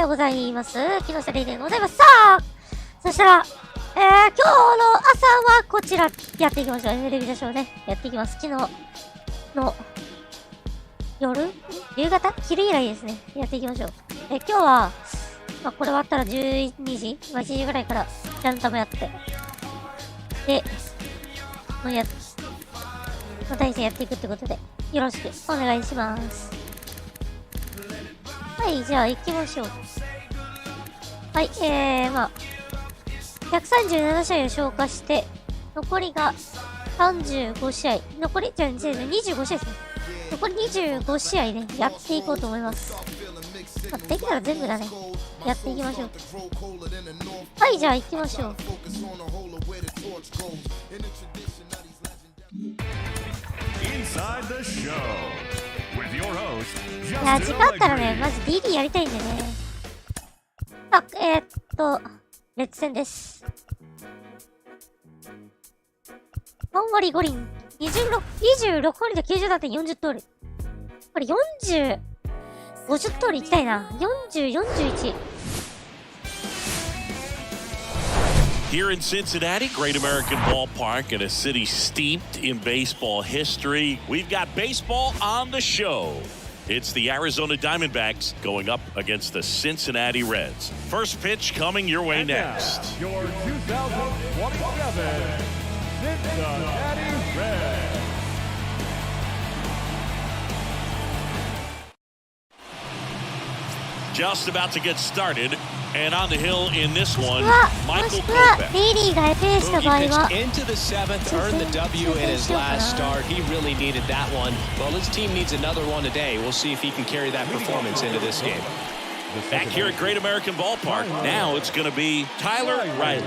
ようございます。木下レイリーでございます。さあ、そしたら、今日の朝はこちらやっていきましょう。MLB THE SHOWね、やっていきます。昨日の夕方昼以来ですね。やっていきましょう。今日は、まあ、これ終わったら12時、まあ、1時ぐらいからランタムやって、で、もうまあ、大戦やっていくってことで、よろしくお願いします。はい、じゃあ行きましょう。はい、まあ、137試合を消化して、残りが35試合。25試合ですね。残り25試合ね、やっていこうと思います。まあ、できたら全部だね。やっていきましょう。はい、じゃあ行きましょう。いや、時間あったらね、まず DD やりたいんでね。さあ、レッツ戦です。4割5厘、26割で90打点40通り。これ50通りいきたいな。40、41。Here in Cincinnati, great American ballpark and a city steeped in baseball history. We've got baseball on the show. It's the Arizona Diamondbacks going up against the Cincinnati Reds. First pitch coming your way next. Your 2027 Cincinnati Reds. Just about to get started, and on the hill in this one, も Michael しくは Kopech. レイリーがペーした場合 He は pitched into the seventh, earned the W in his last start. He really needed that one. Well, his team needs another one today. We'll see if he can carry that performance into this game. Back here at Great American Ballpark, now it's going to be Tyler Riley.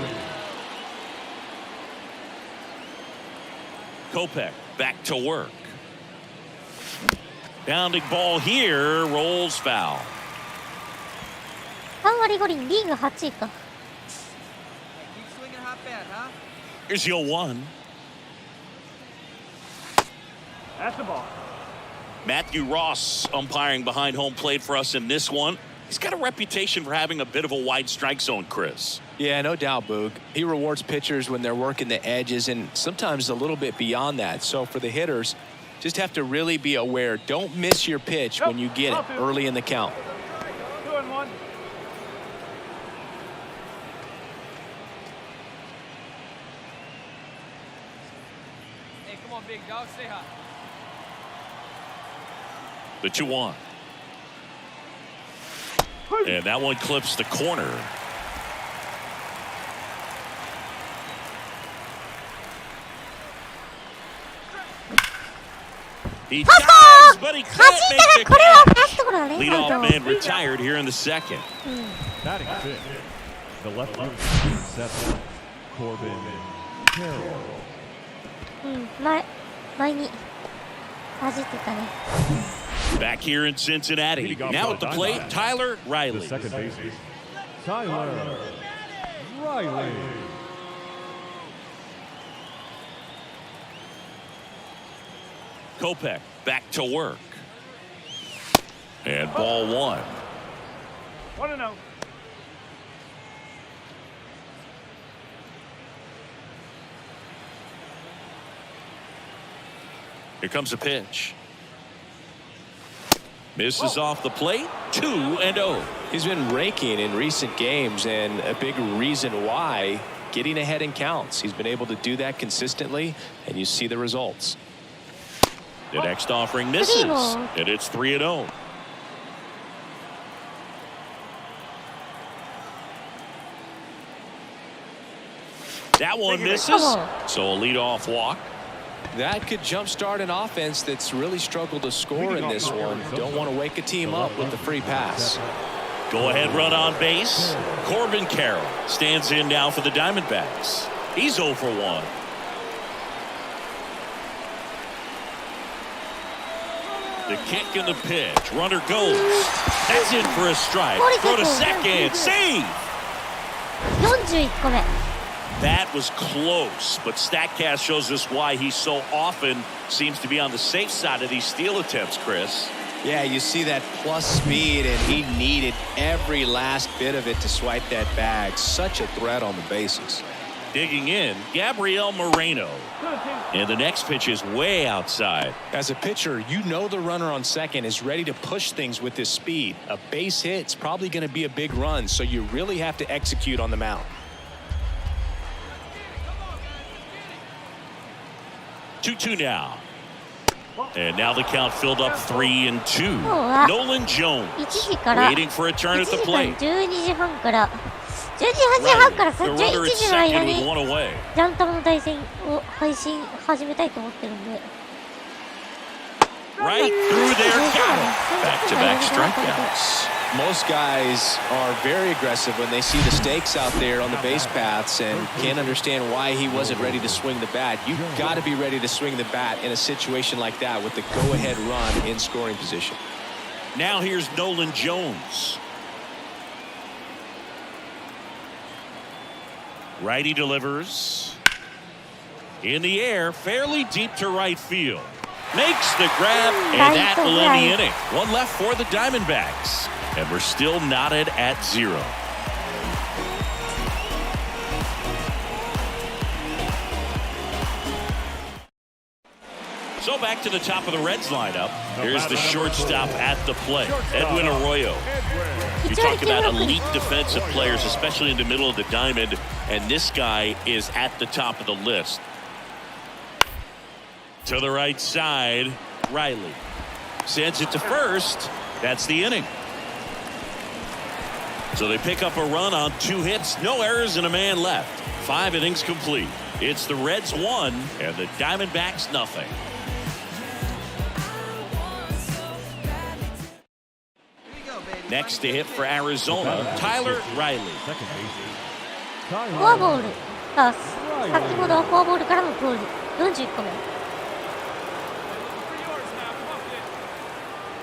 Kopech back to work. Bounding ball here, rolls foul. 3割5厘、リーグ8位か。Here's your one. That's the ball. Matthew Ross umpiring behind home plate for us in this one. He's got a reputation for having a bit of a wide strike zone, Chris. Yeah, no doubt, Boog. He rewards pitchers when they're working the edges and sometimes a little bit beyond that. So for the hitters, just have to really be aware. Don't miss your pitch when you get it early in the count. 2-1. Hey, come on, big dog, say hi. The 2-1. And that one clips the corner. He dives, but he can't make the catch. Leadoff man retired here in the second. Batting fifth. The left fielder, 7, Corbin Carroll. 前に走ってたね。Back here in Cincinnati. Now at the plate, Tyler The Riley. second baseman, Tyler Riley. Kopech back to work. And ball one. 1-0. Here comes a pitch. Misses off the plate. 2-0. He's been raking in recent games, and a big reason why, getting ahead in counts. He's been able to do that consistently, and you see the results. The next offering misses, and it's 3-0. That one misses, so a leadoff walk. That could jumpstart an offense that's really struggled to score in this one. Don't want to wake a team up with the free pass. Go ahead run on base. Corbin Carroll stands in now for the Diamondbacks. He's 0 for 1. The kick and the pitch. Runner goes. That's in for a strike. Throw to second. Save. 41個目。 That was close, but StatCast shows us why he so often seems to be on the safe side of these steal attempts, Chris. Yeah, you see that plus speed, and he needed every last bit of it to swipe that bag. Such a threat on the bases. Digging in, Gabriel Moreno. And the next pitch is way outside. As a pitcher, you know the runner on second is ready to push things with his speed. A base hit's probably going to be a big run, so you really have to execute on the mound. 2-2 now. And now the count filled up 3-2. Nolan Jones 1時から、 waiting for a turn 1 at the 時から plate. 12時半から、12時半から The 11 runner at 時の間 second に with one away. ランタムの対戦を配信始めたいと思ってるんで。 Right through there, got it. Back-to-back strikeouts. Most guys are very aggressive when they see the stakes out there on the base paths and can't understand why he wasn't ready to swing the bat. You've got to be ready to swing the bat in a situation like that with the go-ahead run in scoring position. Now here's Nolan Jones. Righty delivers. In the air, fairly deep to right field. Makes the grab, and that will end the inning. One left for the Diamondbacks. And we're still knotted at 0. So back to the top of the Reds lineup. Here's the shortstop at the plate, Edwin Arroyo. You talk about elite defensive players, especially in the middle of the diamond, and this guy is at the top of the list. To the right side, Riley sends it to first. That's the inning. So they pick up a run on 2 hits, no errors, and a man left. 5 innings complete. It's the Reds 1 and the Diamondbacks nothing. Next to hit for Arizona, Tyler Riley. フォアボール。さ先ほどはフォアボールからのボール。41個目。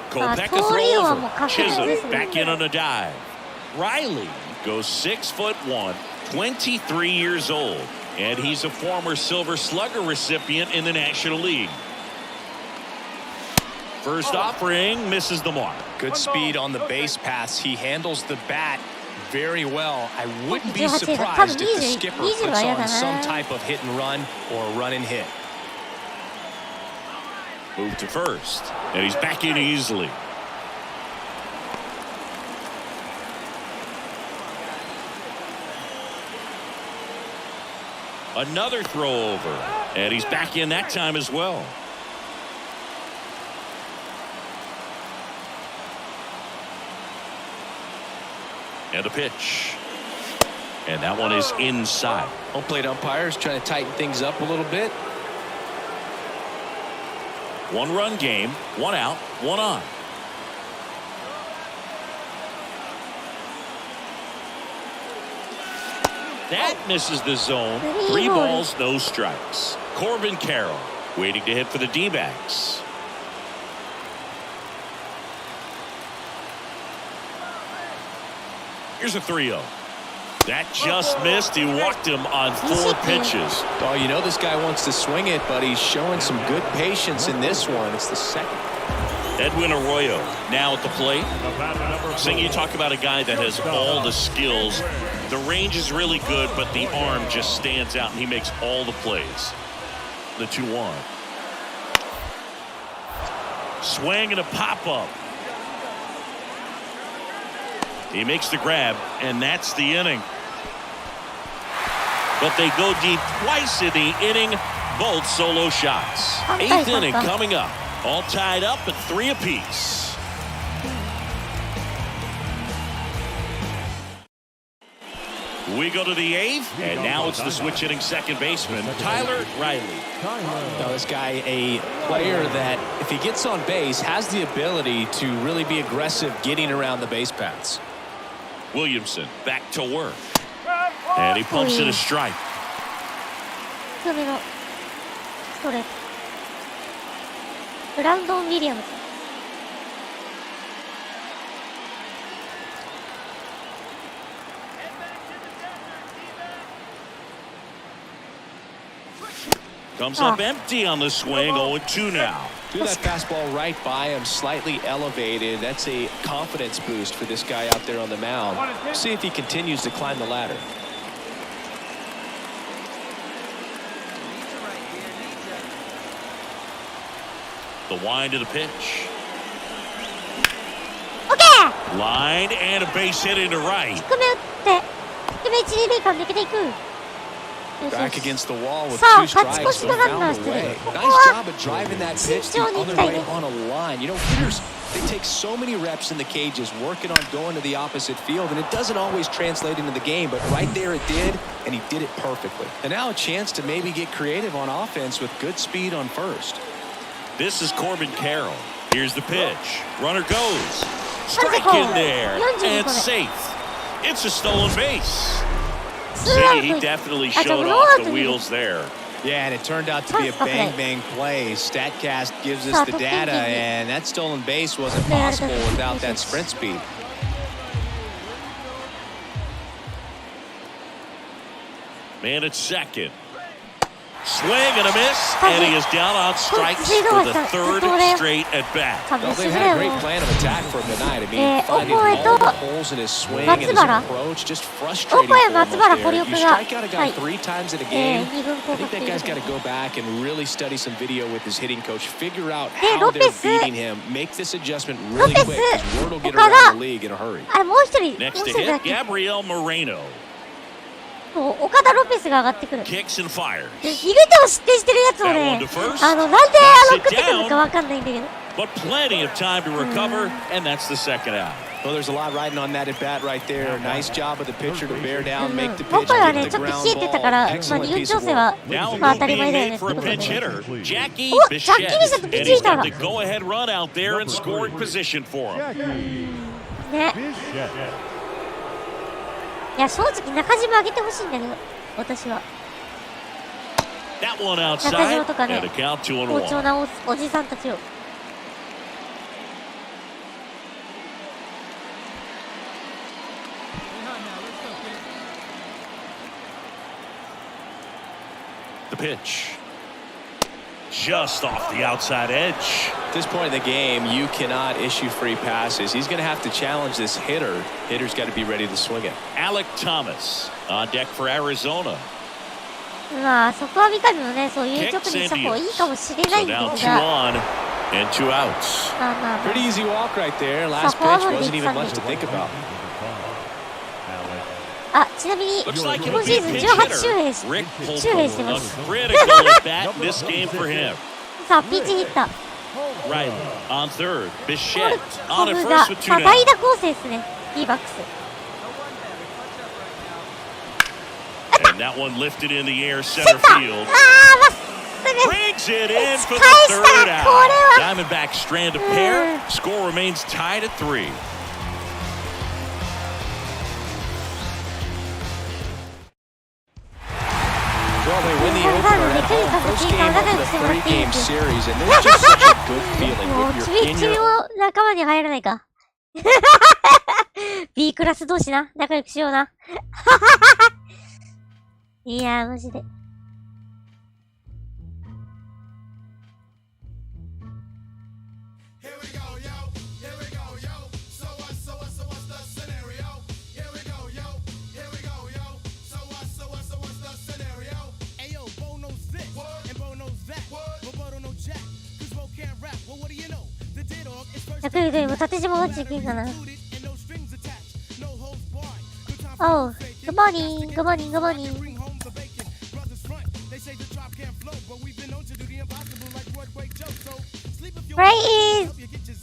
Kopech a throw over. Chisholm back in on a dive. Riley goes 6'1", 23 years old, and he's a former Silver Slugger recipient in the National League. First offering misses the mark. Good speed on the base paths. He handles the bat very well. I wouldn't be surprised if the skipper puts on some type of hit and run or run and hit. Move to first, and he's back in easily. Another throw over, and he's back in that time as well. And a pitch. And that one is inside. Home plate umpires trying to tighten things up a little bit. 1-run game, 1 out, 1 on. That misses the zone. 3 balls, no strikes. Corbin Carroll waiting to hit for the D-backs. Here's a 3-0. That just missed. He walked him on 4 pitches. Oh, you know this guy wants to swing it, but he's showing some good patience in this one. It's the second. Edwin Arroyo now at the plate. Sing, you talk about a guy that has all the skills. The range is really good, but the arm just stands out, and he makes all the plays. The 2-1. Swing and a pop-up. He makes the grab, and that's the inning. But they go deep twice in the inning, both solo shots. 8th inning coming up. All tied up at 3 apiece. We go to the 8th, and now it's the switch hitting second baseman, Tyler Riley. Now this guy, a player that if he gets on base has the ability to really be aggressive getting around the base paths. Williamson back to work, and he pumps in a strike. 低めのストレート。ブランドン・ウィリアムズ。Comes up empty on the swing, 0-2 now. Threw that fastball right by him, slightly elevated. That's a confidence boost for this guy out there on the mound. See if he continues to climb the ladder. The wind of the pitch. オッケー Line and a base hit into right. 低め打って低め一二塁間抜けていく。よしよ Back し against the wall with さあ two 勝ち越 strikes, し but のランナー found して a る way. ここ Nice は job of driving that pitch the 慎重に other 行きたい way ね on a line. You know, hitters, they take so many reps in the cages working on going to the opposite field, and it doesn't always translate into the game, but right there it did, and he did it perfectly. And now a chance to maybe get creative on offense with good speed on first. This is Corbin Carroll. Here's the pitch. Runner goes. Strike in there. And safe. It's a stolen base. ツーアウ See, ト he definitely あじゃあ showed ノーア off ウ the トに wheels there. Yeah, and it turned out to be a bang, bang play. StatCast gives us the data, and that stolen base wasn't possible without that sprint speed. Man at second. Swing and a miss, and he is down on strikes for the third straight at bat. 勘弁 Well, して they've くれ had よ a great plan of attack for him tonight. I mean, finding オコエ all と the holes in his swing and his 松原 approach, just オ frustrating コ for エ him 松 up 原 there. 堀 You 岡が strike out a は guy い three times in a game. 2軍降 I 格 think と that いう guy's こと got で to go back and really study some video with his hitting coach, figure out で how ロ they're ペス beating him, make this adjustment really ロペ quick, ス because word will get 岡 around 田 the league in a hurry. あれもう一人 Next もう to 一人だっ hit, け Gabriel Moreno. そう岡田ロペスが上がってくる Kicks and fires. で入れても失点してるやつをね That one to first. なんで食ってくるのかわかんないんだけど But plenty of time to recover, and that's the second out. Well, there's a lot riding on that at bat right there. Nice job of the pitcher to bear down, make the 今 pitch, 回は get ね the ちょっと ground 冷えてたから ball. まあ Excellent 二軍 piece 調 of 整 work. は Now まあ he'll 当たり be 前だよ made ねって for こ a とで pinch ね hitter. Jackie おジャッキー・ビシェッ Bichette. ト And ピッチ he's ヒッター got だ the go-ahead run out there in scoring position for him. Jackie ね Bichette. いや正直中島上げてほしいんだけど私は That one 中 outside, 島とか and ね a count 2 and 好調 1. なおじさんたちを The pitch. Just off the outside edge. At this point in the game, you cannot issue free passes. He's going to have to challenge this hitter. Hitter's got to be ready to swing it. Alec Thomas on deck for Arizona. まあそこは三上もねそういう曲にした方がいいかもしれない So んだ now け 2 ど on and 2 outs. まあまあまあ Pretty easy walk right there. Last pitch wasn't even much to think about. あちなみに Looks like 今 it'll シ be ーズン pinch 18周 hitter 年し Rick 周年して Polk. ま A す critical at bat in this game for him. さあピンチヒッター Riley on third. コル Bichette コ on at ブ first が with 2さあ down. 代打構成ですね D バックス And that one lifted in the air セ center ンター field. あーまっすぐ Brings it in for the 返した third これ out. は Diamondbacks strand a pair. Score remains tied at 3. Well, they win the opener at home. First game of the three-game series, and there's just such a good feeling もう with ち your び in ちび your も仲間に入らないかB クラス同士な仲良くしようないやーマジで100よりも縦島落ちてくるかな Oh, good morning, good morning, good morning. Right is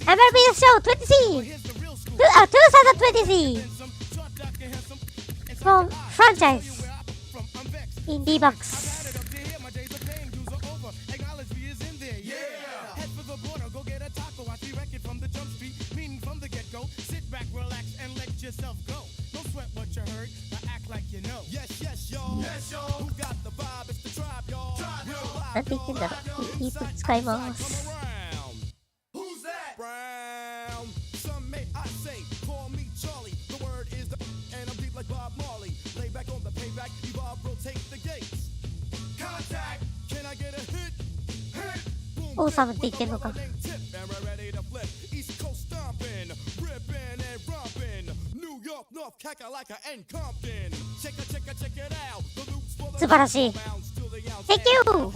MLB THE SHOW 2023 from Franchise in D backス なんて言ってんだろう。キープ使います。Contact. Can I get a オーサムって言ってんのか。素晴らしい。Thank you!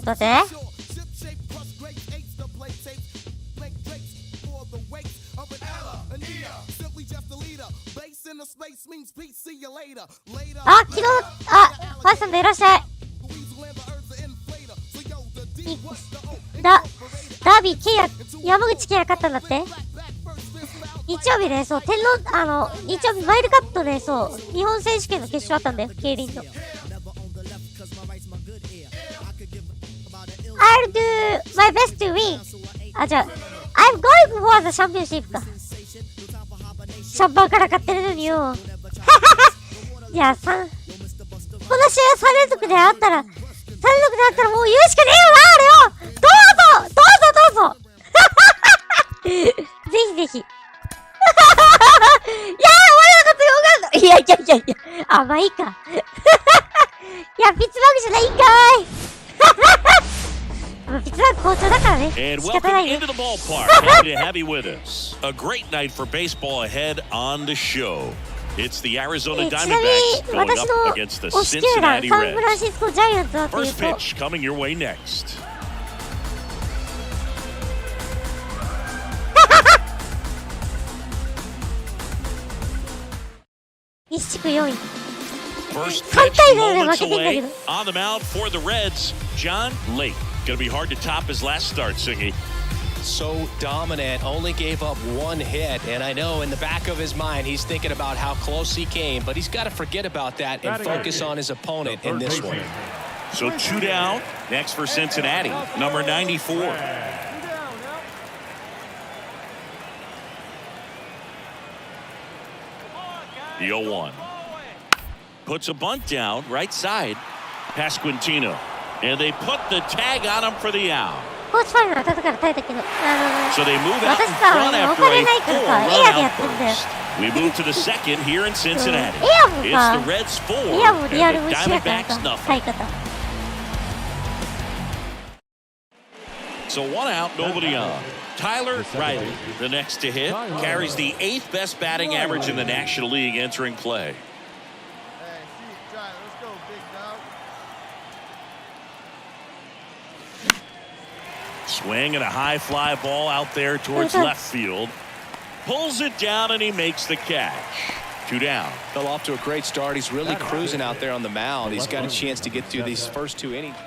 What's that? Ah, 昨日、あ、ファイさんでいらっしゃい。ダービー、ケイヤ、山口ケイヤ勝ったんだって。日曜日ね、そう、日曜日マイルカップで、そう、日本選手権の決勝あったんだよ、競輪の。I'll do my best to win. あ、じゃあ、I'm going for the championship か。シャンパンから買ってるのによ。いや、この試合3連続であったらもう言うしかねえよな、あれよ。どうぞぜひぜひ。いやー、俺のことよかった。いや。あ、まあいいか。いや、ピッツバーグじゃないんかーい。ピッツバーグ好調だからね。And 仕方ない welcome ね。 into the ballpark. Happy to have you with us. A great night for baseball ahead on the show. It's the Arizona ちなみ Diamondbacks に going 私 up の against the 推し球団 Cincinnati サンフラン Reds. シスコジャイアンツはという First と、 pitch coming your way next. 西地区4位。 First 3 pitch 対0で moments 負けてんだけ away ど。 on the mound for the Reds. John Lake. Going to be hard to top his last start, Singy. So dominant, only gave up one hit, and I know in the back of his mind he's thinking about how close he came, but he's got to forget about that and focus on his opponent in this one. So 2 down. Next for Cincinnati, number 94. The 0-1. Puts a bunt down, right side. Pasquantino. And they put the tag on him for the out. コーチファイナル当たったから耐えたけど、So they move out 私 in さ、 front お after 金 a ないからさ、 4-run エアでやってんだよ。 outburst. We move to the second here in Cincinnati. エアも It's さ、 the Reds 4エアも and リアル the も一緒やから Diamondbacks さ、 nothing. 使い方。So 1 out, nobody on. Tyler Riley, the next to hit, carries the 8th best batting average in the National League entering play. Swing and a high fly ball out there towards left field. Pulls it down and he makes the catch. 2 down. Fell off to a great start. He's really cruising out there on the mound. He's got a chance to get through these first 2 innings.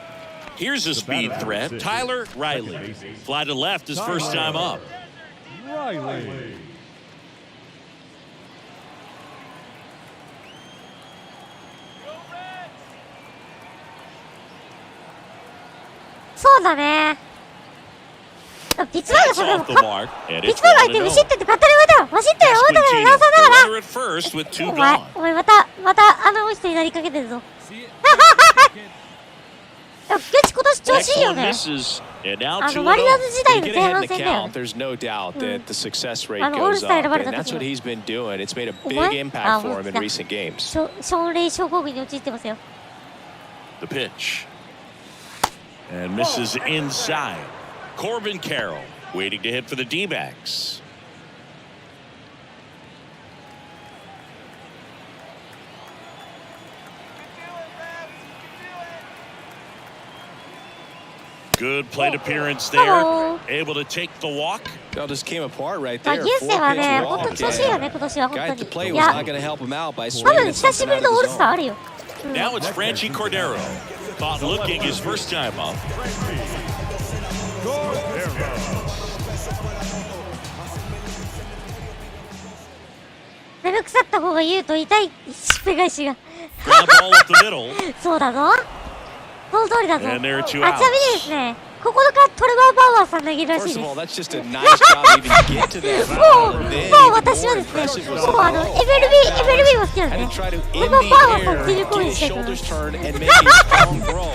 Here's a speed threat, Tyler Riley. Fly to left his first time up. Riley. そうだね。ピッツバーグ That's さんで off も the ピ mark, and ッ it's ツバーグ相 1 手 0. 無失点って勝手に言われたよ。走ってよ、大谷がなさなが Runner at first with 2 ら。 gone. お前またあの人になりかけてるぞ。今年調子いいよ Next one ね。 misses, and now 2 マリナー 0. ズ時代 They の get 前 ahead in 半 the 戦だよ count. ね。 There's no doubt that the success rate オール goes スター up, 選ばれた and 時 that's の what he's been doing. It's made a お big 前 impact for him in recent games. ショーン・レイ症候群に陥ってますよ。 The pitch. And misses inside. Corbin Carroll waiting to hit for the D backs. Good plate appearance there. Hello. Able to take the walk. That just came apart right まあ、 there. ユースは 4-pitch ね、 walk. 本当に調子いいよね、今年は Guy 本 at the 当 plate に。い was や、 not going to help him out by 多 swinging 分 at 久し something ぶり out の of オー the ルスターあ zone. るよ。 Now it's Franchy Cordero. Caught looking his first time up. 眠くさった方が言うと痛いしっぺ返しが。 Ground ball up the middle. そうだぞ。その通りだぞ。あ、ち And there are な 2 みに outs. ですね、ここからトレバー・バウアーさん投げるらしい First で of す。 all, that's just a nice job to even get to that も foul. う And then 私は even で more すね、 impressive も was うthe MLB も好きなんで、 had to try to こ in の the バウアーさん air っていう声 get に his したいと思い shoulders ます。 turn and make his own throw.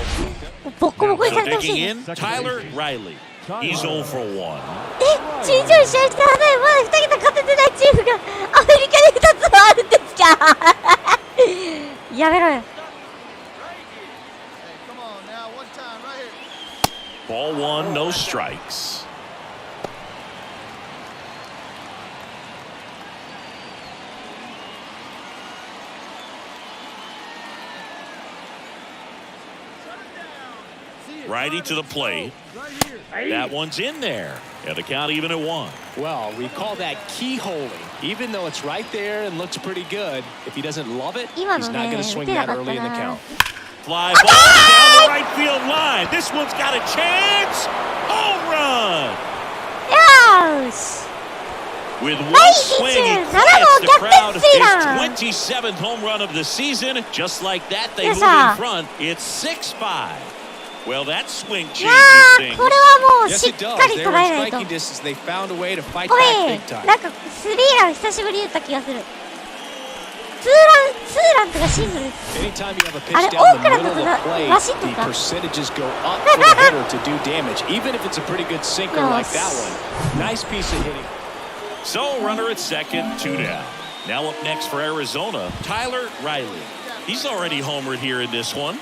ボッコボコに So されてほし digging いで in, す。Tyler Riley. He's 0 for 1. ちいちょい試合したらね、まだ2桁勝ててないチームがアメリカで2つもあるんですかやめろよ。Ball 1, no strikes. Righty to the plate. That one's in there. And the count even at 1. Well, we call that keyholing. Even though it's right there and looks pretty good, if he doesn't love it, he's not going to swing that early in the count. Fly ball down the right field line. This one's got a chance. Home run. よーし。 With one Hey, swing, he teacher, quiets the Captain crowd. His Cena. 27th home run of the season. Just like that, they Yes, move in sir. front. It's 6-5. Well, that swing い changes やー、 things. これはもう Yes, しっ it does. かり They 捉 were え in ないと。 striking distance. They found a way to fight ご back めん、 big time. なんかスリーラン久しぶりに打った気がする。ツーランとかシングル。 Anytime you have a pitch あれ、 down the 多くなった middle と of な the plate, ワシントン the か。 percentages go up for the hitter to do damage, even if it's a pretty good sinker like that one. Nice piece of hitting. So, runner at second, 2 down. Now up next for Arizona, Tyler Riley. He's already homered here in this one.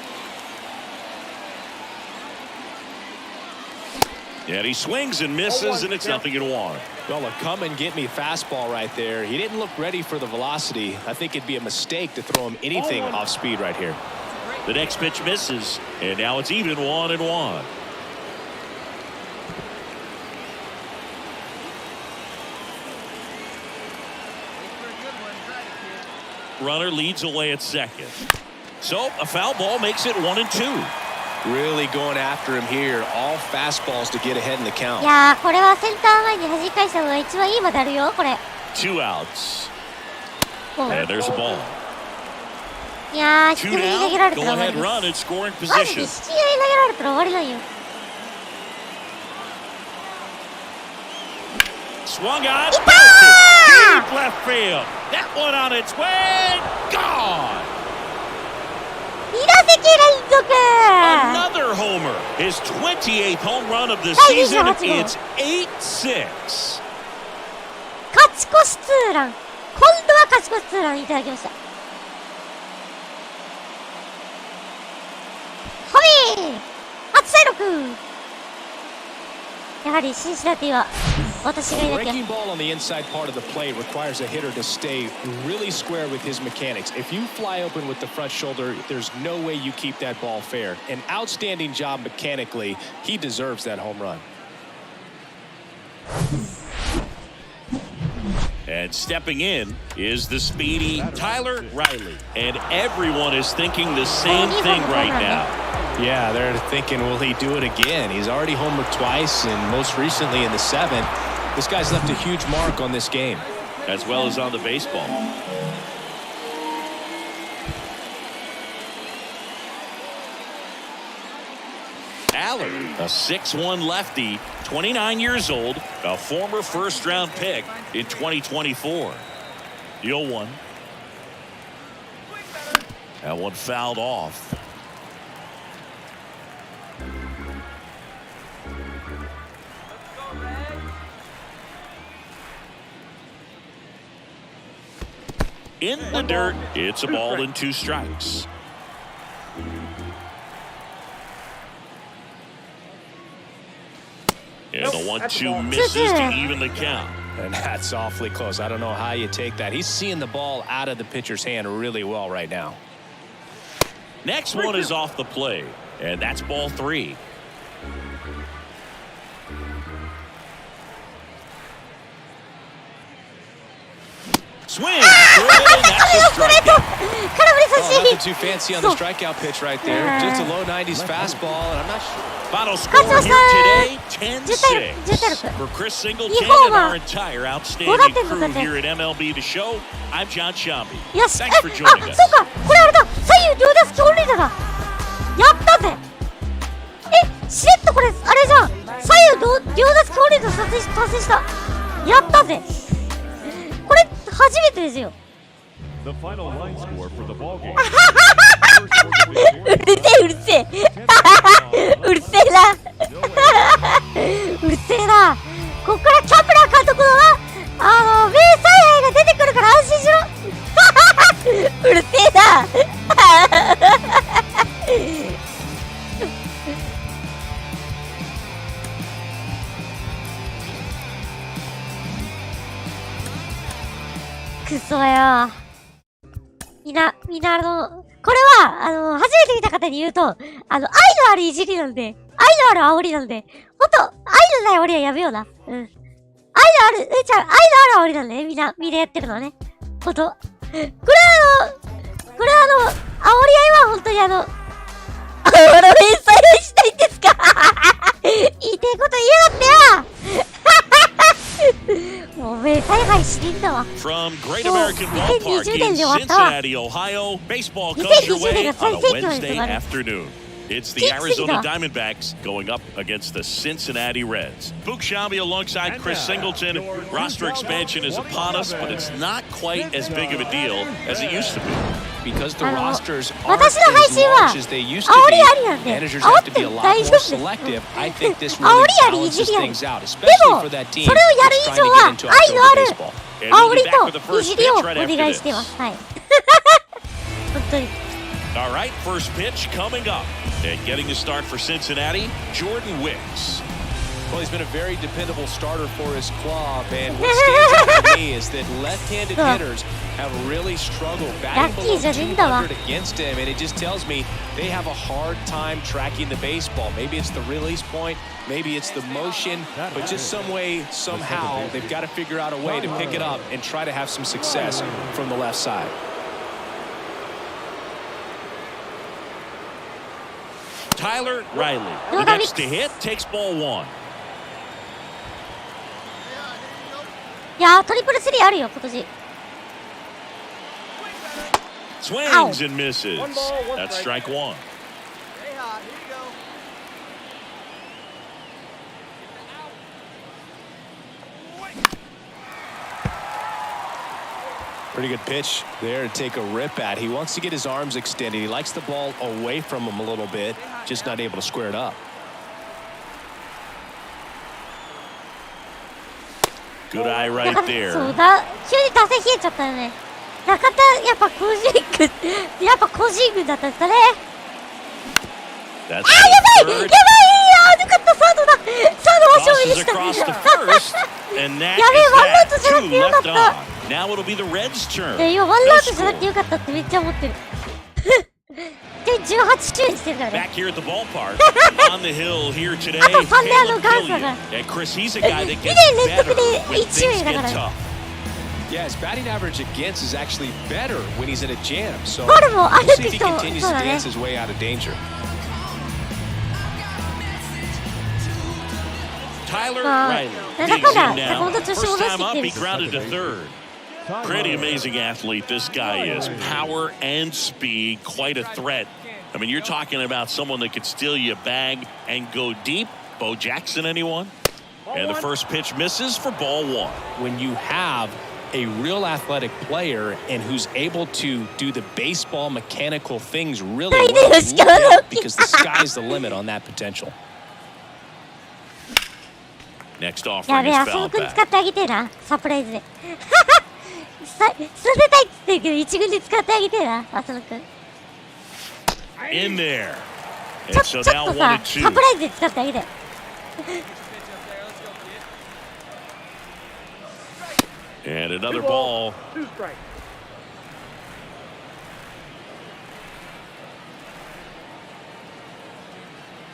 And he swings and misses, and it's 0-1. Well, a come and get me fastball right there. He didn't look ready for the velocity. I think it'd be a mistake to throw him anything off speed right here. The next pitch misses, and now it's even 1-1. Runner leads away at second. So a foul ball makes it 1-2. Really going after him here. All fastballs to get ahead in the い count. やー、これはセンター前に弾き返したのが一番いいまであるよ、これ。 2 outs. もう And there's a ball. いやー、 2 低めに投げら down. れた Go ら終わ ahead りで run す。 in scoring マジで position. 引き合い投げられたら終わりなんよ。 Swung on. Ita! Deep left field. That one on its way. Gone. 2打席連続 Another homer. His 28th home run of the Hey, season. Ichihachi. It's 8-6. 勝ち越しツーラン。今度は勝ち越しツーランいただきました。ホビー初再録。やはりシンシナティは私がいなきゃ。 Breaking ball on the inside part of the plate requires a hitter to stay really square with his mechanics. If you fly open with the front shoulder, there's no way you keep that ball fair. An outstanding job mechanically. He deserves that home run. And stepping in is the speedy Tyler Riley. And everyone is thinking the same thing right now. Yeah, they're thinking, will he do it again? He's already homered twice, and most recently in the 7th. This guy's left a huge mark on this game. As well as on the baseball. Allard, a 6'1 lefty, 29 years old, a former first-round pick in 2024. The 0-1. That one fouled off. In the dirt, it's a ball and 2 strikes. And the 1-2 misses to even the count. And that's awfully close. I don't know how you take that. He's seeing the ball out of the pitcher's hand really well right now. Next one is off the plate, and that's ball 3. Swing! Good, and that's a strikeout. 空振り三 Oh, 振 nothing too fancy on the strikeout pitch right there. Just a low 90s fastball, and I'm not sure. Final score here today, 10-6. For Chris Singleton and our entire outstanding crew here at MLB The Show, I'm John Shambi. よし。 Thanks for あ、 joining us. そうか。これあれだ。左右両打席本塁打だ。やったぜ。えしれっとこれ、あれじゃん。左右両打席ホールド達成した。やったぜ。これ、初めてですよ。The final line score for the ball game. うるせえ。うるせえな。うるせえな。こっからキャプラー監督の名采配が出てくるから安心しろ。うるせえな。くそよ。みんなこれは、初めて見た方に言うと、愛のあるいじりなんで、愛のある煽りなんで、ほんと、愛のない煽りはやめような。うん。愛のある煽りなんでね、みんなやってるのはね。ほんと。これ煽り合いはほんとに連載したいんですか言いてえこと言いやがってよもう名采配しりんだわ。 From Great American Ballpark in Cincinnati, Ohio, baseball comes your way on a Wednesday afternoon. It's the Arizona Diamondbacks going up against the Cincinnati Reds. Book Shelby alongside Chris Singleton. Roster expansion is upon us, but it's not quite as big of a deal as it used to be. Because the rosters aren't as large as they used to be, managers have to be a lot more selective. I think this really balances things out, especially for that team that's trying to get into October baseball. 煽りといじりをお願いしてます。はい。本当に。All right, first pitch coming up. And getting the start for Cincinnati, Jordan Wicks. Well, he's been a very dependable starter for his club, and what stands out to me is that left-handed hitters have really struggled batting below 200 against him, and it just tells me they have a hard time tracking the baseball. Maybe it's the release point, maybe it's the motion, but just some way, somehow, they've got to figure out a way to pick it up and try to have some success from the left side. Tyler Riley, the next to hit, takes ball one. いやー、トリプルスリーあるよ、今年。Swings and misses. That's strike one. Pretty good pitch there to take a rip at. He wants to get his arms extended. He likes the ball away from him a little bit, just not able to square it up. Good eye right there. そうだ、急に打線冷えちゃったよね。中田、やっぱ個人軍だったんですかね。That's やばい、抜かった、サードだ。サードは勝利でした。やべえ、ワンアウトじゃなくてよかった。Now it'll be the Reds' turn. いや、ワンアウトじゃなくてよかったってめっちゃ思ってる。で、18球にしてるからね。 Back here at the ballpark, on the hill here today. あと3でガンサが。And Chris, he's a guy that 2 gets 年連 better 続で when 1位 things だか get ら。 tough. Yeah, his batting average against is actually better when he's in a jam. So フォルもある we'll see if he 人、 continues そう to だね。 dance his way out of danger. Tyler Riley digs in now. First time up, he grounded to third. Pretty amazing athlete this guy is. Power and speed, quite a threat. I mean, you're talking about someone that could steal you a bag and go deep. Bo Jackson, anyone? And the first pitch misses for ball one. When you have a real athletic player and who's able to do the baseball mechanical things really well, look out, because the sky's the limit on that potential. Next や offering べえ、 is 浅野 foul くん back. 使ってあげてえな、サプライズで。育てたいって言ってるけど、一軍で使ってあげてえな、浅野くん。In there. ち And ょ so っと now 1 さ、 and 2. サプライズで使ってあげて。And another ball.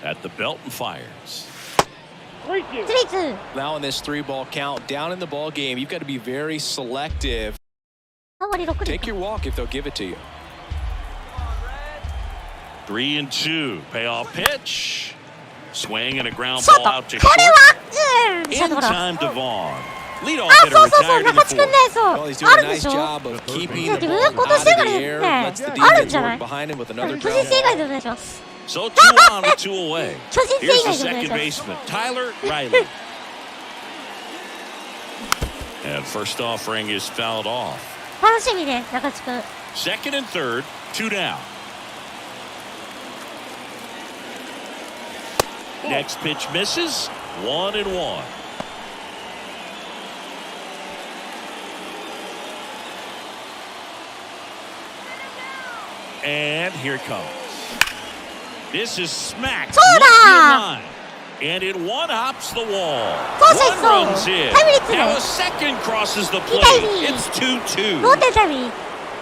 At the belt and fires. 3-2。 Now in this 3-ball count, down in the ball game, you've got to be very selective. 3割6厘。 Take your walk if they'll give it to you. 3 and 2. Payoff pitch. Swing and a ground ショー ball ト。 out こ to れ short. は、ショー In トゴロ。 time to Vaughn. Leadoff あ、 hitter そうそうそう、 retired in 中 the 地くん fourth. ね、そう。 Well, he's あ doing る a で nice しょ。 job of keeping the 自分 ball が今 out 年 of から the ね、air. Lets the あるん defense じゃない？ work behind him with another 個人 ground 正 ball. 解でお願いします。So 2 on with 2 away. 巨人戦 Here's 以 the 外でお願 second いします。 baseman, Tyler Riley. And first offering is fouled off. 楽しみね、中地君。Second and third, 2 down. Next pitch misses, 1-1. And here it comes. This is smacked. Soda! Left in line. And it one hops the wall. Soda, One runs in. タイムリーツー。 Now a second crosses the plate. 痛いね。 It's 2-2. 同点タイムリー。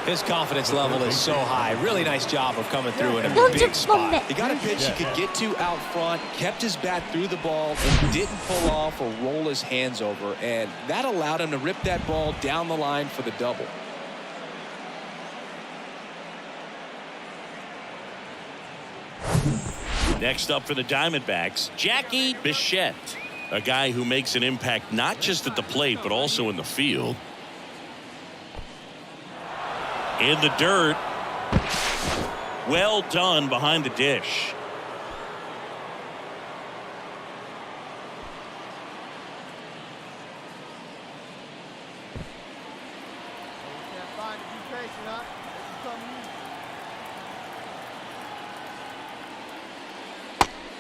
His confidence level is so high. Really nice job of coming through in a 40 big 本目。 spot. He got a pitch he could get to out front, kept his bat through the ball, and didn't pull off or roll his hands over. And that allowed him to rip that ball down the line for the double. Next up for the Diamondbacks, Jackie Bichette, a guy who makes an impact not just at the plate but also in the field. In the dirt. Well done behind the dish.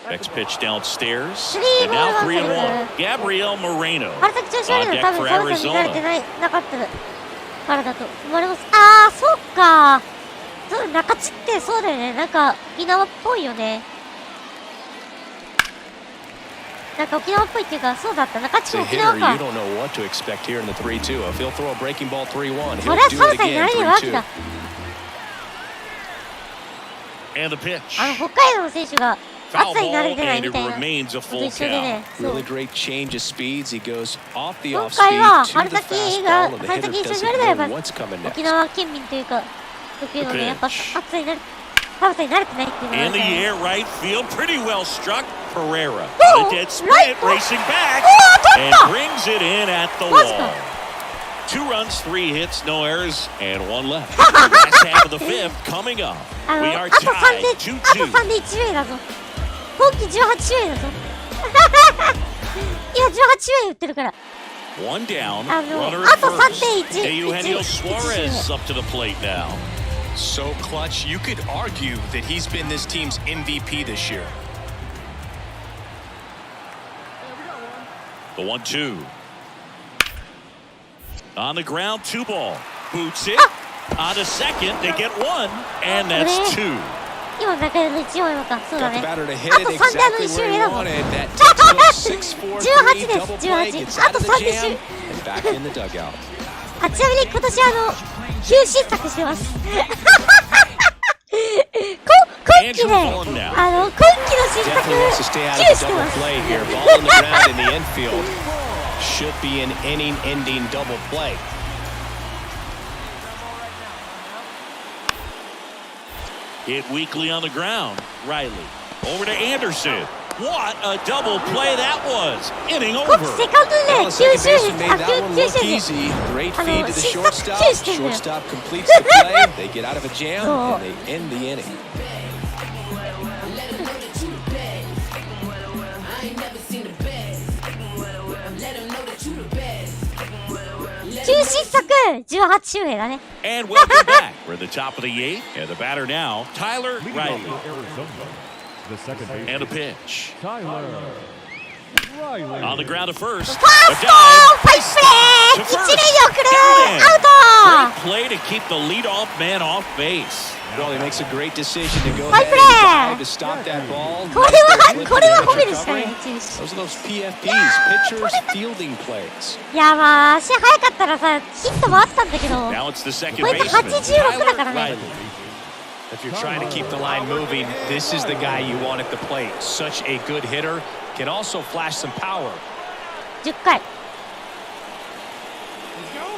Next pitch downstairs. And now 3-1. Gabriel Moreno 春先調子悪い on の deck 多分 for サムさん見られて Arizona. なかったからだと思われます。ああ、そっか。そう、中地ってそうだよね。なんか沖縄っぽいよね。なんか沖縄っぽいっていうか、そうだった。中地 As も a 沖縄 hitter, か you。don't know what to expect here in the 3-2. If he'll throw a breaking ball 3-1, そ he'll りゃ do 3 it 歳にな again れるわけ 3-2. だ。And the pitch. 北海道の選手が Foul 8歳になれ ball てない and み it たいな。 remains a と full 一緒でね。そう Really great change of speeds. He goes off the 今 off 回 speed は to 春 the 先が fastball, and the 春 hitter 先に調子 doesn't 悪いならやっ know ぱ what's coming 沖 next. 縄県民というか特有のねやっぱ暑さになる寒さに慣れてないっていうのがあ In る the からね。 air, right field, pretty well struck. Pereira, Oh, a dead sprint, right. racing back, Oh, and touchdown. brings it in at the Let's wall. go. 2 runs, 3 hits, no errors, and 1 left. Last half of the 5th coming up. あの We あ are と3 tied であと 2-2. 3で1試合だぞ。今季18試合だぞ。今18試合打ってるから。 1 down, あの runner あ at と first.3.1 Eugenio Suarez up to the plate now. So clutch, you could argue that he's been this team's MVP this year. The 1-2. On the ground, 2 ball. Boots it. On to second, they get 1, and that's 2. 今中での1応のか。そうだ Got the ね。 batter to あ hit と it 3であの exactly 1周 where 目 he だぞ。 wanted. That textbook 6-4-3 18です double play 18 gets あ out と of the 3で jam and back in the dugout. あ、ちなみに今年急新作してます。今期ね、今期の新作 Definitely wants to stay out 急 of し the てま double す。 play here. Ball on the ground in the infield. Should be an inning-ending double play. Hit weakly on the ground. Riley over to Anderson. What a double play that was. Inning 今季 over. セカンドで Well, ね、 the 急 second 襲 baseman で made that one 急 look 襲で easy. Great I feed know, to the she's shortstop. confused in there. Shortstop completes the play. They get out of a jam Oh. and they end the inning. 急新作18周年だね。 And welcome back. We're at the top of the 8th. And the batter now, Tyler Leading Riley. off for Arizona, the second baseman, And a pitch. Tyler Riley. On the ground to first. ファー A スト dive. ファインプレー To 一 first. 塁に送る Get it in. アウ Great ト play to keep the leadoff man off base. Well, he makes a great decision to go Fine ahead play. and dive to stop that ball. これは褒めでしたね、中止。 Those are those PFPs, pitchers fielding plays. いやまあ足早かったらさヒットもあったんだけど Now it's the second こいつ baseman, 86だから Tyler ね Riley. If you're trying to keep the line moving, this is the guy you want at the plate. Such a good hitter, can also flash some power. 10回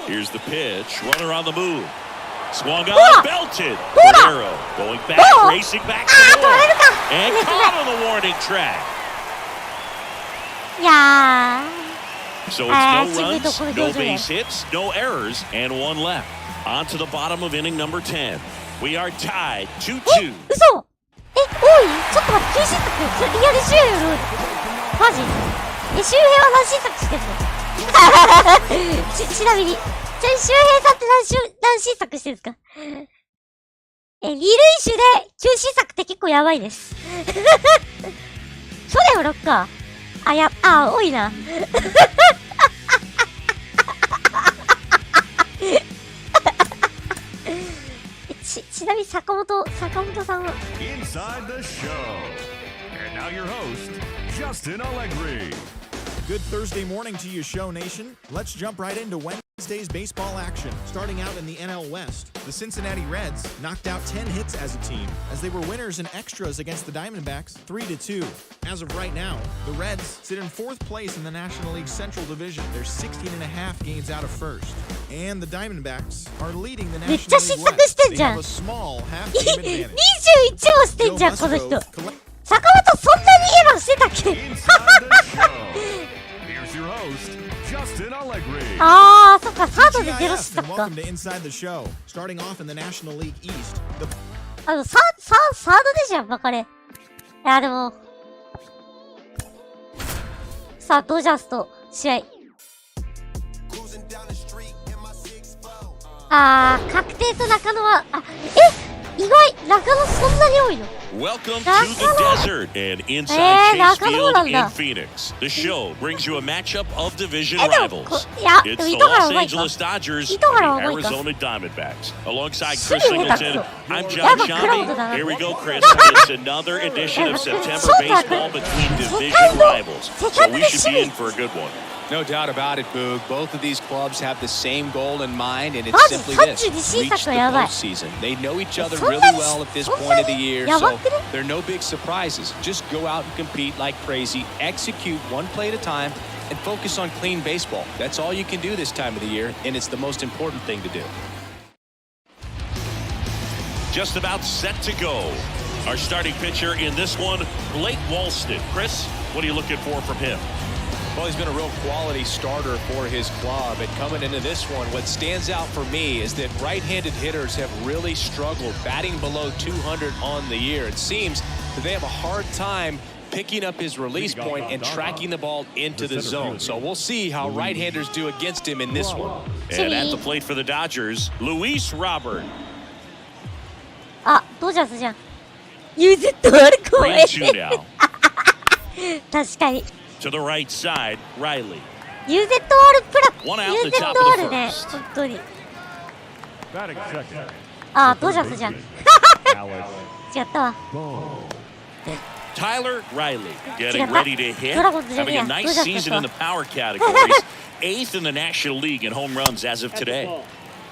Here's the pitch. Runner on the move. Swung Hold on, on. belted. Hold on. Guerrero going back, Hold on. racing back あ to ー the 取れる wall. か And 入れて caught on the warning track. いや So Ah, it's no siguro runs, ko no doon base hits, no errors, and 1 left. On to the bottom of inning number 10. We are tied 2-2. 嘘えちょっと待って、急失策。それリアル周平より多い。マジ？周平は何失策してんの？ちなみに。周平さんって何失策してるんですか？二塁手で急失策って結構やばいです。去年は6か。多いな。ちなみに坂本さんは Inside the show. And now your host, Justin Allegri. Good Thursday morning to you, Show Nation. Let's jump right into Wednesday's baseball action. Starting out in the NL West, the Cincinnati Reds knocked out 10 hits as a team as they were winners in extras against the Diamondbacks 3-2. As of right now, the Reds sit in 4th place in the National League Central Division. They're 16.5 games out of first. And the Diamondbacks are leading the National League West. They have a small half-game advantage. 21をしてんじゃん、この人。坂本そんなにエラーしてたっけ？ Here's your host, Justin Allegri. そっか、サードでゼロ失策か。Welcome to Inside the Show. Starting off in the National League East. サードでじゃん、バカレ。いや、でも。さあ、ドジャースと試合。確定と中野は、意外、中野そんなに多いの？Welcome to the desert and inside Chase Field in Phoenix. The show brings you a matchup of division rivals. It's the Los Angeles Dodgers and the Arizona Diamondbacks. Alongside Chris Singleton, I'm John Shambi. Here we go, Chris. It's another edition of September baseball between division rivals. So we should be in for a good one. No doubt about it, Boog. Both of these clubs have the same goal in mind, and it's simply this: reach the postseason. They know each other really well at this point of the year, so there are no big surprises. Just go out and compete like crazy, execute one play at a time, and focus on clean baseball. That's all you can do this time of the year, and it's the most important thing to do. Just about set to go. Our starting pitcher in this one, Blake Walston. Chris, what are you looking for from him? Well, he's been a real quality starter for his club. And coming into this one, what stands out for me is that right-handed hitters have really struggled batting below 200 on the year. It seems that they have a hard time picking up his release point and tracking the ball into the zone. So we'll see how right-handers do against him in this one. And at the plate for the Dodgers, Luis Robert. ドジャースじゃん。UZ ある怖い。確かに。To the right side, Riley. UZR プラ UZR ね、本当に。Batting second. ドジャースじゃん。違ったわ。Tyler Riley getting ready to hit, having a nice season in the power categories, 8th in the National League in home runs as of today.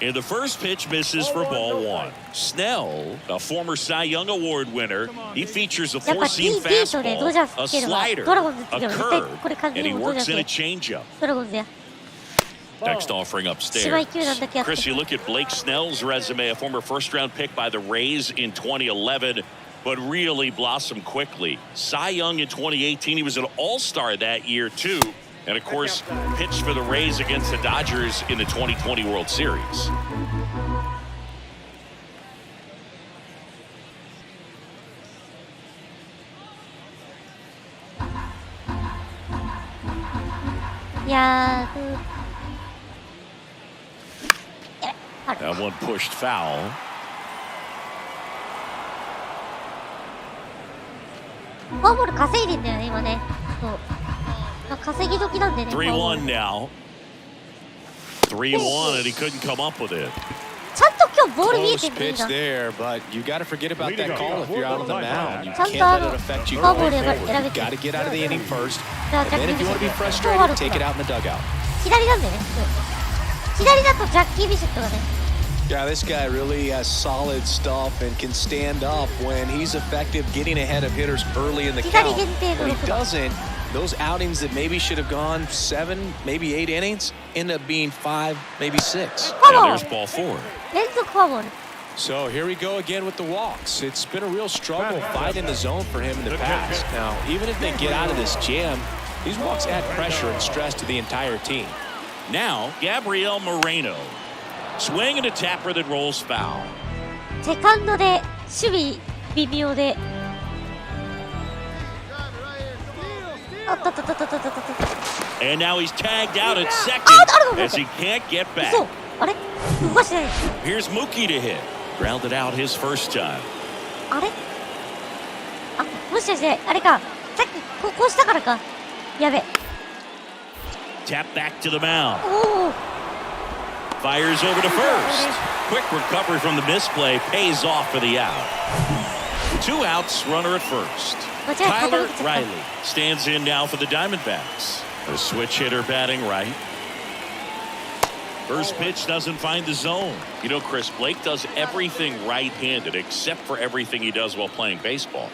And the first pitch misses for ball one. Snell, a former Cy Young Award winner, he features a four-seam fastball, a slider, a curve, and he works in a changeup. Next offering upstairs. Chris, you look at Blake Snell's resume, a former first-round pick by the Rays in 2011, but really blossomed quickly. Cy Young in 2018, he was an all-star that year, too. And, of course, pitched for the Rays against the Dodgers in the 2020 World Series. That one pushed foul. フォアボール稼いでんだよね、今ね。そう。稼ぎ時なんでね。3-1 now. 3-1 and he couldn't come up with it. ちゃんと今日ボール見えてるんだ。Close pitch there, but you got to forget about that call if you're out on the mound. You ちゃん can't と let it affect you フォアボー going ル forward. 選べ You て got to get out of the inning first. じゃあ And then if you want to be フォ frustrated, アボール take it out in the dugout. 左なんだよね。左だとジャッキー・ビシェットがね。Yeah, this guy really has solid stuff and can stand up when he's effective getting ahead of hitters early in the count. When he doesn't, those outings that maybe should have gone 7, maybe 8 innings end up being 5, maybe 6. And there's ball 4. 連続フォアボール。 So here we go again with the walks. It's been a real struggle finding the zone for him in the past. Now, even if they get out of this jam, these walks add pressure and stress to the entire team. Now, Gabriel Moreno. Swing and a tapper that rolls foul. セカンドで守備微妙でおっとっとっとっとっとっとっと。 And now he's tagged out at second as he can't get back. 嘘。あれ動かしてない。 Here's Mookie to hit. Grounded out his first time. あれあ、もしかして、あれか。さっき、こうしたからか。やべ。 Tap back to the mound. おお。 Fires over to first. Quick recovery from the misplay pays off for the out. 2 outs, runner at first. Tyler Riley stands in now for the Diamondbacks. A switch hitter batting right. First pitch doesn't find the zone. You know, Chris, Blake does everything right-handed except for everything he does while playing baseball.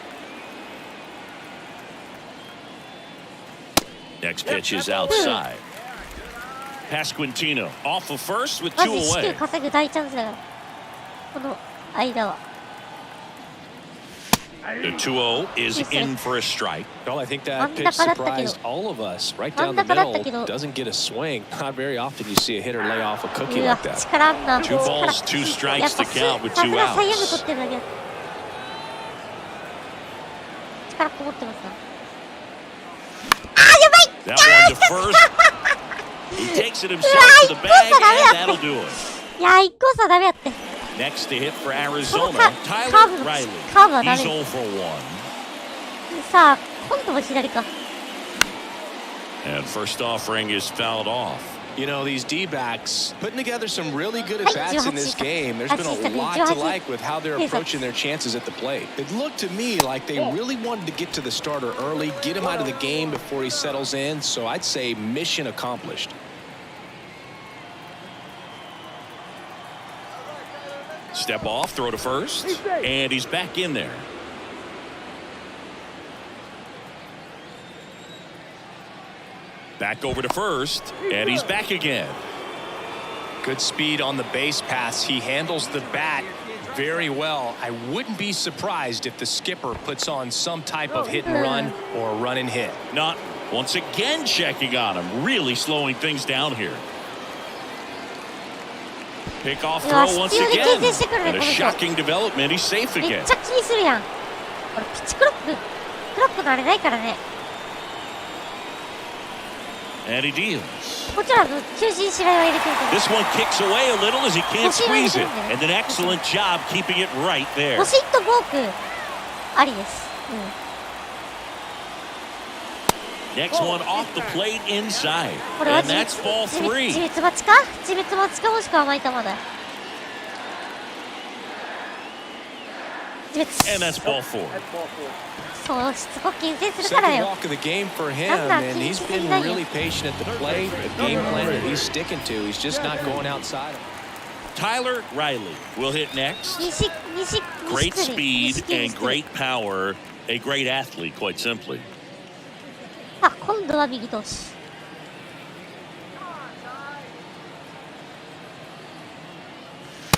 Next pitch is outside. Pasquantino off of first with マ 2 ジ四球 away. 稼ぐ大チャンスだから。この間は。 The 2-0 is in for a strike. Well, I think that pitch surprised all of us. Right down the middle, doesn't get a swing. Not very often you see a hitter lay off a cookie うわ、 like that. 力あんな。 2 balls, 2 strikes to count with さ 2 すがサイヤング outs. 取ってるだけだ。力こもってますな。That one to first. He takes it himself to the bag, and that'll do it. いやー、一個差ダメやって。 Next to hit for この Arizona, カー Tyler ブ Riley. カーブはダ He's メ。 0 for 1. さあ、今度も左か。 And first offering is fouled off. You know, these D-backs putting together some really good at-bats in this game. There's been a lot to like with how they're approaching their chances at the plate. It looked to me like they really wanted to get to the starter early, get him out of the game before he settles in. So I'd say mission accomplished. Step off, throw to first, and he's back in there. Back over to first, and he's back again. Good speed on the base pass. He handles the bat very well. I wouldn't be surprised if the skipper puts on some type of hit and run or run and hit. Not once again checking on him, really slowing things down here. Pick off throw once again, and a shocking development. He's safe めっ again. ちゃ気にするやん。これピッチクロックのあれないからね。 And he deals. こちらの球審白井は入れてるけ This one kicks away a little as he can't squeeze it. Pushing And an excellent job keeping it right ど、 there. ポシッとボークありです。Next one off the plate inside. これは And that's ball 自 3. 滅待ちか自滅待ちかもしくは甘い球だ。自滅。 And that's ball 4. そう、しつこく牽制するか Second らよ。 walk of the game for him, and he's been really patient at the plate. The game plan that he's sticking to, he's just not going outside. Tyler Riley will hit next. Great speed and great power. A great athlete, quite simply. あ、今度は右投手。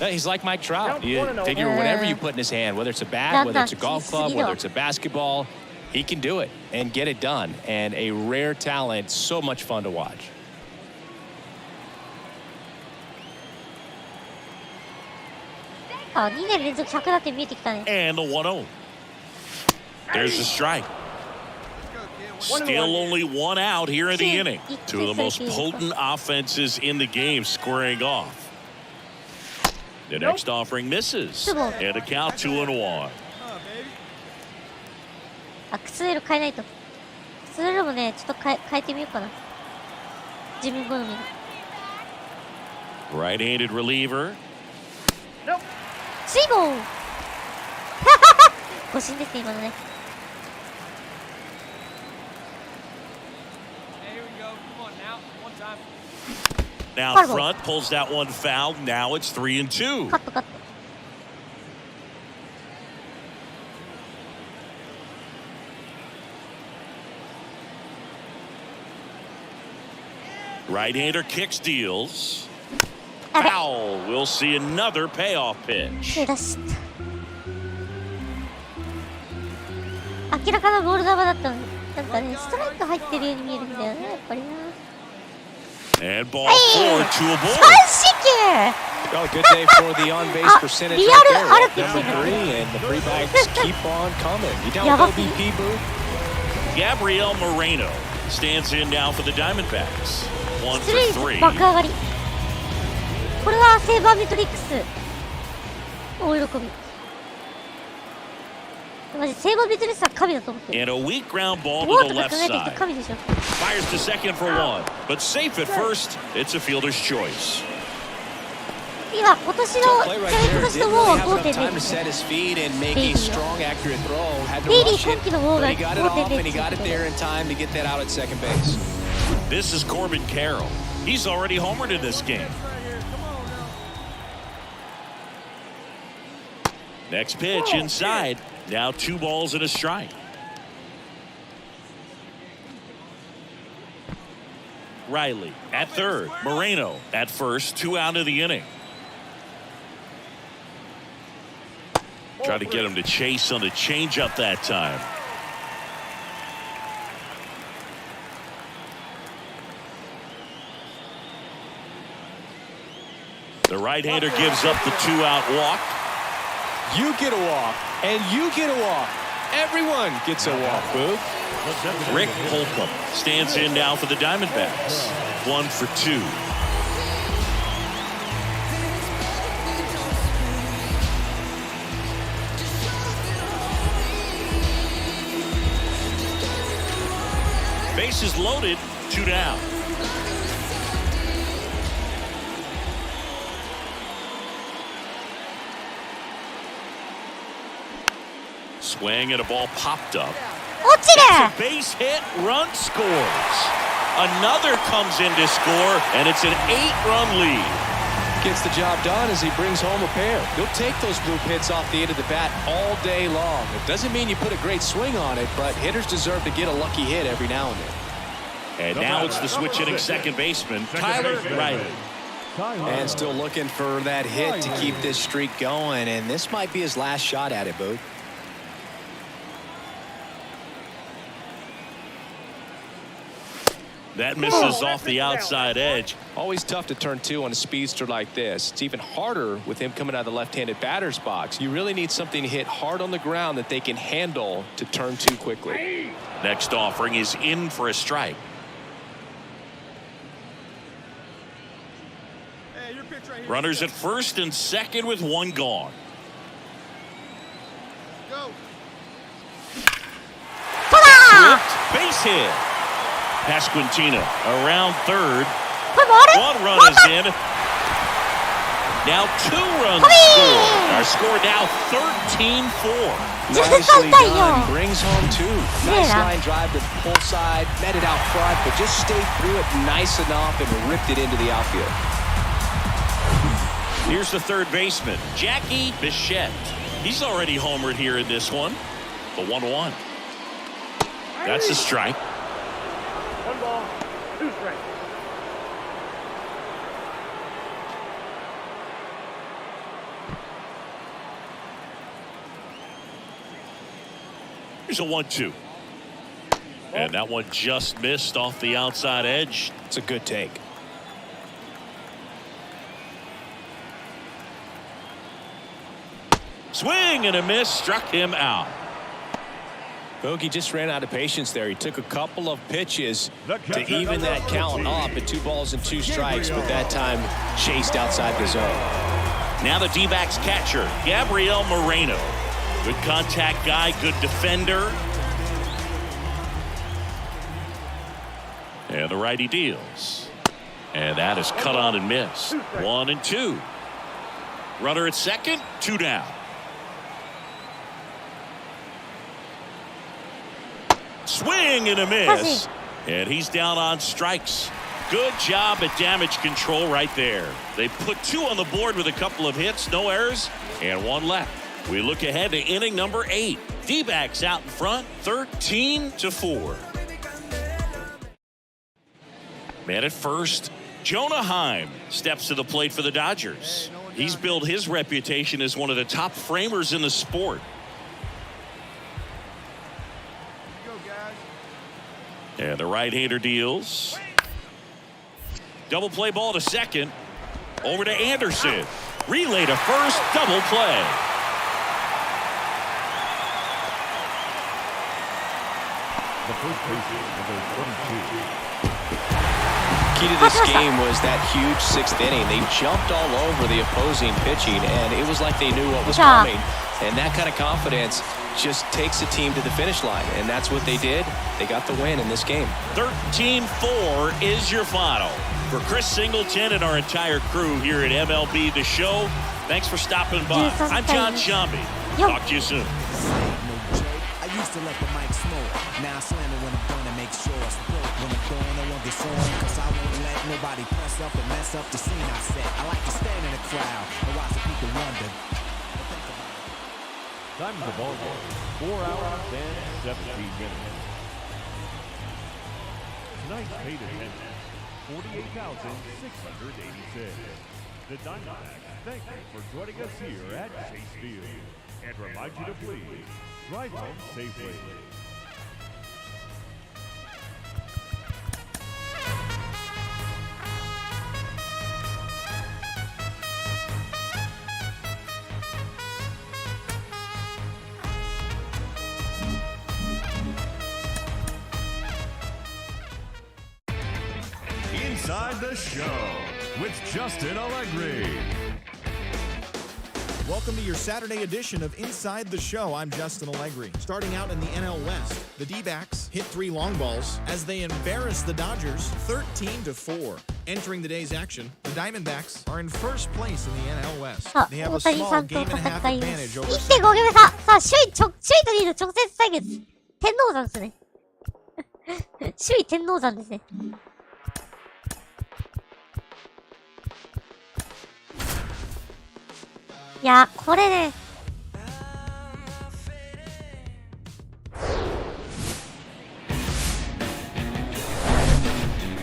He's like Mike Trout. You figure whatever you put in his hand, whether it's a bat, whether it's a golf club, whether it's a basketball, he can do it and get it done. And a rare talent, so much fun to watch. あ、2年連続100打点見えてきたね。 And the 1-0. There's the strike. Still only 1 out here in the inning. 2 of the most potent offenses in the game squaring off. The next offering misses. And a count 2-1. あ、靴色変えないと。靴色もね、ちょっと変えてみようかな。自分好みの。Right-handed reliever. スイボー誤審ですね、今のね。Now front pulls that one foul. Now it's 3-2. カットカット。Right-hander kicks, deals. Foul. We'll see another payoff pitch. 手出した。明らかなボール球だったのに、なんかね、ストライク入ってるように見えるんだよね、やっぱりな。And ball 4 to a ball. 三四球 Well, good day for the on-base percentage right there. Number 3, and the free-backs keep on coming. You down with LBP, Boo? Gabriel Moreno stands in now for the Diamondbacks. 1 出 for 塁 3. 爆上がり。これはセーバーメトリックス大喜び。マジセーバーメトリックスは神だと思ってる。 And a weak ground ball ボー to と the か left 考えてきた side. 神でしょ。 Fires to second for 1, but safe at first. It's a fielder's choice. 今年のちなみに今年のウォーは Time to 5.0 set his feet and make Baby. a strong, accurate throw. Had to レイリ rush ー it, 今季のウォー but が he got it off and he 5.0 got it there in time to get that out at second base. This is Corbin Carroll. He's already homered in this game. Next pitch inside. Now 2 balls and a strike. Riley at third. Moreno at first. 2 out of the inning. Try to get him to chase on the changeup that time. The right-hander gives up the 2-out walk. You get a walk, and you get a walk. Everyone gets a walk, Boog. Rick Holcomb stands in now for the Diamondbacks. 1 for 2. Bases loaded, 2 down. Swing and a ball popped up. 落ちる。 It's a base hit, run scores. Another comes in to score, and it's an 8-run lead. Gets the job done as he brings home a pair. He'll take those blue hits off the end of the bat all day long. It doesn't mean you put a great swing on it, but hitters deserve to get a lucky hit every now and then. And now it's the switch hitting second baseman, Tyler Riley. And still looking for that hit to keep this streak going, and this might be his last shot at it, Boog. That misses off the outside edge. Always tough to turn 2 on a speedster like this. It's even harder with him coming out of the left-handed batter's box. You really need something to hit hard on the ground that they can handle to turn 2 quickly. Next offering is in for a strike. Runners at first and second with 1 gone. Swift base hit. Pasquantino around third. これもある。 1 run is in. Now 2 runs scored. Our score now 13-4. Nicely Dang. done. Brings home 2. Nice Yeah. line drive to the pull side. Met it out front, but just stayed through it nice enough and ripped it into the outfield. Here's the third baseman, Jackie Bichette. He's already homered here in this one. The 1-1. That's a strike. 1 ball, 2 strikes. Here's a 1-2. And that one just missed off the outside edge. It's a good take. Swing and a miss, struck him out. Bogey just ran out of patience there. He took a couple of pitches to even that count up at 2 balls and 2 strikes, but that time chased outside the zone. Now the D-backs catcher, Gabriel Moreno. Good contact guy, good defender. And the righty deals. And that is cut on and missed. 1 and 2. Runner at second, 2 down. Swing and a miss. And he's down on strikes. Good job at damage control right there. They put 2 on the board with a couple of hits, no errors, and 1 left. We look ahead to inning number 8. D-backs out in front, 13-4. Man at first, Jonah Heim steps to the plate for the Dodgers. He's built his reputation as one of the top framers in the sport. And the right-hander deals. Double play ball to second. Over to Anderson. Relay to first. Double play. first baseman, number 22. Key to this game was that huge 6th inning. They jumped all over the opposing pitching, and it was like they knew what was coming. And that kind of confidence just takes a team to the finish line, and that's what they did. They got the win in this game. 13-4 is your final. For Chris Singleton and our entire crew here at MLB The Show, thanks for stopping by. I'm John Shambi. Talk to you soon. I used to let the mic smoke. Now I slam it when I'm done and make sure it's broke. When I'm gone, I won't get sore. Cause I won't let nobody press up and mess up the scene I set. I like to stand in the crowd and watch the people wonder. Time of the ball game, 4 hours and 17 minutes. Tonight's paid attendance, 48,686. The Diamondbacks thank you for joining us here at Chase Field and remind you to please drive home safely. Inside the Show with Justin Allegri. Welcome to your Saturday edition of Inside the Show. I'm Justin Allegri. Starting out in the NL West, the D backs hit 3 long balls as they embarrass the Dodgers 13-4. Entering the day's action, the Diamondbacks are in first place in the NL West. They have a small game and a half advantage over 1.5 ゲーム差。さあ、首位と2位の直接対決。天王山ですね。首位天王山ですね。いや、これね。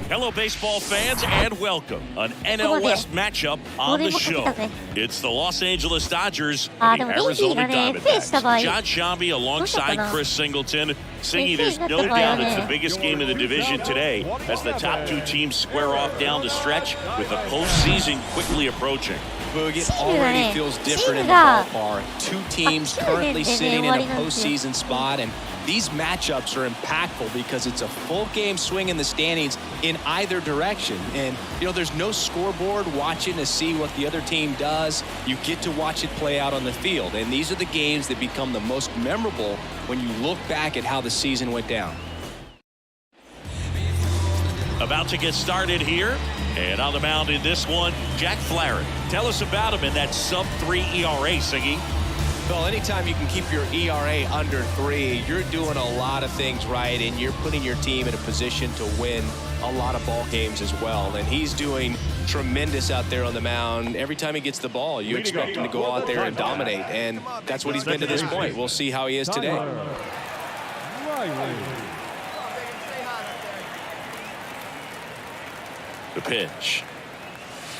Hello, baseball fans, and welcome. An NL West matchup on the show. It's the Los Angeles Dodgers and the Arizona Diamondbacks. John Shambi alongside Chris Singleton. Singy, there's no doubt it's the biggest game of the division today as the top 2 teams square off down the stretch with the postseason quickly approaching. Boog, it already feels different in the ballpark. 2 teams currently sitting in a postseason spot, and these matchups are impactful because it's a full game swing in the standings in either direction. And, you know, there's no scoreboard watching to see what the other team does. You get to watch it play out on the field. And these are the games that become the most memorable when you look back at how the season went down. About to get started here. And on the mound in this one, Jack Flaherty. Tell us about him in that sub-3 ERA, Singy. Well, anytime you can keep your ERA under 3, you're doing a lot of things right, and you're putting your team in a position to win a lot of ball games as well. And he's doing tremendous out there on the mound. Every time he gets the ball, you expect him to go out there and dominate, and that's what he's been to this point. We'll see how he is today. The pitch.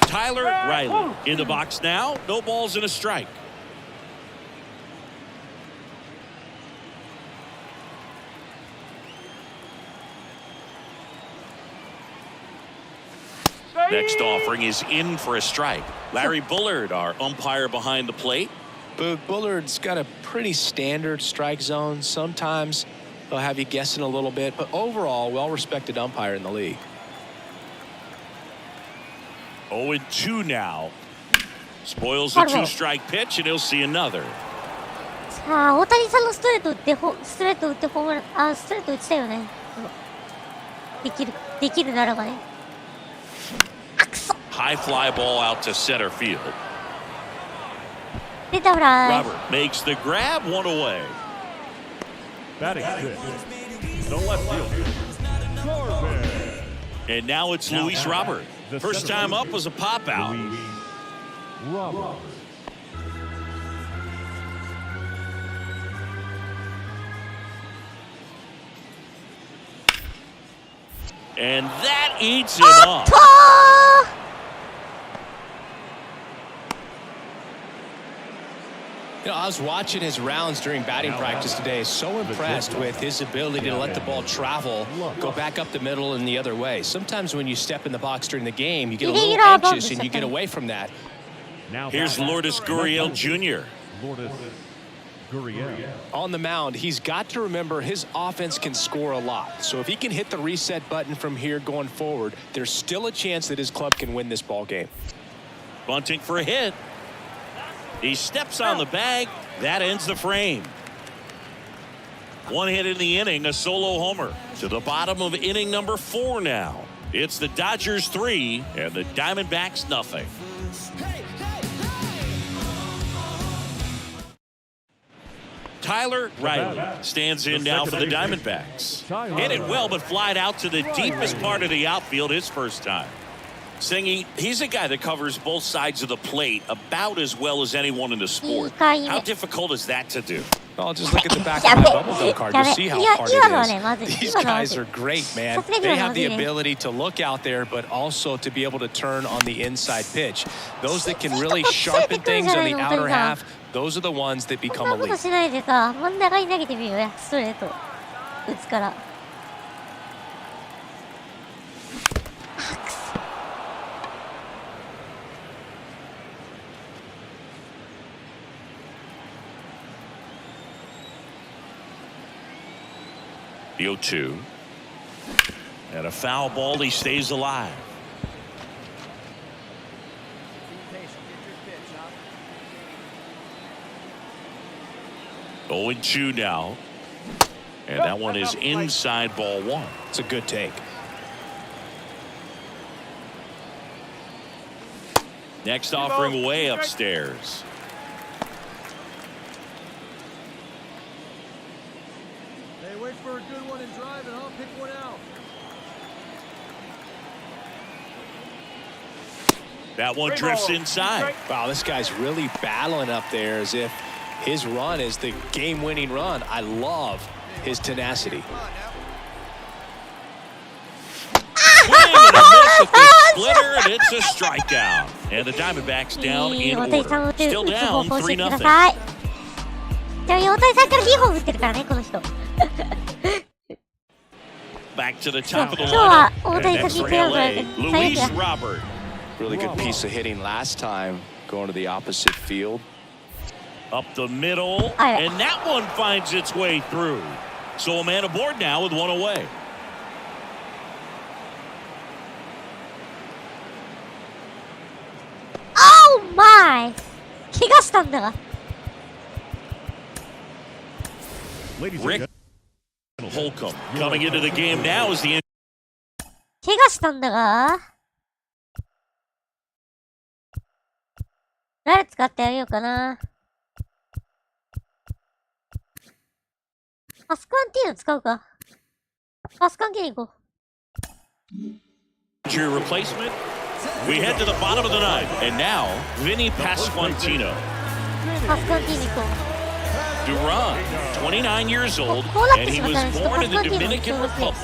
Tyler Riley in the box now. No balls and a strike. Next offering is in for a strike. Larry Bullard, our umpire behind the plate. Boog, Bullard's got a pretty standard strike zone. Sometimes they'll have you guessing a little bit, but overall, well-respected umpire in the league. 0-2 now. Spoils the 2-strike pitch, and he'll see another. さあ、大谷さんのストレート打ってホームラン、ストレート打ちたいよね。できるならばね。High fly ball out to center field. 出たフライ。 Robert makes the grab, 1 away. Batting 6, the left fielder, Corbin. And now it's Luis Robert. First time up was a pop out. Robert. And that eats him up. You know, I was watching his rounds during batting practice today. So impressed with his ability to let the ball travel, go back up the middle and the other way. Sometimes when you step in the box during the game, you get a little anxious and you get away from that. Here's Lourdes Gurriel Jr. On the mound, he's got to remember his offense can score a lot. So if he can hit the reset button from here going forward, there's still a chance that his club can win this ball game. Bunting for a hit. He steps on the bag. That ends the frame. One hit in the inning, a solo homer. To the bottom of inning number 4 now. It's the Dodgers 3 and the Diamondbacks nothing. Tyler Riley stands in now for the Diamondbacks. Hit it well, but flied out to the deepest part of the outfield his first time. Singy, he's a guy that covers both sides of the plate about as well as anyone in the sport. How difficult is that to do? Well, just look at the back of my bubblegum card. You'll see how hard it is. These guys are great, man. They have the ability to look out there, but also to be able to turn on the inside pitch. Those that can really sharpen things on the outer half, those are the ones that become elite. 0-2. And a foul ball, he stays alive. Oh, 0-2 now. And that one is inside ball 1. It's a good take. Next offering way upstairs. Wait for a good one and drive, and I'll pick one out. That one drifts inside. Wow, this guy's really battling up there as if his run is the game-winning run. I love his tenacity. Swing and a miss with the splitter, and it's a strikeout. And the Diamondbacks down in order. Still down 3-0. じゃあ、大谷さんから2本打ってるからね、この人。 Back to the top of the 今日は lineup. 大谷さんに手を取られて Luis Robert. Really good piece of hitting last time, going to the opposite field. Up the middle, and that one finds its way through. So a man aboard now with one away. Oh my! 怪我したんだが。 Rick Holcomb coming into the game now is the 怪我したんだが。誰使ってあげようかな。パスカンティーノ使うか。パスカンティーノ行こう。 your replacement. We head to the bottom of the ninth, and now Vinny Pasquantino. パスカンティーノ行こう。 Duran, 29 years old, and he was born in the Dominican Republic.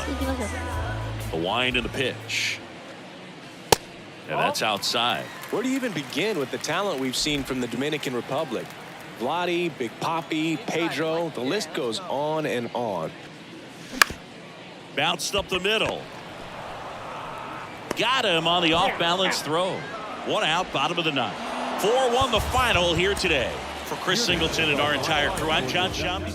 The wind and the pitch. And that's outside. Where do you even begin with the talent we've seen from the Dominican Republic? Vladdy, Big Papi, Pedro, the list goes on and on. Bounced up the middle. Got him on the off-balance throw. One out, bottom of the ninth. 4-1 the final here today. For Chris Singleton and our entire crew, I'm John Shambi.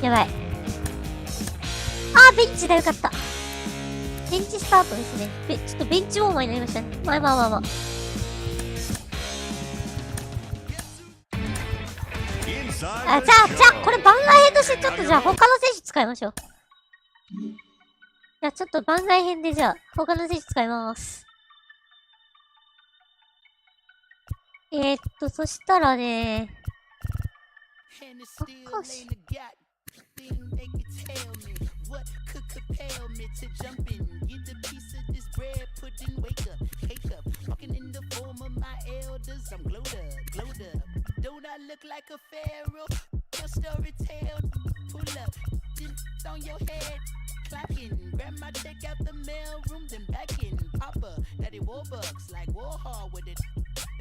Alright. ベンチだよかった。ベンチスタートですね。ちょっとベンチウォーマーになりましたね。まあ。じゃあ、これ番外編としてちょっとじゃあ他の選手使いましょう。じゃあちょっと番外編でじゃあ他の選手使います。そしたらね、高橋。Don't I look like a pharaoh? Your story tale, pull up, just on your head, clacking. Grab my check out the mail room, then back in. Papa, Daddy Warbucks, like Warhol with it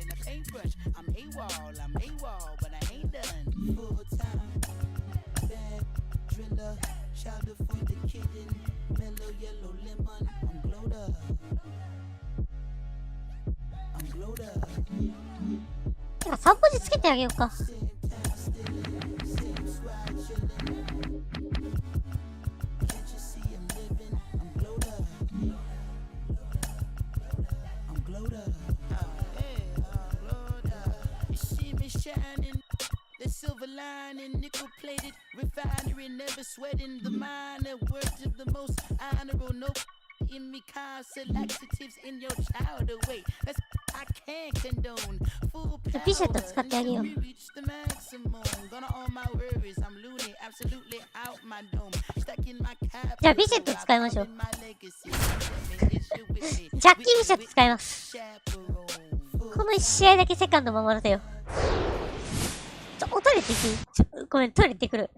and a paintbrush. I'm AWOL, but I ain't done. Full time, bad driller, chowder for the kitten. 3文字つけてあげようか。The silver lining, nickel plated refinery, never sweating the minor words of the most honorable. No in me, cause laxatives in your child away. That's I can't condone. Full power. ピシェット使ってあげよう。 Reach the maximum. Gonna all my worries. I'm loony, absolutely out my dome. Stacking my cap. じゃあビシェット使いましょう。ジャッキービシェット使います。この1試合だけセカンド守らせよう。トイレ行ってきて。ごめん、トイレ行ってくる。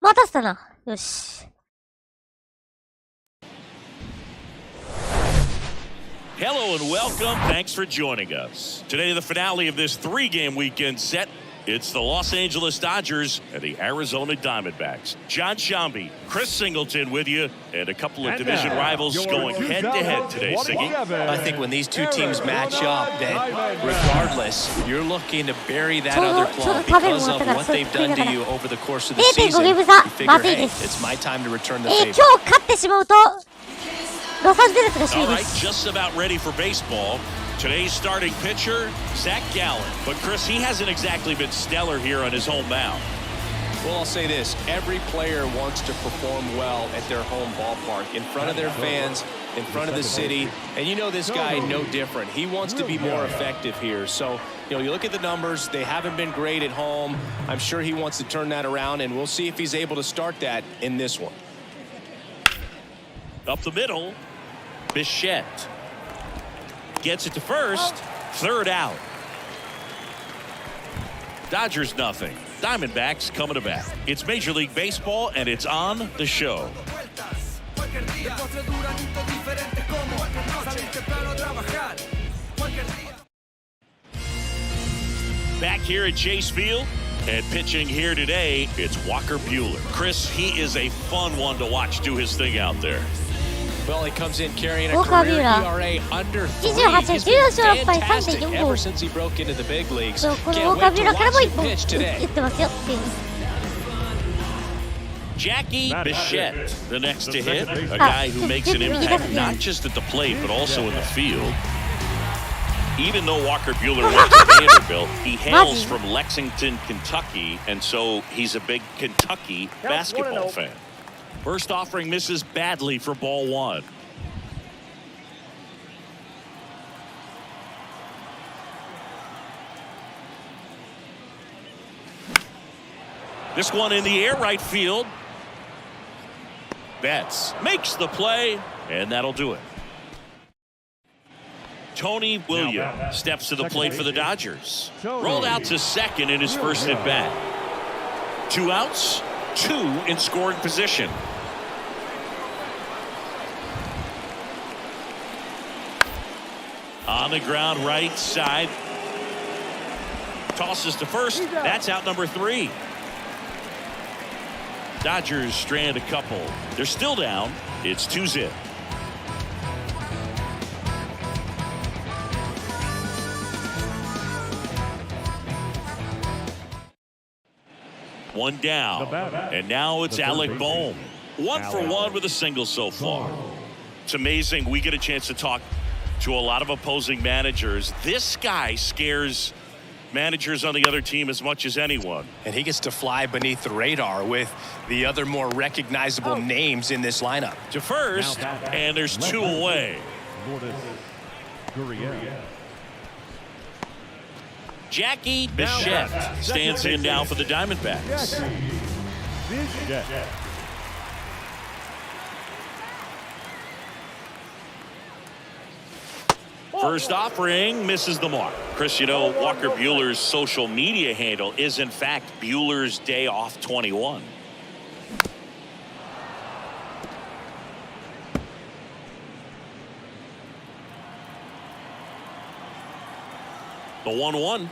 待たせたな。よし。Hello and welcome. Thanks for joining us. Today, the finale of this 3-game weekend set. It's the Los Angeles Dodgers and the Arizona Diamondbacks. John Shambi, Chris Singleton with you, and a couple of division rivals going head-to-head today, Siggy. I think when these two teams match up, that regardless, you're looking to bury that other club because of what they've done to you over the course of the season. You figure, hey, it's my time to return the favor. 今日勝ってしまうとロサンゼルスが首位 All で right, す。 just about ready for baseball. Today's starting pitcher, Zach Gallen. But Chris, he hasn't exactly been stellar here on his home mound. Well, I'll say this. Every player wants to perform well at their home ballpark, in front of their fans, in front of the city. And you know this guy no different. He wants to be more effective here. So, you know, you look at the numbers. They haven't been great at home. I'm sure he wants to turn that around, and we'll see if he's able to start that in this one. Up the middle. Bichette gets it to first. Third out. Dodgers nothing. Diamondbacks coming to bat. It's Major League Baseball, and it's on the show. Back here at Chase Field, and pitching here today, it's Walker Buehler. Chris, he is a fun one to watch do his thing out there. Well, he comes in carrying a career ERA under 3. He's been fantastic ever since he broke into the big leagues. Can't wait to watch him pitch today. Jackie Bichette, the next to hit, a guy who makes an impact not just at the plate, but also in the field. Even though Walker Buehler went to Vanderbilt, he hails from Lexington, Kentucky, and so he's a big Kentucky basketball fan. First offering misses badly for ball one. This one in the air, right field. Betts makes the play, and that'll do it. Tony Williams steps to the plate for the Dodgers. Rolled out to second in his first at bat. 2 outs, 2 in scoring position. On the ground, right side. Tosses to first. That's out number 3. Dodgers strand a couple. They're still down. It's 2-0. One down, and now it's Alec Bohm. 1 for 1 with a single so far. It's amazing. We get a chance to talk to a lot of opposing managers. This guy scares managers on the other team as much as anyone. And he gets to fly beneath the radar with the other more recognizable names in this lineup. To first, and there's 2 away. Jackie Bichette stands in now for the Diamondbacks. First offering misses the mark. Chris, you know, Walker Buehler's social media handle is in fact Buehler's Day Off 21. The 1-1.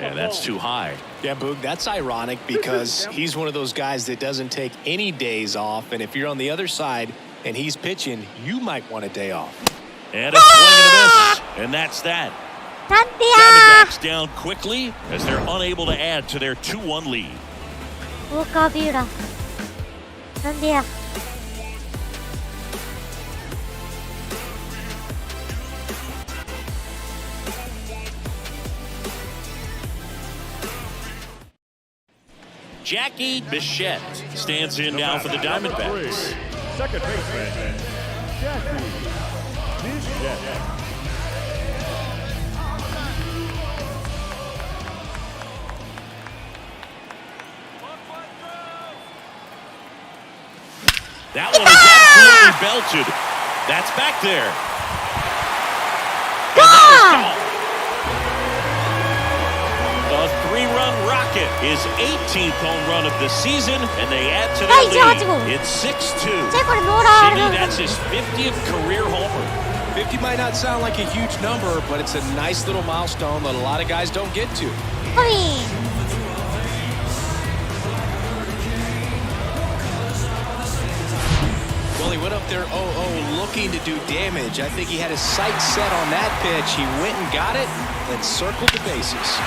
And that's too high. Yeah, Boog, that's ironic because he's one of those guys that doesn't take any days off. And if you're on the other side and he's pitching, you might want a day off. And a swing and a miss. And that's that. Diamondbacks down quickly as they're unable to add to their 2-1 lead. Walker Buehler. なんでや。Jackie Bichette stands in now for the Diamondbacks. Second baseman, Jackie Bichette. That one is absolutely belted. That's back there. The 3-run rocket, his 18th home run of the season, and they add to their lead. It's 6-2. Jimmy, that's his 50th career homer. 50 might not sound like a huge number, but it's a nice little milestone that a lot of guys don't get to. Well, he went up there 0-0 looking to do damage. I think he had his sights set on that pitch. He went and got it and circled the bases.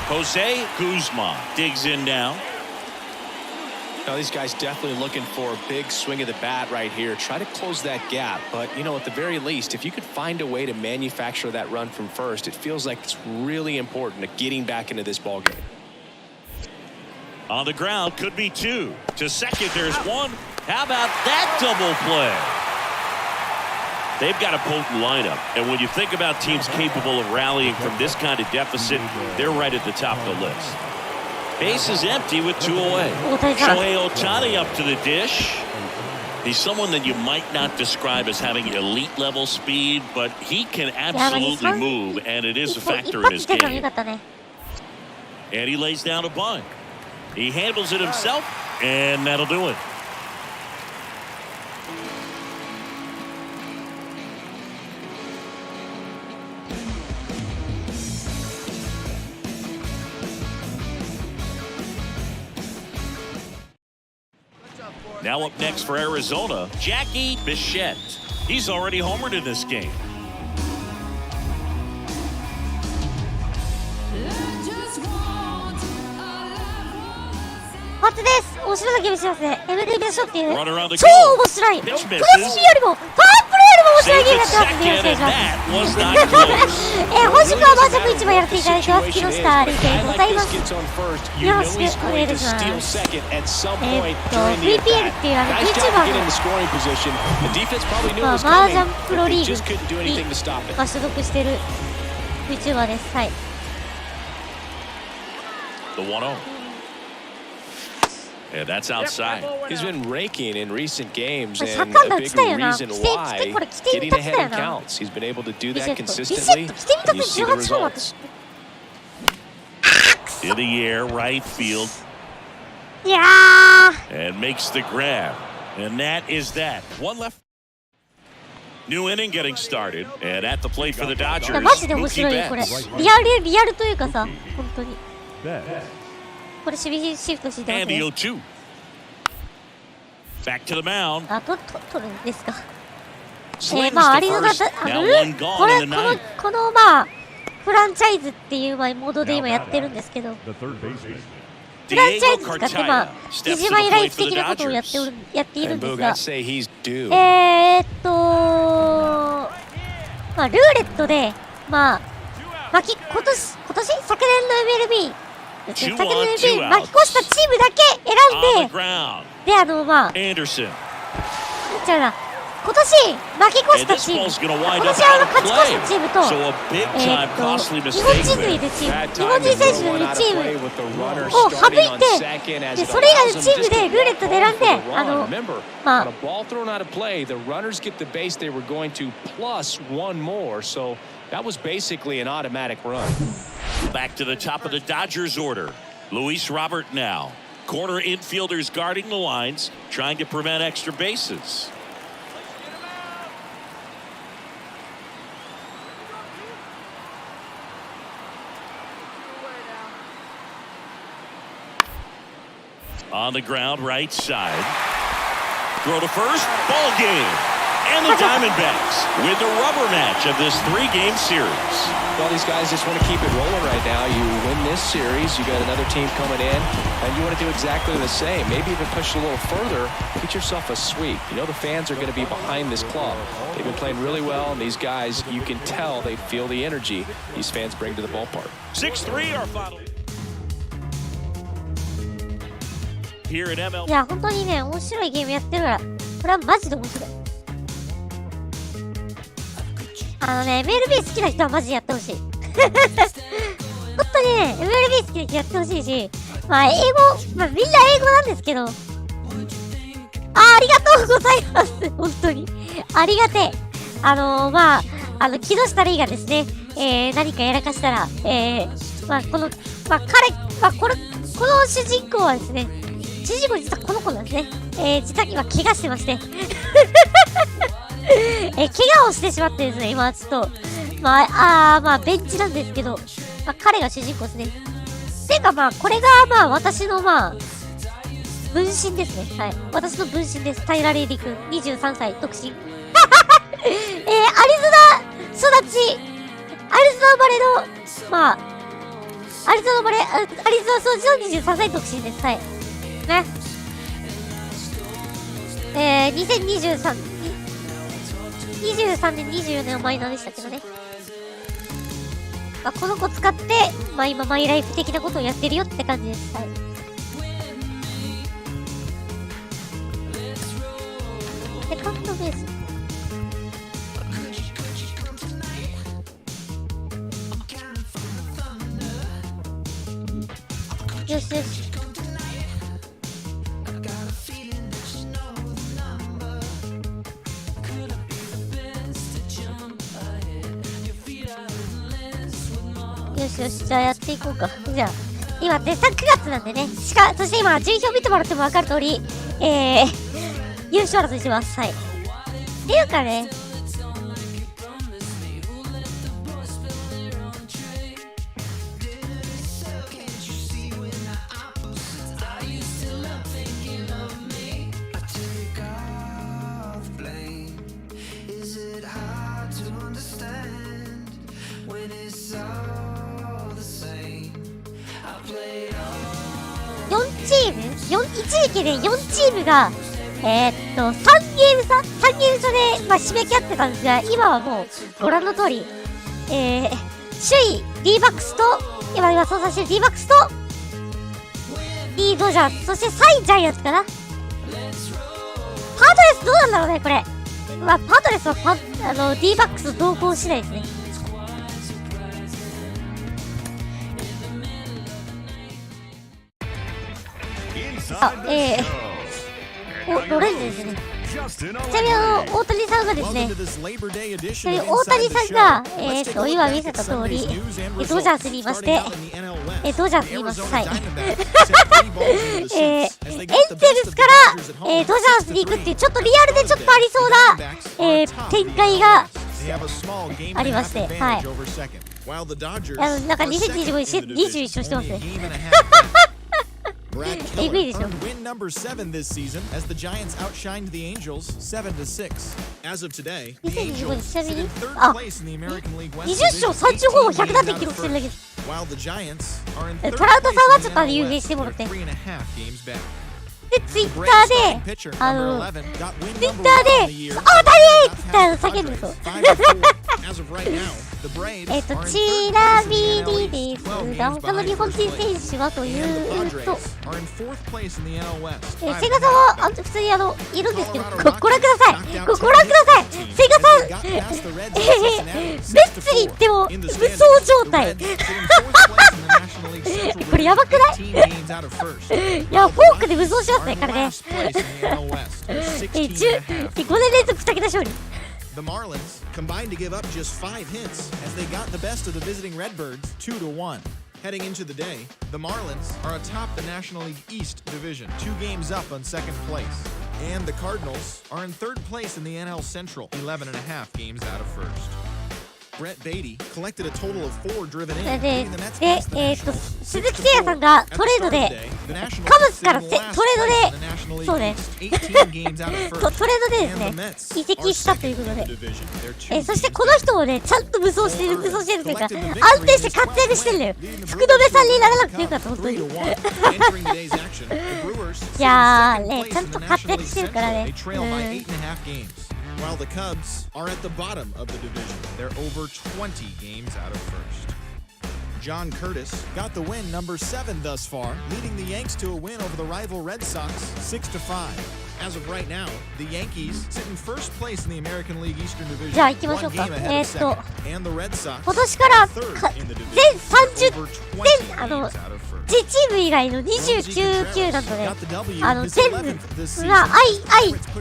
Jose Guzman digs in now. Now, these guys definitely looking for a big swing of the bat right here. Try to close that gap. But, you know, at the very least, if you could find a way to manufacture that run from first, it feels like it's really important to getting back into this ball game. On the ground, could be 2. To second, there's 1. How about that double play? They've got a potent lineup, and when you think about teams capable of rallying from this kind of deficit, they're right at the top of the list. Base is empty with 2 away. Shohei Ohtani up to the dish. He's someone that you might not describe as having elite level speed, but he can absolutely move, and it is a factor in his game. And he lays down a bunt. He handles it himself, and that'll do it. Now up next for Arizona, Jackie Bichette. He's already homered in this game. 初です。面白いゲームしますね。MLB THE SHOWっていう超面白い。この CP よりもパワープロよりも面白いゲームやってますんでよろしくお願いします。本日はマージャンプ市場やらせていただいてます。木下理恵でございます。よろしくお願いします。VPL っていうVtuber のマージャンプロリーグに所属してる Vtuber です。はい。The 1-0. Yeah, that's outside. He's been raking in recent games, and a big reason why getting ahead counts. He's been able to do that consistently, and you see the results. In the air, right field. Yeah. And makes the grab. And that is that. One left. New inning getting started, and at the plate for the Dodgers. マジで面白いよこれ。リアルというかさ、本当に。これ守備シフトしてますね。Back to the mound. あ、取るんですか。まあアリゾナこのまあフランチャイズっていうモードで今やってるんですけど、フランチャイズ使ってまあ疑似マイライフ的なことをやっているんですが、まあルーレットでまあ今年昨年の MLB巻き越したチームだけ選んで、まあ、じゃあな、今年巻き越したチーム、今年勝ち越したチームと、日本人のいるチーム、日本人選手のいるチームを省いて、でそれ以外のチームでルーレットで選んで、まあ、That was basically an automatic run. Back to the top of the Dodgers order. Luis Robert now. Corner infielders guarding the lines, trying to prevent extra bases. On the ground, right side. Throw to first, ball game. And the Diamondbacks win the rubber match of this 3-game series. Well, these guys just want to keep it rolling right now. You win this series, you got another team coming in, and you want to do exactly the same. Maybe even push a little further, get yourself a sweep. You know the fans are going to be behind this club. They've been playing really well, and these guys, you can tell they feel the energy these fans bring to the ballpark. 6-3 our final. Here at MLB. いや、本当にね、面白いゲームやってるから、これはマジで面白い。MLB 好きな人はマジでやってほしい。本当にね、MLB 好きな人やってほしいし、まあ英語、まあみんな英語なんですけど、ありがとうございます。本当に。ありがてえ。まあ、木下レイがですね、何かやらかしたら、まあこの、まあこの主人公はですね、主人公実はこの子なんですね。実は今怪我してまして。怪我をしてしまってですね、今ちょっと、まあベンチなんですけど、まあ、彼が主人公ですね。てかまあ、これがまあ、私のまあ、分身ですね。はい。私の分身です。タイラー・レイリー君、23歳、独身。アリゾナ育ち、アリゾナ生まれの、まあ、アリゾナ育ちの23歳独身です。はい。ね。2023年、24年はマイナーでしたけどね。まあ、この子使って、まあ今マイライフ的なことをやってるよって感じです。はい。セカンドベース。よしよし。よしよし、じゃあやっていこうか。じゃあ、今、絶賛9月なんでね。そして今、順位表見てもらっても分かる通り、優勝争いしてます。はい。っていうかね、一時期で4チームが、3ゲーム差で、まあ、締め切ってたんですが、今はもう、ご覧の通り、首位 D バックスと、今操作してる D バックスと、D ドジャース、そして3位ジャイアンツかな。パートレスどうなんだろうね、これ。まあ、パートレスはD バックスと同行しないですね。ロレンズですね。ちなみに大谷さんがですね、大谷さんが、今見せた通り、ドジャースにいまして、ドジャースにいます。はい。エンゼルスから、ドジャースに行くっていう、ちょっとリアルでちょっとありそうな、展開がありまして、はい。なんか2025に21勝してますね。えぐいでしょ。Win number 7 this season as the Giants outshined the Angels 7-6. As of today, the Angels sit in third place in the American League West. 20勝35本100打点記録してるだけです。While the Giants are in third トラウトさんはちょっと優先してもらって。で、ツイッターで、ツイッターで、大谷って叫んでると。ちなみにですが、他の日本人選手はというと、千賀さんは普通にいるんですけど、ご覧ください。千賀さん、ベッツに行っても無双状態。これやばくない？いや、フォークで無双しますね、彼ね。5年連続2桁勝利。The Marlins combined to give up just 5 hits as they got the best of the visiting Redbirds 2-1. Heading into the day, the Marlins are atop the National League East division, 2 games up on second place. And the Cardinals are in third place in the NL Central, 11.5 games out of first. Brett Beatty collected a total of 4 driven in. で、鈴木誠也さんがトレードで、カブスからトレードで、そうね、トレードでですね、移籍したということで、そしてこの人もね、ちゃんと無双してるというか、安定して活躍してるんだよ。福留さんにならなくてよかった、本当に。いやー、ね、ちゃんと活躍してるからね。While the Cubs are at the bottom of the division, they're over 20 games out of first. John Curtis got the win number 7 thus far, leading the Yanks to a win over the rival Red Sox 6-5. As of right now, the Yankees sit in first place in the American League Eastern Division. じゃあ行きましょうか。And the Red Sox 今年から全30 games out of first. 自チーム以外の29球団とね、全部が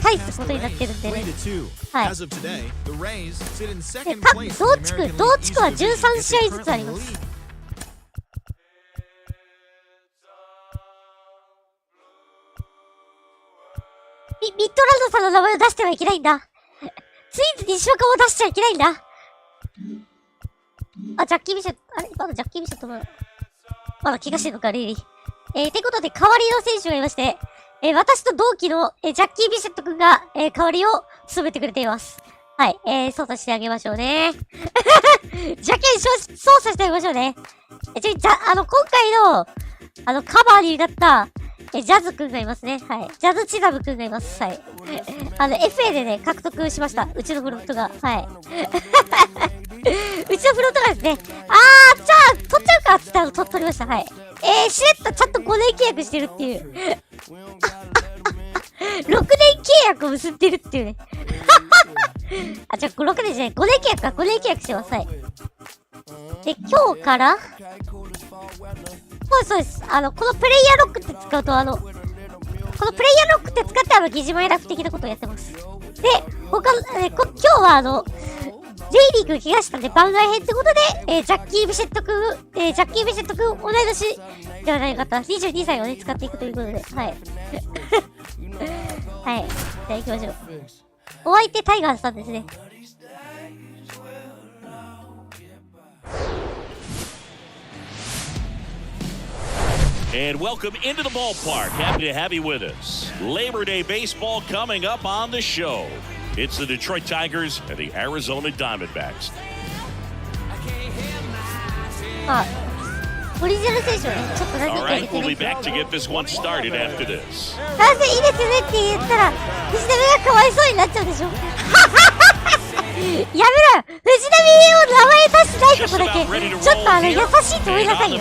対すことになってるんでね。はい。で、同地区は13試合ずつあります。ミッドランドさんの名前を出してはいけないんだ。ツインズ西岡を出しちゃいけないんだ。ジャッキー・ビシェット、まだジャッキー・ビシェットまだ怪我してるのか、レイリー。ってことで、代わりの選手がいまして、私と同期の、ジャッキー・ビシェット君が、代わりを務めてくれています。はい、操作してあげましょうね。じゃけん操作してあげましょうね。今回の、カバーになった、ジャズくんがいますね。はい。ジャズチザムくんがいます。はい。FA でね、獲得しました。うちのフロントが。はい。うちのフロントがですね、じゃあ、取っちゃうかっつって取りました。はい。しれっとちゃんと5年契約してるっていう。6年契約を結んでるっていうね。あ、じゃあ6年じゃない、5年契約か、5年契約してます。はい。で、今日から、そうです。このプレイヤーロックって使うと、このプレイヤーロックって使って疑似マイライフ的なことをやってます。で、今日はJ リーグ怪我したんで番外編ってことで、ジャッキー・ビシェット君、同い年ではない方、22歳をね、使っていくということで、はい。はい。じゃあ行きましょう。お相手タイガーさんですね。And welcome into the ballpark. Happy to have you with us. Labor Day baseball coming up on the show. It's the Detroit Tigers and the Arizona Diamondbacks. オリジナル選手はね、ちょっと何人か All 入れ right, て we'll ね。 be back to get this one started after this. 男性いいですよねって言ったら、藤波がかわいそうになっちゃうでしょ。やめろよ、藤波を名前出してないとこだけ、ちょっと優しいと思いなさいよ。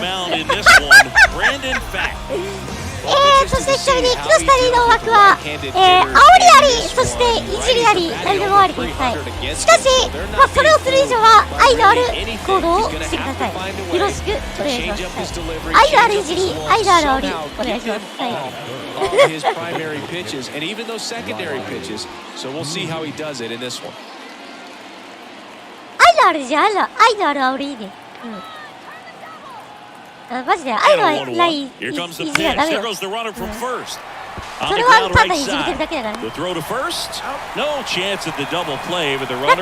そしてちなみに木下リーの枠は、煽りあり、そしていじりあり、何でもありです。はい。しかし、それをする以上は愛のある行動をしてください。よろしくお願いします。はい、愛のあるいじり、愛のある煽り、お願いします。はい。his primary pitches and even those secondary pitches. So we'll see how he does it in this one. 愛のあるじゃん、愛のある煽りいいね。マジで愛のないいじりはダメよ。それはただいじりてるだけだからね。だか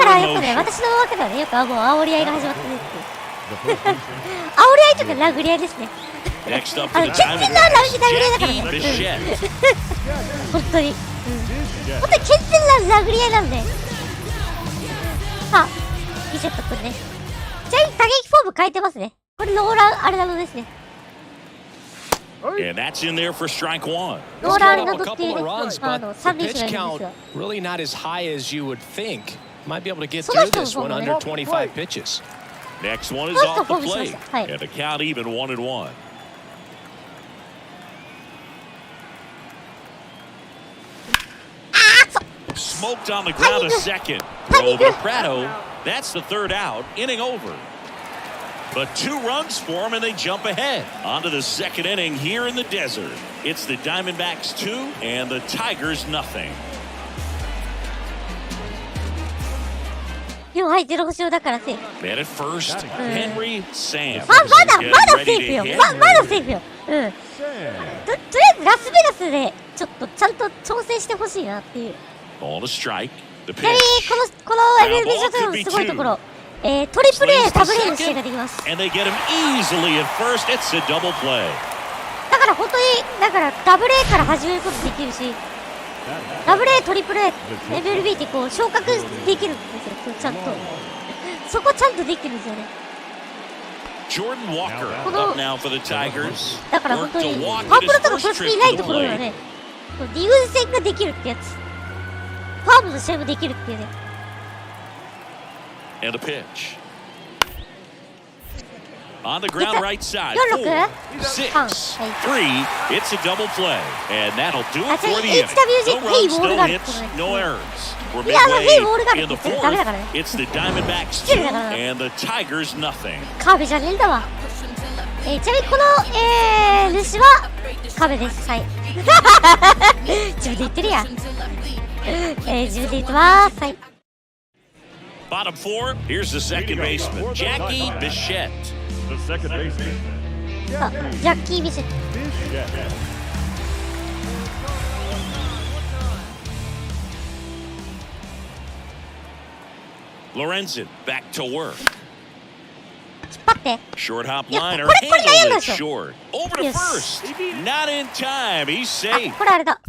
らよくね、私のわけではね、よくもう煽り合いが始まってるっていう。煽り合いとか殴り合いですね。健全な殴り合いだからね。本当に。本当に健全な殴り合いなんで。さあ、ビシェットくんね。ちなみに打撃フォーム変えてますね。これローラーアレナドですね。And that's in there for strike one. ローラーアレナドっていうね、三塁手がいるんですよ。 Really not as high as you would think. Might be able to get through this one under 25 pitches. Next one is off the plate. And the count even 1-1. Smoked on the ground a second. Throw over to Prado. That's the third out. Inning over. But 2 runs for him, and they jump ahead. Onto the second inning here in the desert. It's the Diamondbacks 2 and the Tigers nothing. 4入ってる星だからセーフ。 Man at first, Henry Sam. まだセーフよ。まだセーフよ。とりあえずラスベガスでちょっとちゃんと調整してほしいなっていう。On a strike. The ちなみにこの MLB ショーのすごいところ。トリプル A ダブル A の試合ができます。 And they get him easily at first. It's a double play. だから本当にダブル A から始めることできるし、ダブル A トリプル A MLB ってこう昇格できるんですよ。ちゃんとそこちゃんとできるんですよね。Jordan Walker up now for the Tigers. だから本当にパープルとかプロスピいないところがね、リーグ戦ができるってやつ。ファームの試合もできるっていうね。And a pitch. On the ground right side. 4, 6, 3. It's a double play. And that'll do it for the inning. No runs, no hits, no errors. We're midway in the fourth. It's the Diamondbacks 2 and the Tigers nothing. 壁じゃねえんだわ。ちなみにこの、主は壁です。はい。自分で言ってるやん。自分で言ってます。はい。Bottom 4, here's the second baseman, Jackie Bichette. The second baseman, ジャッキー・ビシェット。Lorenzen back to work. 引っ張って。 Short hop liner, これ悩んだ handled で it しょ。 short. Over to first. Not in time. He's safe. これあれだ。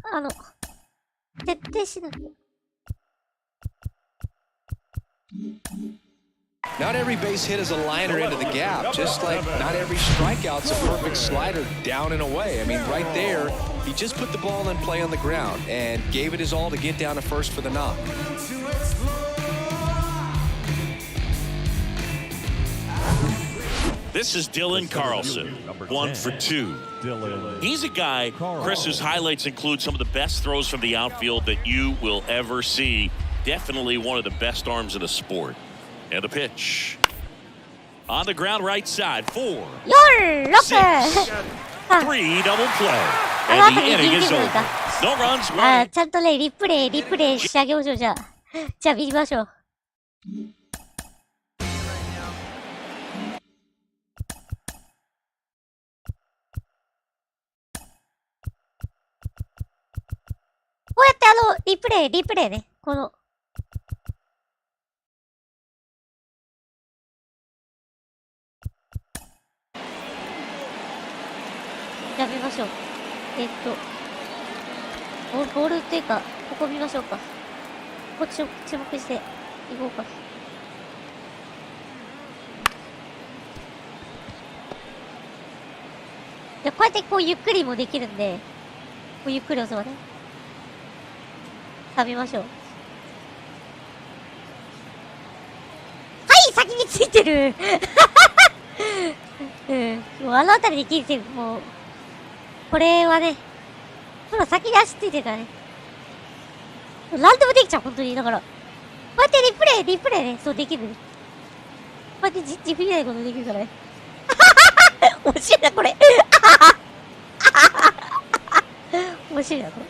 徹底しない。Not every base hit is a liner into the gap, just like not every strikeout's a perfect slider down and away. I mean, right there, he just put the ball in play on the ground and gave it his all to get down to first for the knock. This This is Dylan Carlson, 1 for 2. He's a guy, Chris, whose highlights include some of the best throws from the outfield that you will ever see. Definitely one of the best arms in the sport. And the pitch. On the ground right side, 4, 6, 3 double play. And the inning is over. No runs, 1. ちゃんとね、リプレイしてあげましょう、じゃあ。じゃあ見ましょう。こうやってリプレイね。この。じゃあ見ましょう。ボールっていうか、ここ見ましょうか。こっちを注目していこうか。じゃあこうやってこうゆっくりもできるんで、こうゆっくり押せばね。食べましょう。はい、先についてるうん。もうあのあたりで聞いてる。もう、これはね、ほら先に足ついてるからね。なんでもできちゃう、本当に。だから、こうやってリプレイね、そうできる。こうやってじっ見ないことできるからね。面白いな、これ。面白いな、これ。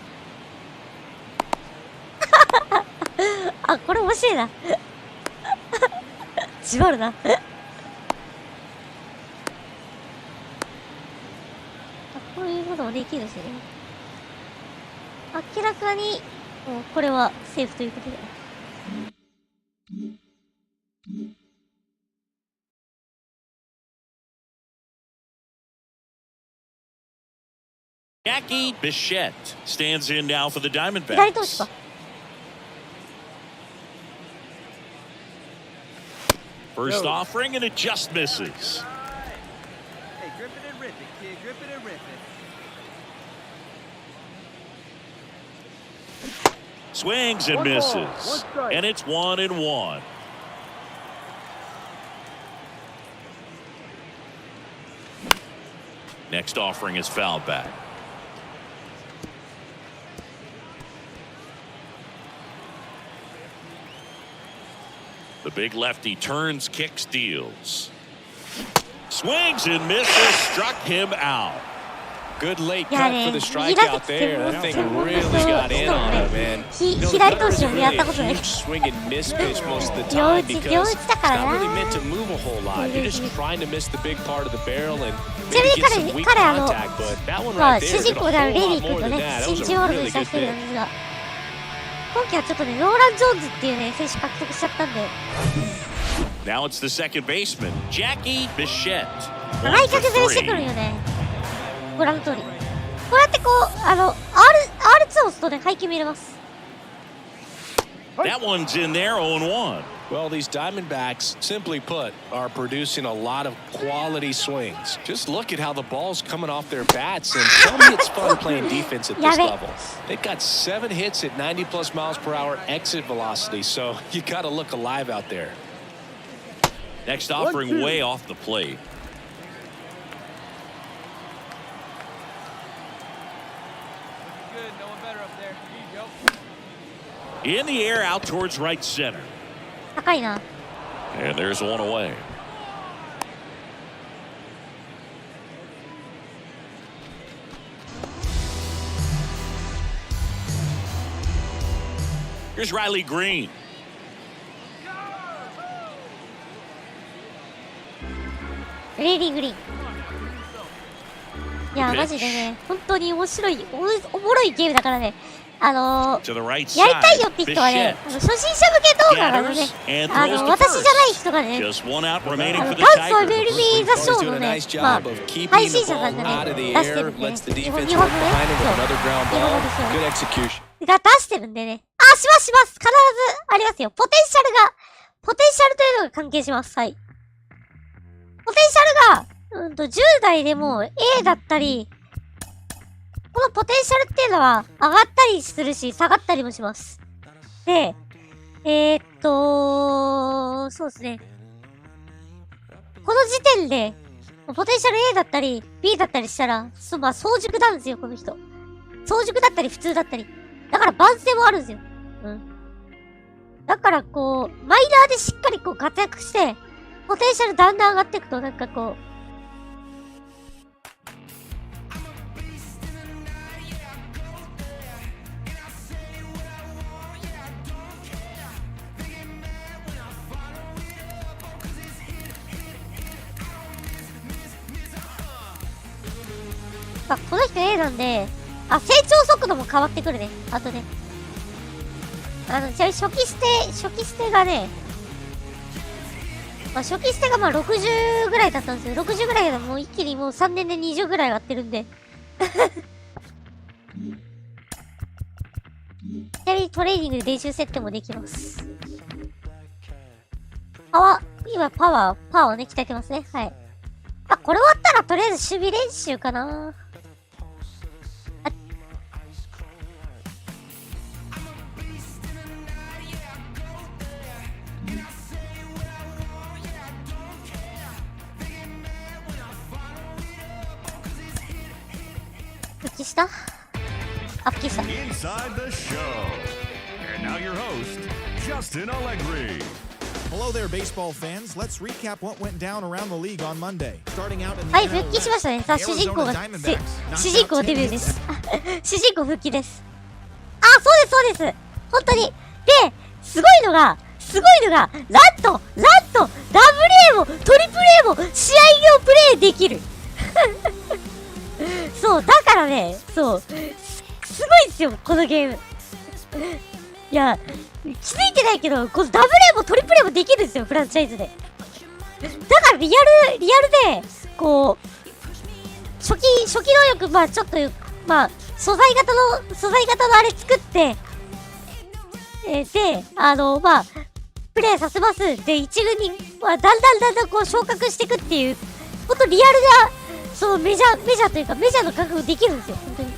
あ、これ面白いな。縛るな。こういうこともできるしね。明らかに、もうこれはセーフということで。Jackie Bichette stands in now for the 左投 Diamondbacks. 手か。First offering, and it just misses. Hey, grip it and rip it, kid. Grip it and rip it. Swings and misses. And it's 1-1. Next offering is fouled back. The big lefty turns, kicks, deals. Swings and misses, struck him out. Good late cut for the strikeout there. That thing really got in on him, man. Huge swing and miss pitch most of the time because it's not really meant to move a whole lot. You're just trying to miss the big part of the barrel and maybe get some weak contact. But that one right there did a whole lot more than that. That was a really good pitch. 今季はちょっとね、ローラン・ジョーンズっていうね、選手獲得しちゃったんで。Now it's the second baseman, Jackie Bichette. 内角攻めしてくるよね。ご覧の通り。こうやってこう、R2 を押すとね、配球見れます。That one's in there, 0-1. Well, these Diamondbacks, simply put, are producing a lot of quality swings. Just look at how the ball's coming off their bats, and tell me it's fun playing defense at this level. They've got 7 hits at 90+ miles per hour exit velocity, so you got to look alive out there. Next offering way off the plate. Good, no one better up there. Here you go. In the air, out towards right center. 高いな。 And there's one away. Here's Riley Green. レイリー・グリーン。いや、マジでね、本当に面白い、おもろいゲームだからね。やりたいよって人はね、初心者向け動画のね、私じゃない人がね、元祖 MLB THE SHOW のね、まあ、配信者さんがね、出してるんでね、日本のね、日本語ですよね。が出してるんでね、します。必ずありますよ。ポテンシャルというのが関係します。はい。ポテンシャルが、10代でも A だったり、このポテンシャルっていうのは上がったりするし、下がったりもします。で、そうですね。この時点で、ポテンシャル A だったり、B だったりしたら、まあ、早熟なんですよ、この人。早熟だったり、普通だったり。だから万全もあるんですよ。うん。だからこう、マイナーでしっかりこう活躍して、ポテンシャルだんだん上がっていくと、なんかこう、この人 A なんで、成長速度も変わってくるね。あとね。ちなみに初期捨てがね、初期捨てが60ぐらいだったんですよ。60ぐらいでもう一気にもう3年で20ぐらい上がってるんで。ちなみにトレーニングで練習設定もできます。今パワーをね、鍛えてますね。はい。これ終わったらとりあえず守備練習かな。復帰した？復帰した。Inside the show. And now your host, Justin Allegri. Hello there, baseball fans. Let's recap what went down around the league on Monday. Starting out in the はい、復帰しましたね。さあ、主人公デビューです。主人公復帰です。そうです。本当に。で、すごいのが、ラント、ダブル A も、トリプル A も、試合をプレイできる。そう、だからね、そう、すごいんですよ、このゲーム。いや、気づいてないけど、このダブル A もトリプル A もできるんですよ、フランチャイズで。だからリアルで、こう、初期能力、ちょっと、素材型のあれ作って、で、プレイさせます。で、一軍に、だんだんこう昇格していくっていう、ほんとリアルな、そのメジャーというか、メジャーの感覚できるんですよ、本当に。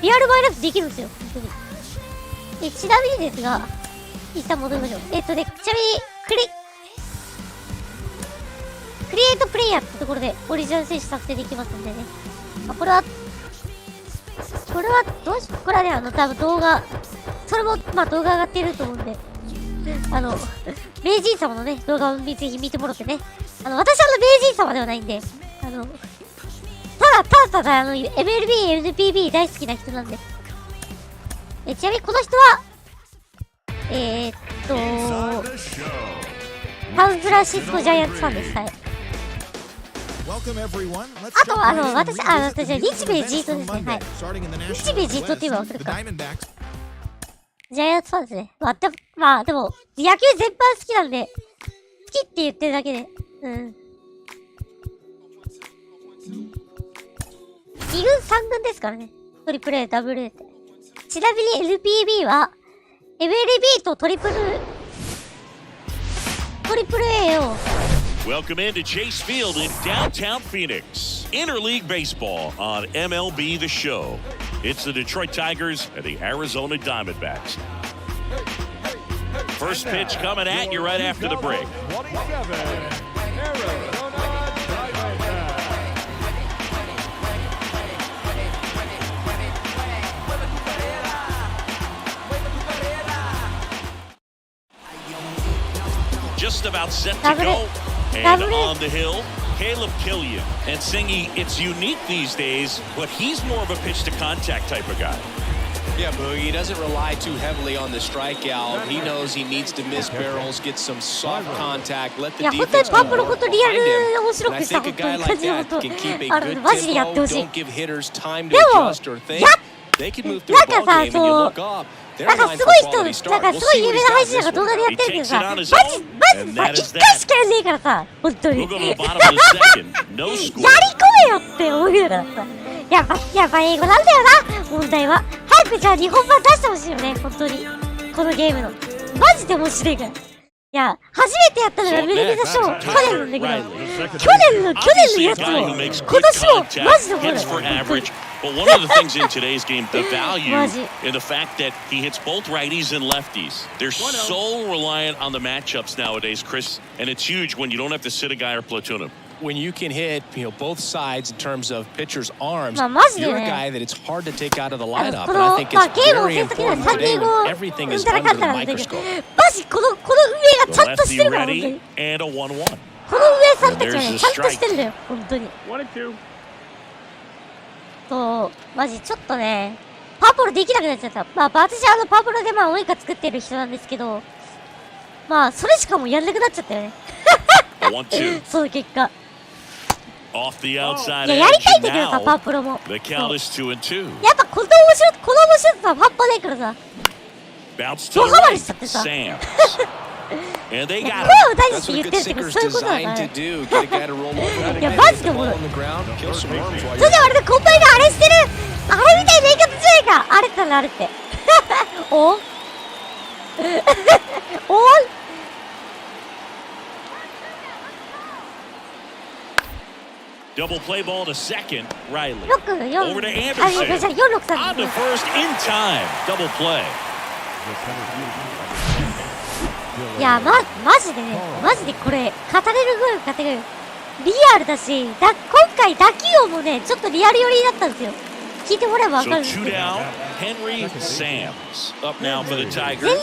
リアルマイライフできるんですよ、本当に。ちなみにですが、一旦戻りましょう。ちなみに、クリエイトプレイヤーってところで、オリジナル選手作成できますんでね。これはね、多分動画、それも、動画上がってると思うんで、名人様のね、動画をぜひ見てもらってね。私は名人様ではないんで、ただ、MLB、NPB 大好きな人なんで。ちなみにこの人は、サンフランシスコジャイアンツファンです。はい。あとは、私は日米ジートですね。はい。日米ジートって言えばわかるか。ジャイアンツファンですね。でも、野球全般好きなんで、好きって言ってるだけで、うん。2軍3軍ですからね。トリプル A、ダブル A って。ちなみに NPB は、MLB とトリプル A を Welcome into Chase Field in downtown Phoenix. Interleague baseball on MLB The Show. It's the Detroit Tigers and the Arizona Diamondbacks. First pitch coming at you right after the break. 27, Arizona Diamondbacks. Just about set to go. And on the hill, Caleb Killian. And Singy, it's unique these days, but he's more of a pitch-to-contact type of guy. Yeah, Boogie, he doesn't rely too heavily on the strikeout. He knows he needs to miss barrels, get some soft contact, let the defense go more behind him. And I think a guy like that can keep a good tempo, don't give hitters time to adjust or think. They can move through a ball game and you look up. なんかすごい人、なんかすごい有名な配信者が動画でやってるけどさ、マジさ、一回しかやんねえからさ、本当に。やり込めよって思うからさ。やっぱ英語なんだよな、問題は。早くじゃあ日本版出してほしいよね、本当に。このゲームの。マジで面白いから。いや、初めてやったのがMLB THE SHOW、去年なんだけど、去年のやつも、今年もマジで面白い。本当に。But one of the things in today's game, the value in the fact that he hits both righties and lefties. They're so reliant on the matchups nowadays, Chris, and it's huge when you don't have to sit a guy or platoon him. when you can hit, both sides in terms of pitchers' arms, まあマジで you're a ね guy that it's hard to take out of the こ lineup. の And I think まあ it's ゲームを very 制作で important 3 ゲ today ーム when を everything うん is たらか under ん the たらなんだけど microscope. マジこの上がち The ゃんとし lefty てるから本当 ready に and a 1-1. この上さんたちは There's ね a ちゃんとしてるんだよ本当に 1-2. そうマジちょっとねパープルできなくなっちゃった。まあ私パープルでまあオイカ作ってる人なんですけど、まあそれしかもうやんなくなっちゃったよね 1-2. その結果 Off the outside いややり edge たいん and だけどさパー now プルも the count is 2-2. やっぱこの面白さ半端ないからさ Bounce to ド the ハマり right. しちゃってさ Sam's. And they いや got 声 it. を大 That's 事に what 言 a ってる good っていうか sinker's そういうことだから designed to ね do. Get a guy to roll over. いやマジでおもろい on the ground, kill some worms while そ you're れじゃあ俺のコンパイがあれしてるあれみたいな言い方じゃないかあれだなあれっておお Double play ball to second. Riley. 6、4、Over to あ、じゃあ Anderson. 4、6、3 On to first in time. Double play. いや、マジでね、マジでこれ、語れるぐらい語れる。リアルだし、今回打球音もね、ちょっとリアル寄りになったんですよ。聞いてもらえばわか So るんです two けど。 down. Henry Sam's up now for the 前 Tigers. 年の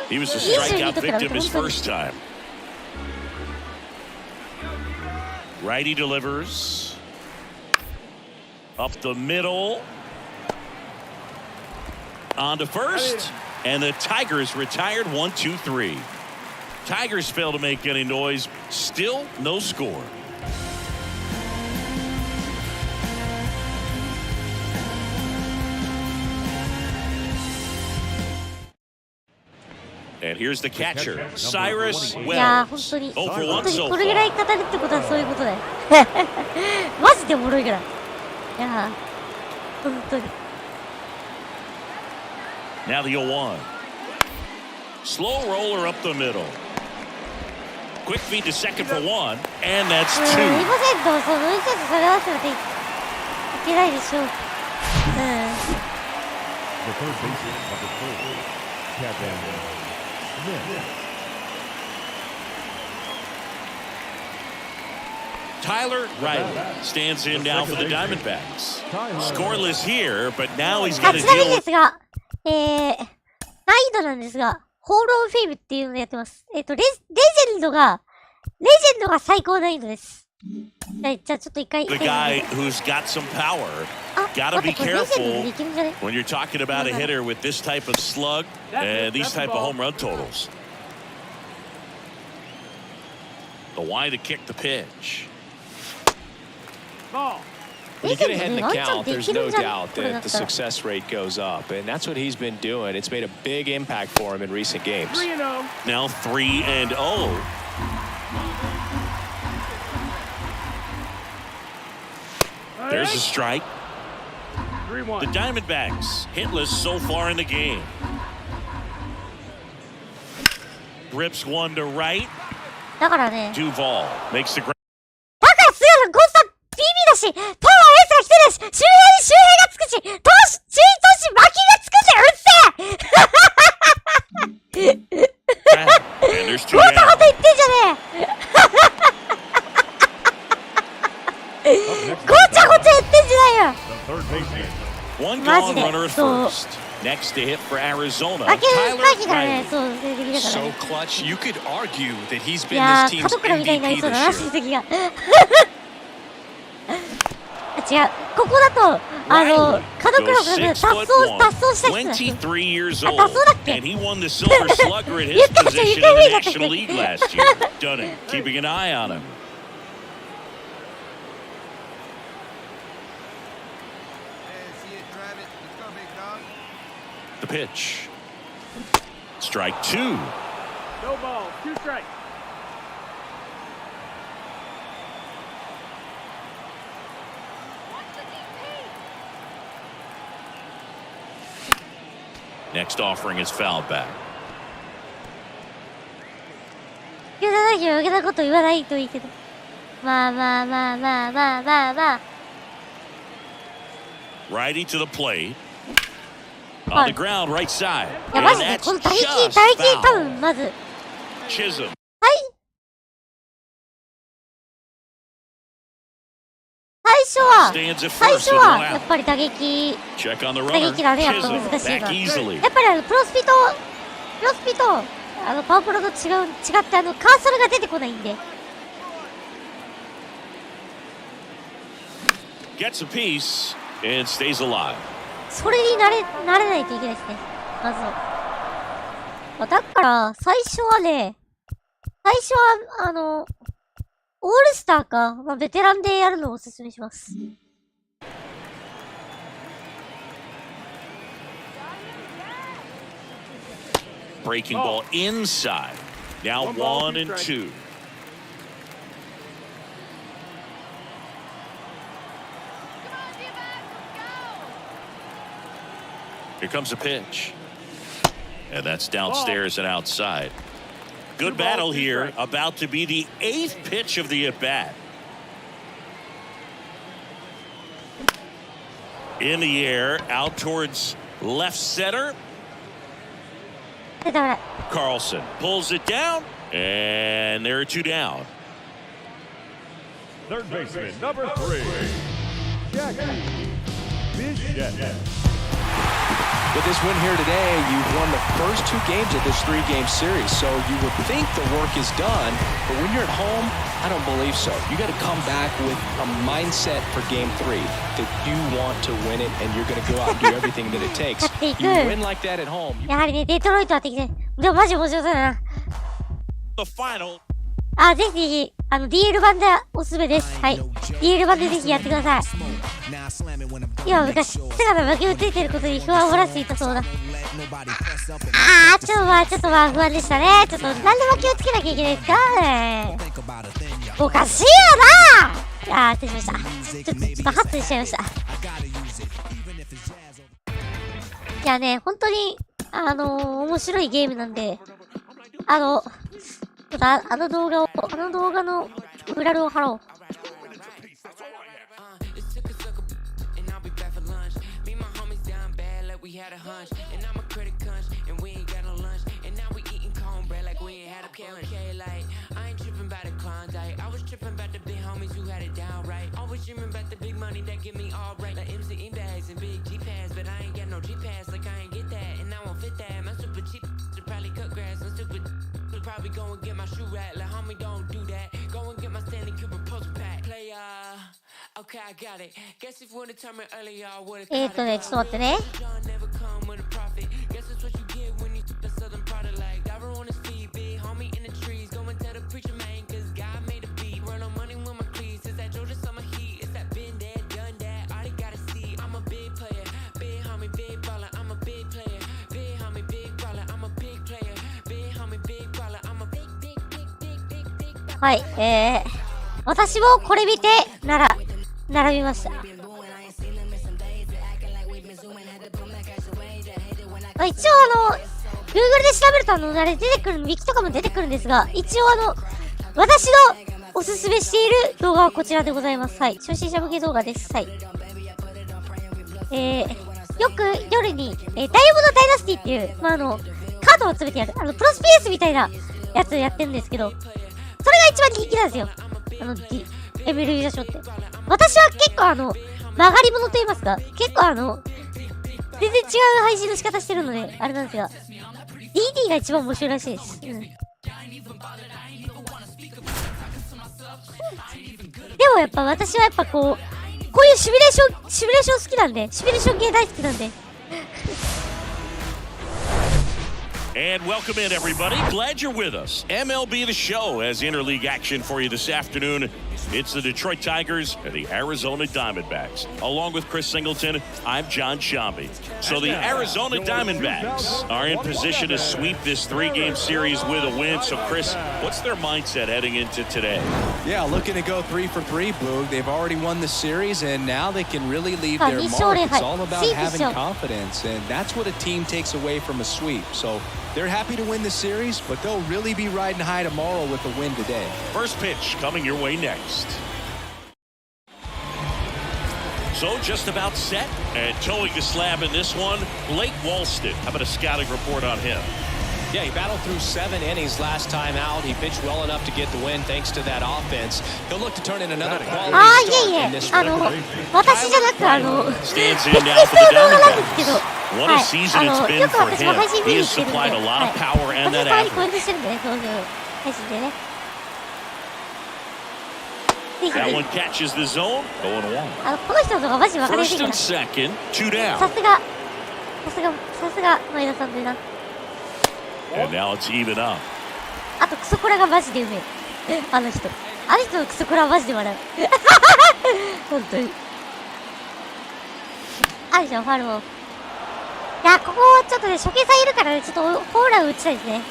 He was the 22 strikeout と比べ victim て his 本当に first time. Righty delivers. Up the middle. On to first. And the Tigers retired 1-2-3. Tigers fail to make any noise. Still no score. And here's the catcher, Cyrus いやー、 Wells. 本当に、 0 for 本 1当に so これぐらい far. 語るってことはそういうことだよ。マジでおもろいから。いやー、本当に。 Now the 0-1. Slow roller up the middle. Quick feed to second for one, and that's 2% そ two. の1セントそれ合わせなきゃいけないでしょう。The third baseman, number 4, Kevin Smith. Tyler Riley stands in now for the Diamondbacks. Scoreless here, but now he's got ち to なみ deal にで with すが、難易度なんですが、ホールオンフェイムっていうのをやってます。レジェンドが最高難易度です。じゃあちょっと一回。 the guy who's got some power. あ、 Gotta 待っ be て、これレジェンド careful でいけるんじゃね when you're talking about a hitter with this type of slug and these type of home run totals. The wide to kick the pitch. Ball. When you get ahead in the レジェンド count, で there's いける no んじゃん doubt これだ that っ the たら。 success rate goes up, and that's what he's been doing. It's made a big impact for him in recent games. 3-0. Now 3-0. There's a strike. 3-1. The Diamondbacks hitless so far in the game. Grips one to right. だからね、 Duvall makes the ground. だから菅野ゴースター BB だし、パワーエースが来てるし、周平がつくし、注意投手巻きがつくし、うっせえ And there's two ゴータ down. ゴタ言ってんじゃねえごちゃごちゃ言ってんじゃないよ The third baseman. One Imagine gone it. runner at So- first. Next to hit for Arizona. 負ける Tyler 回避から Riley. ね、そう、出てきたから So ね。 clutch, you could argue that he's い been や this ー、 team's 門倉みたいになり MVP そうだ this な、 year. 親戚が。違う、ここだと、門倉 Goes がね、 6'1", 脱走した人なんですよ。 23 years Ah, old, that's what I and he won the Silver Slugger at his You got it, position you in got the it. National League last year. Done it, keeping an eye on him. See it, drive it. Let's go, big dog. The pitch. Strike two. No ball. 2 strikes. Next offering is fouled back. 言わなきゃ余計なこと言わないといいけど。まあまあまあまあまあまあまあ。 Righty to the plate. Fine. On the ground, right side. いや、 And マジで、 that's この打撃、 just 打撃多 foul. 分、まず。 Chisholm 最初はやっぱり打撃がね、やっぱ難しいな。やっぱりプロスピとパワープロと違ってカーソルが出てこないんで。それに慣れないといけないですね、まずは。だから最初はオールスターか、ベテランでやるのをおすすめします。Breaking ball inside. Now 1 and 2. Here comes a pitch. And that's downstairs and outside. Good battle here. About to be the 8th pitch of the at-bat. In the air, out towards left center. Carlson pulls it down, and there are 2 down. Third baseman, number 3, Jackie Bichette. With this win here today, you've won the first 2 games of this 3-game series, so you would think the work is done, but when you're at home, I don't believe so. You got to come back with a mindset for Game 3 that you want to win it, and you're going to go out and do everything that it takes. You win like that at home. やはりね、デトロイトは敵で、でもマジ面白そうだな。ぜひぜひ、DL 版でおすすめです。はい。DL 版でぜひやってください。今昔、姿負けをついてることに不安を漏らしていたそうだ。ちょっと不安でしたね。ちょっと、なんで負けをつけなきゃいけないですかね。おかしいよな失礼しました。ちょっとハッとしちゃいました。いやね、本当に、面白いゲームなんで、ちょっと動画の裏ルを貼ろう。Probably go and get my shoe rack. Like, homie, don't do that. Go and get my Stanley Cooper poster pack. Play, okay, I got it. Guess if you would have told me earlier, I would have. ちょっと待ってね。Guess that's what you get when you the southern product like Diver on his feet, big homie in the trees. Go and tell the preacher man, cause God made a beat. Run on money with my cleats. It's that Georgia summer heat. It's that been there, done that. All they gotta see. I'm a big player. Big homie, big baller. I'm a big player. Big homie, big baller. I'm a big player. Big homie, big baller. I'm a big. はい、私もこれ見て並びました。一応Google で調べるとあれ出てくるウィキとかも出てくるんですが、一応私のおすすめしている動画はこちらでございます。はい、初心者向け動画です。はい。よく夜に、ダイヤモンドダイナスティっていう、カードを集めてやる、プロスピエースみたいなやつをやってるんですけど、それが一番人気なんですよ。MLB THE SHOWって。私は結構曲がり物と言いますか、結構全然違う配信の仕方してるので、あれなんですが、DD が一番面白いらしいです。でもやっぱ私はこういうシミュレーション好きなんで、シミュレーション系大好きなんで。And welcome in, everybody. Glad you're with us. MLB The Show has interleague action for you this afternoon. It's the Detroit Tigers and the Arizona Diamondbacks. Along with Chris Singleton, I'm John Shambi. So the Arizona Diamondbacks are in position to sweep this 3-game series with a win. So, Chris, what's their mindset heading into today? Yeah, looking to go 3 for 3, Boog. They've already won the series, and now they can really leave their mark. It's all about having confidence, and that's what a team takes away from a sweep. So they're happy to win the series, but they'll really be riding high tomorrow with a win today. First pitch coming your way next. So just about set and towing the slab in this one, Blake Walston. How about a scouting report on him? Yeah, he battled through 7 innings last time out. He pitched well enough to get the win thanks to that offense. He'll look to turn in another quality start in this one. 私じゃなくStands in now for the Diamondbacks. What a season it's been for him. He has supplied a lot of power and that average. That one catches the zone. この人の方がマジ分かりやすい First か and ら。 second, 2 down. さすが前田さんだな。 And now it's even up. あとクソコラがマジでうめえ。あの人のクソコラはマジで笑う。本当に。あるじゃんファウルを。いやここちょっとね初見さんいるからねちょっとホームラン打ちたいですね。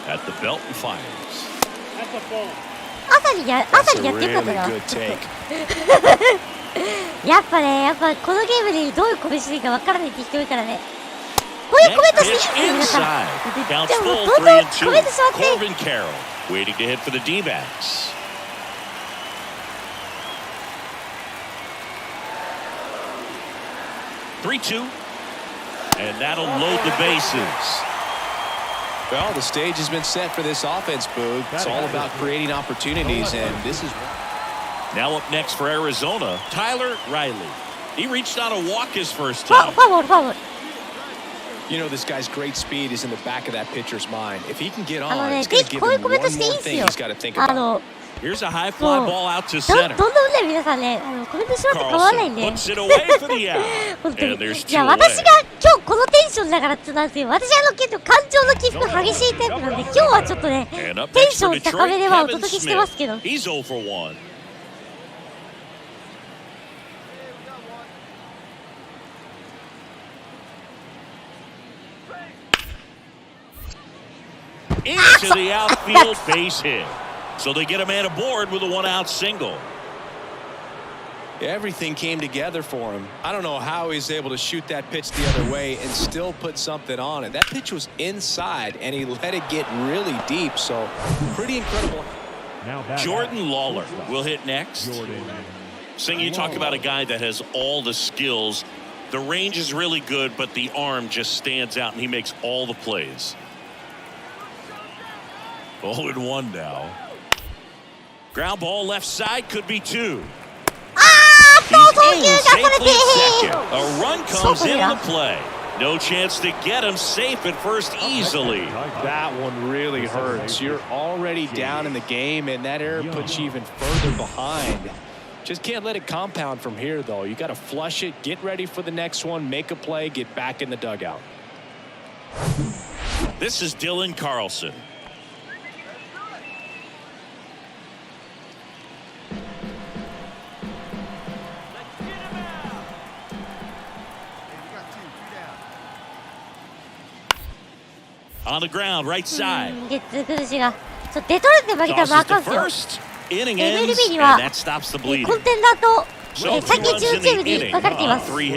At the belt and fires. 朝にやってよかったな。やっぱこのゲームでどういうコメントしていいかわからないって人多いからね。こういうコメントしていいんですよ皆さん。でもどんどんコメントしまって。Corbin Carroll waiting to hit for the D backs. (3-2) and that'll load the bases. Well, the stage has been set for this offense, Boog. It's all about creating opportunities, and this is... Now up next for Arizona, Tyler Riley. He reached on a walk his first time. You know, this guy's great speed is in the back of that pitcher's mind. If he can get on, it's going to give him one more thing he's got to think about. Here's a high fly ball out to center. どんどんね皆さんねコメントしろって変わらないんで。本当に。いや私が今日このテンションだからってなんですよ。私結構感情の起伏激しいタイプなんで今日はちょっとねテンション高めではお届けしてますけど。He's 0 for 1. Into the outfield base hit. So they get a man aboard with a 1-out single. Everything came together for him. I don't know how he's able to shoot that pitch the other way and still put something on it. That pitch was inside, and he let it get really deep, so pretty incredible. Jordan Lawler will hit next. Sing, you talk about a guy that has all the skills. The range is really good, but the arm just stands out, and he makes all the plays. 0-1 now. Ground ball left side, could be 2. He's in safely second. A run comes into the play. No chance to get him safe at first easily. That one really hurts. You're already down in the game, and that error puts you even further behind. Just can't let it compound from here, though. You got to flush it, get ready for the next one, make a play, get back in the dugout. This is Dylan Carlson. On the ground, right side. ゲッツー崩しがデトロイトで負けたらあかんすよ。MLB にはコンテンダーと最近10チームに分かれています。はい。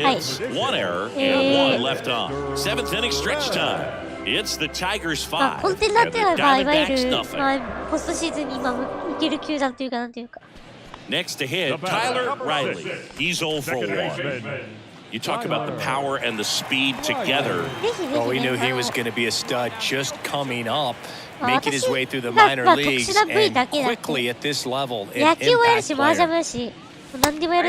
One error and one left on. Seventh inning stretch time. It's the Tigers 5. コンテンダーっていうのはいわゆるポストシーズンに今いける球団というかなんていうか。Next to hit, Tyler Riley. He's 0 for 1. You talk about the power and the speed together. Well, we knew he was going to be a stud just coming up, making his way through the minor leagues, and quickly at this level in impact player.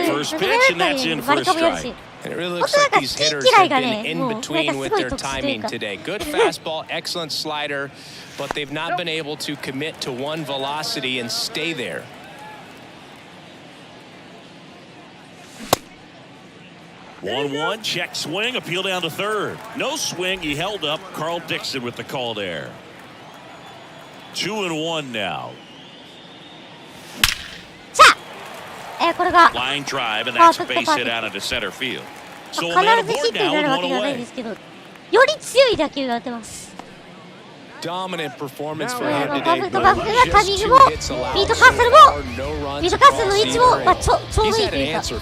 First pitch, and that's in for a strike. And it really looks like these hitters have been in between with their timing today. Good fastball, excellent slider, but they've not been able to commit to one velocity and stay there. 1-1, check swing, appeal down to third. No swing, he held up. Carl Dixon with the call there. 2-1 now. さあ、これが line drive, and that's a base hit out into center field. So 必ずヒットになるわけではないんですけど、より強い打球が打てます。Dominant performance for him today. バックがタイミングもミートカッスルの位置もちょうどいいというか、そ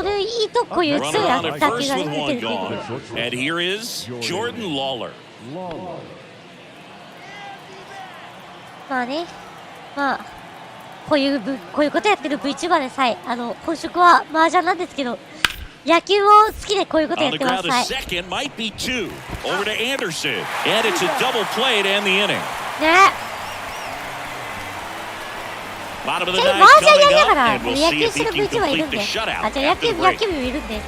れいいとこういう強い打球が出てるっていう。 And here is Jordan Lawler. まあね、まあこういうことやってる Vtuber でさえ本職は麻雀なんですけど、野球も好きでこういうことや On っ the てま ground, す。 the はい。 second might be two. Over to Anderson, and it's a double play to end the inning. ね。 Bottom of ち the なみに ninth 麻雀や coming りな up, がら and we'll 野 see 球 if して he る can VTuber いる complete ん the で、 shutout 野 after 球 the break. 部いるんで、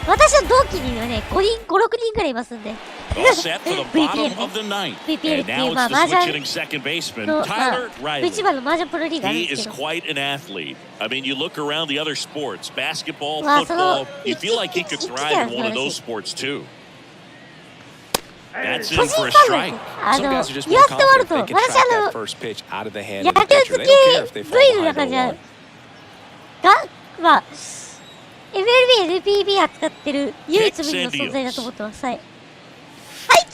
私の同期にはね、5、6人くらいいますんで。 All set for the bottom of the ninth. VPL And now まあ it's the 麻 switch 雀 hitting second baseman, の、Tyler Riley. VTuber の麻雀プロリーグあるん He です is けど。 quite an athlete. I mean, you look around the other sports, basketball, まあその football, you feel like he could thrive in one of those sports too. That's 個 in 人 for a 差なん strike. で、Some guys are just 言 more わせてもらう confident と、 they can 私 track that first pitch out of the hand 野 of the 球 pitcher. 好 They き don't care if they fall 部位の behind 中じゃ、 0-1. まあ、MLB、NPB 扱ってる唯一無二の存在だと思ってます。はい。最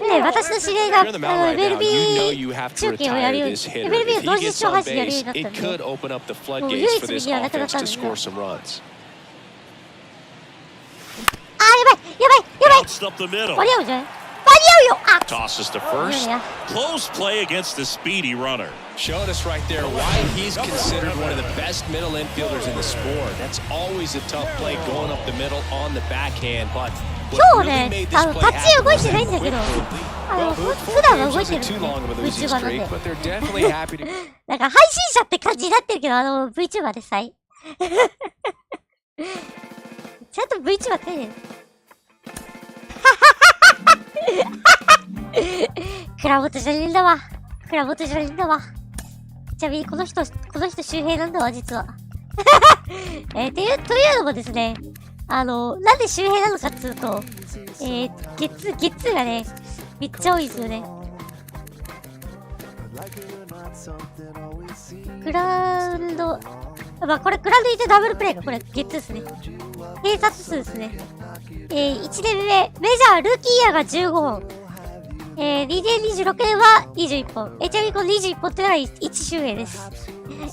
近ね、私の知り合いがYou're on the mound right now. You know you MLB have to 中継をやるよう retire に、 this hitter. MLB の If 同 he 時 gets 視聴 on 配信やるよう base, になったん it で、 could open up the もう floodgates 唯 for 一無 this 二はなくなっ offense たん to ですが。 score some runs. あー、やばい、やばい、やばい。 Bounced up the middle. 間に合うんじゃない？間に合うよ。あ、 Tosses to first. Yeah. Close play against the speedy runner. Showed us right there why he's considered one of the best middle infielders in the sport. That's always a tough play going up the middle on the backhand, but 今 what 日 really ね、 made this 立 play ち動い happen てないん was だけど、 Well, 普段は 4 games 動いてる isn't ん too で、 long of a losing VTuber なん streak, で。 but they're definitely happy to なんか配信者って感じになってるけど、VTuber でさえ。ちゃんと VTuber ってね。クラボトじゃねえんだわ。クラボトじゃねえんだわ。ちなみにこの人周平なんだわ、実は。というのもですね、なんで周平なのかっつうと、ゲッツーがね、めっちゃ多いんですよね。グラウンド、まあこれグラウンドいてダブルプレイか、これゲッツーですね。偵察数ですね。1年目、メジャールーキーイヤーが15本。2026年は21本。ちなみにこの21本ってのは1周平です。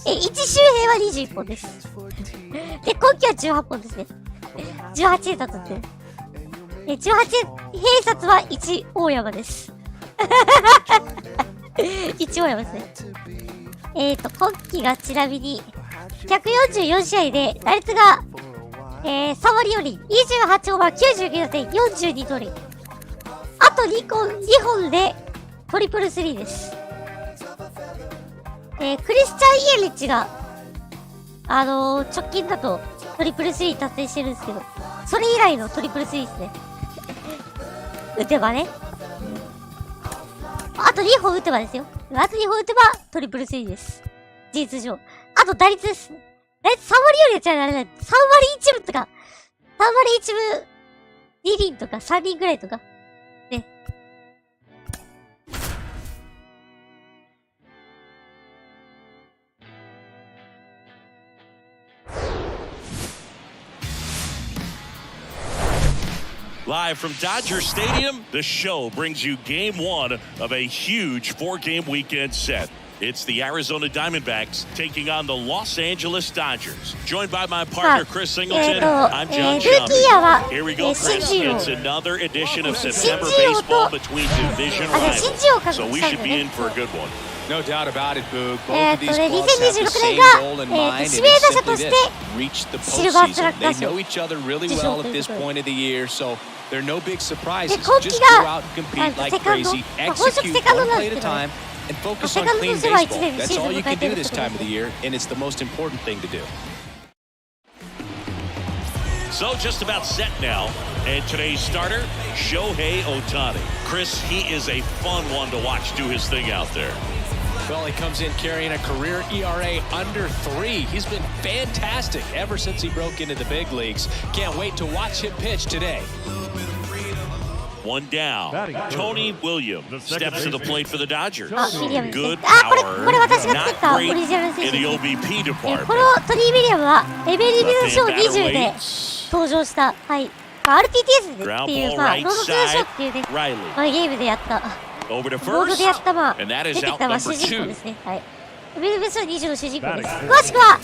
1周平は21本です。で、今季は18本ですね。18偵察って。18偵察は1大山です。1大山ですね。今季がちなみに、144試合で、打率が、3割4厘、28オーバー、99打点、42盗塁。あと2本で、トリプルスリーです。クリスチャン・イエリッチが、直近だと、トリプルスリー達成してるんですけど、それ以来のトリプルスリーですね。打てばね。あと2本打てばですよ。あと2本打てばトリプルスリーです。事実上。あと打率です。打率3割よりやっちゃられない。3割1分とか、3割1分2厘とか3厘ぐらいとか。ね。Live from Dodger Stadium, the show brings you game one of a huge four-game weekend set. It's the Arizona Diamondbacks taking on the Los Angeles Dodgers. Joined by my partner, Chris Singleton, I'm John Schaumburg. Here we go, Chris. It's another edition of September baseball between division rivals. So we should be in for a good one. No doubt about it, Boog. Both of these clubs have the 2026 same 年が goal in mind, and 指名 it's 打者 simply として this: reach the シルバースラ postseason. ッガー They 賞 know each other really 受賞 well と at いう this ことで。 point of the year, so there are no big surprises. で、今季 Just が go out and compete like セカンド、 crazy, 本職 execute セカンド one なん play で at す a けどね。 time, and focus セ on カンドと clean しては1 baseball. 年 That's シーズ all ン you 迎え can て do るって this ことで time of the year, and it's the most important thing to do. So just about set now. And today's starter, Shohei Ohtani. Chris, he is a fun one to watch do his thing out there. Well, he comes in carrying a career ERA under 3. He's been fantastic ever since he broke into the big leagues. Can't wait to watch him pitch today. One down. Tony Williams steps to the plate for the Dodgers. あ、ウィリアムですね。 Good あ、こ power, れ私が作っ not たオリ great ジナル選 in 手 the です。 OBP こ department. のトニー・ウィリアムは、MLB THE SHOW 20で登場した、はい。まあ、RTTS っていう、まあ、ロードツーショーっていうね、まあ、ゲームでやった、Over to ボード first, でやった、まあ、 and that 出 is てき out た、まあ、 number 主人公 2. ですね。はい。MLB THE SHOW 20の主人公です。詳しくは、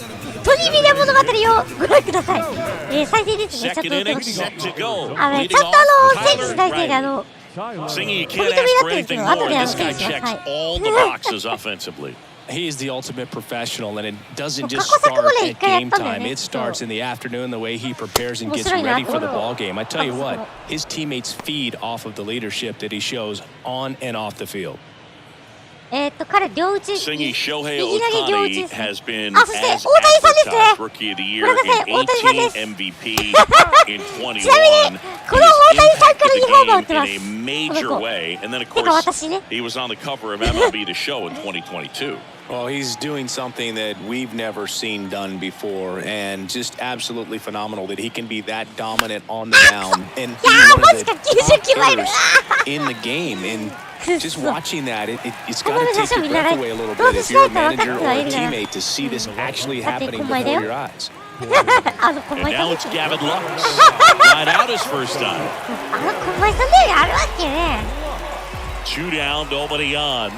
トニー・ウィリアム物語をご覧ください。再生ですね、ちゃん Second と打って inning ます set to go. ちゃん Leading とoff, 選手 Tyler 大体で Riley. Singing, you 飛び can't 飛び ask に for なってるんです anything けど、後 more. で This guy 選手が、 checks はい。 all the boxes offensively. He's the ultimate professional, and it doesn't just start at game time. It starts in the afternoon, the way he prepares and gets ready for the ball game. I tell you what, his teammates feed off of the leadership that he shows on and off the field. 彼両打ち Singing 右 Shohei 投げ両打ち Ohtani ですね has been あ、そして as 大谷さんですね advertised Rookie of the Year ごめんなさい in 大谷さんです 18 MVP in 21. ちなみにこの大谷さんから2ホーム打ってます in a major way, and then of てか course 私ね he was on the cover of MLB The Show in 2022. Well, he's doing something that we've never seen done before, and just absolutely phenomenal that he can be that dominant on the mound and be one of the top hitters in the game. And just watching that, it's got to take your breath away a little bit if you're a manager or a teammate to see this actually happening before your eyes. あの小 And 前さん now です it's ね Gavin Lux. Not out his first time. あの小前さんであるわけね Two down, nobody on.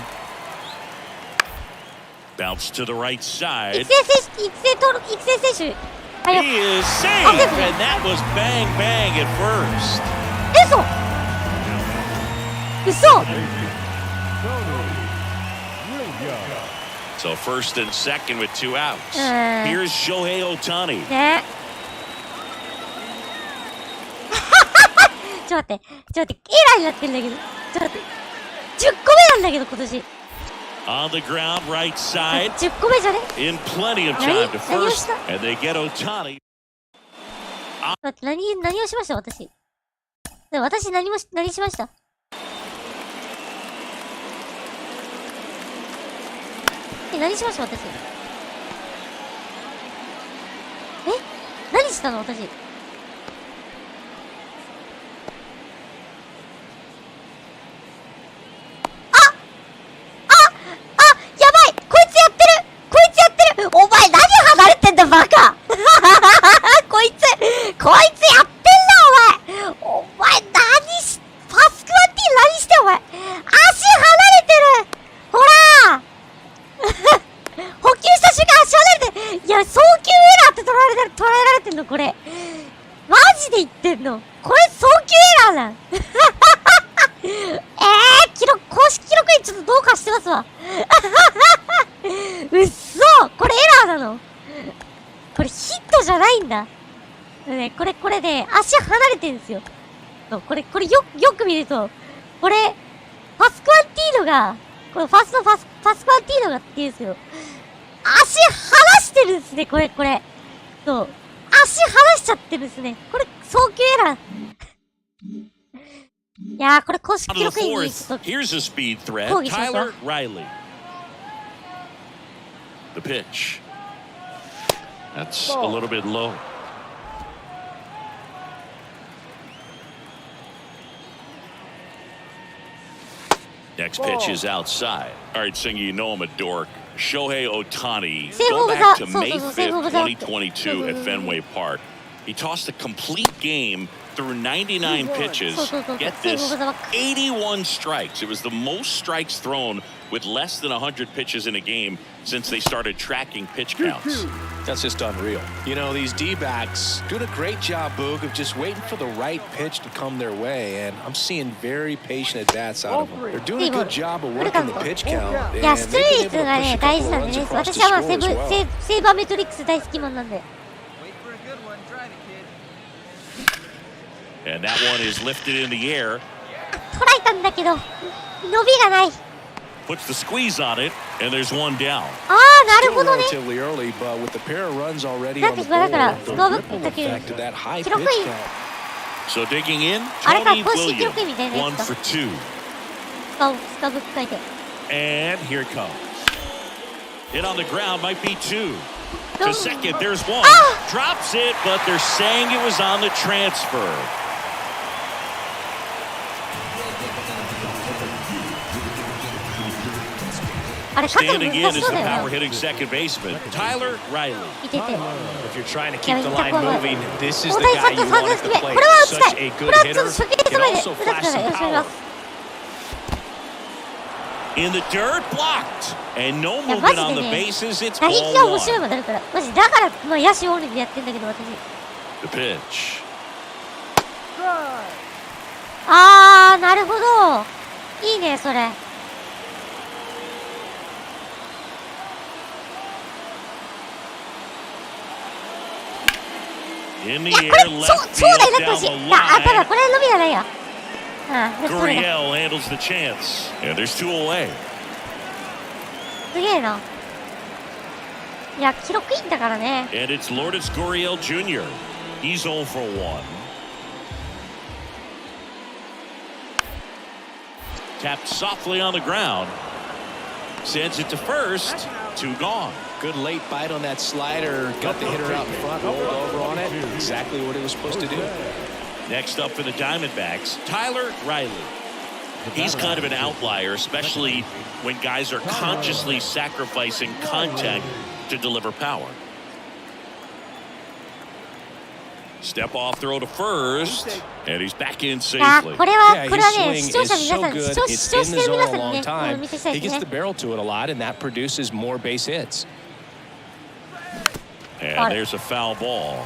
Bounce to the right 育 side. 成選手あ He よ is safe, and that was bang bang at first. 嘘 So first and second with 2 outs. Uh. Here's Shohei Ohtani. ねちょっと待ってエラーになってんだけどちょっと待って10個目なんだけど今年 On the ground, right side. 10個目じゃね In plenty of time to 何を first, した and they get Ohtani. だって何をしました私何しました何しました私何したの私やばいこいつやってるお前何離れてんだバカこいつやってんなお前パスクワティ何してお前足離れてるほら補給した瞬間足離れてるいや送球エラーって捉えられてんのこれマジで言ってんのこれ送球エラーなん公式記録にちょっとどうかしてますわうっそこれエラーなのこれヒットじゃないんだねこれね足離れてるんですよこれよく見るとこれパスクワンティーノがこれパスクワンティーノがって言うんですけど足離してるんですねこれそう足離しちゃってるんですねこれ送球エラーいやーこれ公式 On 記 to the 録に fourth. ちょっと Here's a speed threat. Holy shit. Tyler Riley. The pitch. That's a little bit low. Next pitch is outside. All right, Singer, you know I'm a dork. Shohei Ohtani. Go back to May 5th, 2022 at Fenway Park. He tossed a complete game through 99 pitches. Get this, 81 strikes. It was the most strikes thrown with less than 100 pitches in a game since they started tracking pitch counts. That's just unreal. You know, these D-backs doing a great job, Boog, of just waiting for the right pitch to come their way, and I'm seeing very patient at-bats out of them. They're doing a good job of working the pitch count, and いや、 they've 出塁 been 率 able to が push ね、 a 大 couple 事なんで runs ね。 across 私 the はまあ score as well. セーバーメトリックス大好き者なんで。 Wait for a good one. Drive it, kid. And that one is lifted in the air. 捉えたんだけど、伸びがない。 Puts the squeeze on it, and there's one down. ああ、なる Still ほどね。 relatively early, but with the pair of runs already だっ on て the だから board, ス the コアブッ ripple クだけ effect of that high 記 pitch 録いい。 count. So digging in, あれか、 Tony 公式記録み Williams, たいなや 1 つか。 for 2. スカブック書いて。 And here it comes. Hit on the ground, might be 2. To second, there's 1. Drops it, but they're saying it was on the transfer. あれ、書くの Standing in 難 is し the そうだよ power ね。 hitting second baseman, Tyler Riley. 見てて。 If you're trying to Yeah, keep the but line you can't moving, this is 大 the 谷さ guy ん you と want 3 at 打 the 席目。こ plate. れは打ちた Such い。 a こ good れはちょっと hitter. 初球で Can 止めて。 also 打た flash ください。 some よろしくお願いしま power. す。 In the dirt, blocked. And no いや、マ movement ジ on で the ね、 bases. It's 打撃 ball が面白い 1. まであるから。マジ、だから、まあ、野手オンリーでやってんだけど、私。 The pitch. あー、なるほど。いいね、それ。In the いや、こ air, れ、left 長 field 打になってほ down しい。 the ただ、 line. これ伸びがないや。レフトフライだ。 Gurriel handles the chance. And there's two away. すげえな。いや、記録いいんだからね。 And it's Lourdes Gurriel Jr. He's 0 for 1. Tapped softly on the ground. Sends it to first. Two gone. Good late bite on that slider. Got the hitter out in front, rolled over on it. Exactly what it was supposed to do. Next up for the Diamondbacks, Tyler Riley. He's kind of an outlier, especially when guys are consciously sacrificing contact to deliver power. Step off throw to first, and he's back in あ、 safely. これは、 Yeah, これ his はね、 swing 視聴者 is 皆 so さん、 good. 視聴 It's して in the る皆 zone さ a んに long ね、 time. 見せたい He です gets ね the。barrel to it a lot, and that produces more base hits. And there's a foul ball.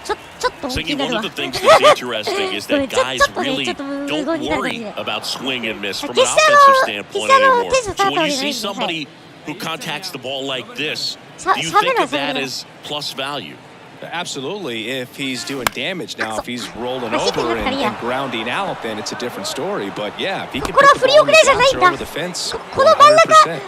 ちょっと大き Siggy, にな one る of わ。 the things that's interesting is that guysちょっとね、 really ちょっと無 don't 言になるだけ worry で。 about swing and miss from an 決して offensive standpoint 決して anymore. テンション下 So がったわ when け you じゃ see ないん somebody で。who contacts the ball like this, しゃ do you しゃべ think ら of せ that る。 as plus value? Absolutely. If he's doing damage now, if he's rolling Masih over tinggal kali ya. and grounding out, then it's a different story. But yeah, if he can これ put は the 振り ball 遅 in れ the じゃないん bounce or だ。 over the fence, この真ん中を 100%. 流し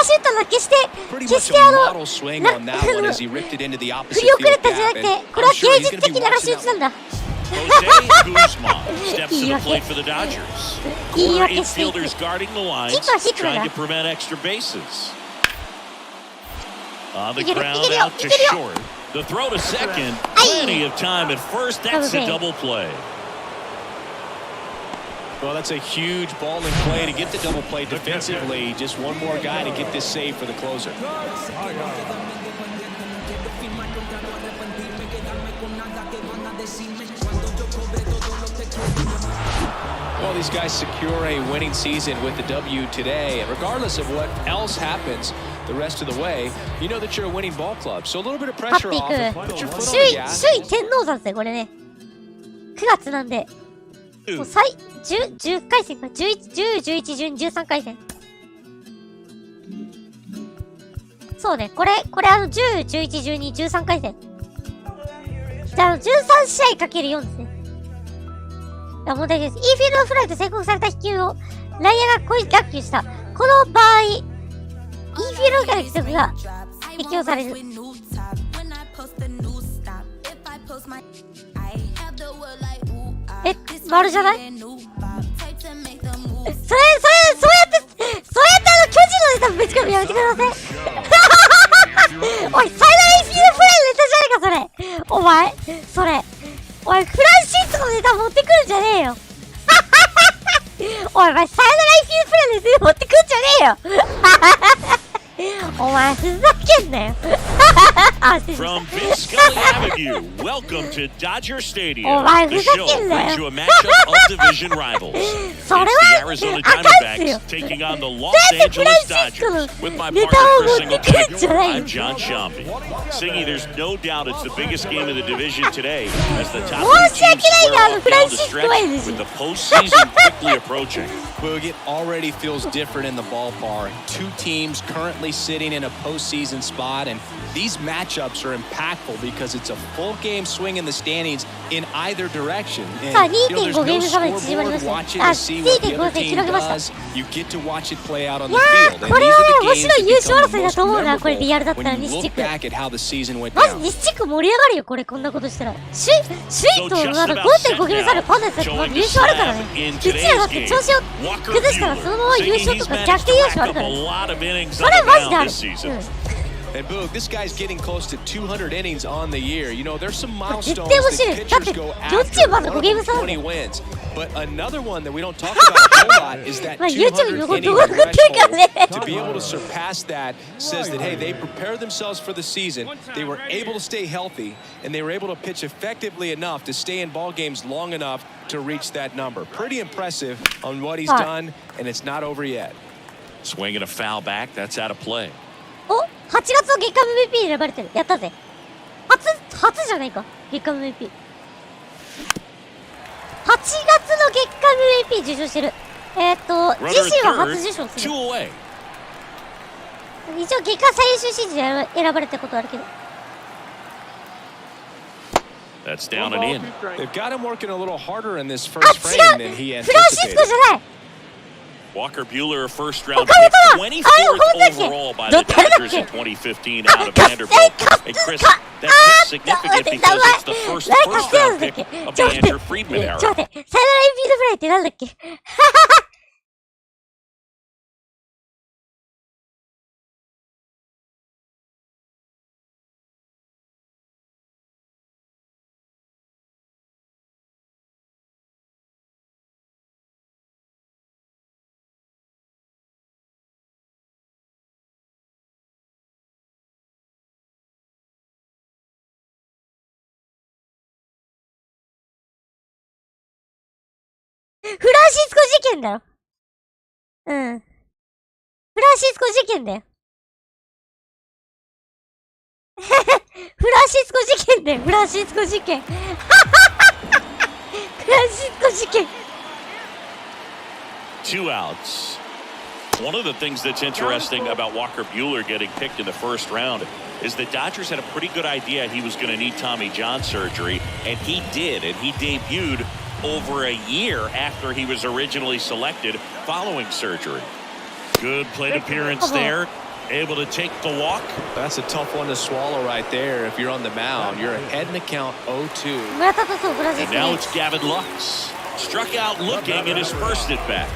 打ったのは決して、 Pretty 決 much し a てmodel swing な on that one as he ripped it into the 振 opposite り遅 field れたんじゃな gap. く And て、これは I'm sure 芸 he's 術 going to 的 be な流し watching 打ち out. なんだ。 Jose Guzman steps to the plate for the Dodgers. 言い Corner 訳していく。 infielders guarding the lines, ヒットはヒットだ trying な。 to prevent extra bases. On the いける、い ground けるよ、 out い to けるよ。 short. The throw to second, Ay. plenty of time at first. That's a double play. Well, that's a huge ball in play to get the double play defensively. Just one more guy to get this save for the closer. Well, these guys secure a winning season with the W today. And regardless of what else happens the rest of the way, you know that you're a winning ball club. So a little bit of 勝 pressure ってい off. く。 Put your foot 首 on 位、 the gas. 首位天王山ですね、これね。9月なんで。もう10回戦か。11、10、11、12、13回戦。そうね、これ10、11、12、13回戦。じゃあ、13試合かける4ですね。いや、問題です。インフィールドフライと宣告された飛球を、内野が故意落球した。この場合、インフィールドからの規則が適用される。丸じゃない？そうやって巨人のネタぶち込みやめてください。おい、サイドインフィールドフライのネタじゃないか、それ。お前、それ。おい、フランシスコのネタ持ってくるんじゃねえよ。おい、お前、サイドラインフィールドフライのネタ持ってくんじゃねえよ。お前、ふざけんなよ。From Big Scully Avenue, welcome to Dodger Stadium. Oh, my The show goodness. brings you a matchup of division rivals. It's the Arizona Diamondbacks taking on the Los Angeles Dodgers. With my partner Chris Singleton, I'm John Shambi. Singy, there's no doubt it's the biggest game of the division today as the top two teams square off down the stretch with the postseason quickly approaching. Boog, it already feels different in the ballpark. Two teams currently sitting in a postseason spot, and these matchups are impactful because it's a full game swing in the standings in either direction. And, there's no scoreboard watching to see what the other team does. You get to watch it play out on the field. And these are the games that become the most memorable when you look back at how the season went マジ down. 西地区盛り上がるよ、これ、こんなことしたら。首位となんか 5.5 ゲーム差でパンダやつだって優勝あるからね。うちらだって調子を崩したらそのまま優勝とか逆転優勝あるからね。それマジである。And Boog, this guy's getting close to 200 innings on the year. You know, there's some milestones絶対 that 欲しい。 pitchers だって go after 40番の5ゲーム差なんだ 20 よ。 wins. But another one that we don't talk about a whole lot is that まあ YouTube の 200動 inning 画作ってるからね。 threshold. To be able to surpass that says that, hey, they prepared themselves for the season. They were able to stay healthy, and they were able to pitch effectively enough to stay in ball games long enough to reach that number. Pretty impressive on what he's done, and it's not over yet. Swinging a foul back, that's out of play. お、8月の月間 MVP に選ばれてる。やったぜ。初じゃないか。月間 MVP。8月の月間 MVP 受賞してる。自身は初受賞する。一応月間最優秀新人で選ばれたことあるけど。That's down and in. They've got him working a little harder in this first frame than he フランシス anticipated. コじゃない Walker Buehler, a first-round pick, 24th overall by the Dodgers in 2015 out of Vanderbilt. And Chris, that pick's significant because it's the first first-round pick of the Andrew Friedman ちょ era. っと待って、サヨナラインフィードフライってなんだっけフランシスコ事件だよ。うん。フランシスコ事件だよ。フランシスコ事件だよ。フランシスコ事件。フランシスコ事件。2 outs. One of the things that's interesting about Walker Buehler getting picked in the first round is the Dodgers had a pretty good idea he was going to need Tommy John surgery, and he did, and he debuted over a year after he was originally selected following surgery. Good plate appearance there. Able to take the walk. That's a tough one to swallow right there if you're on the mound. You're ahead in the count 0-2. And now it's Gavin Lux. Struck out looking in his first at bat.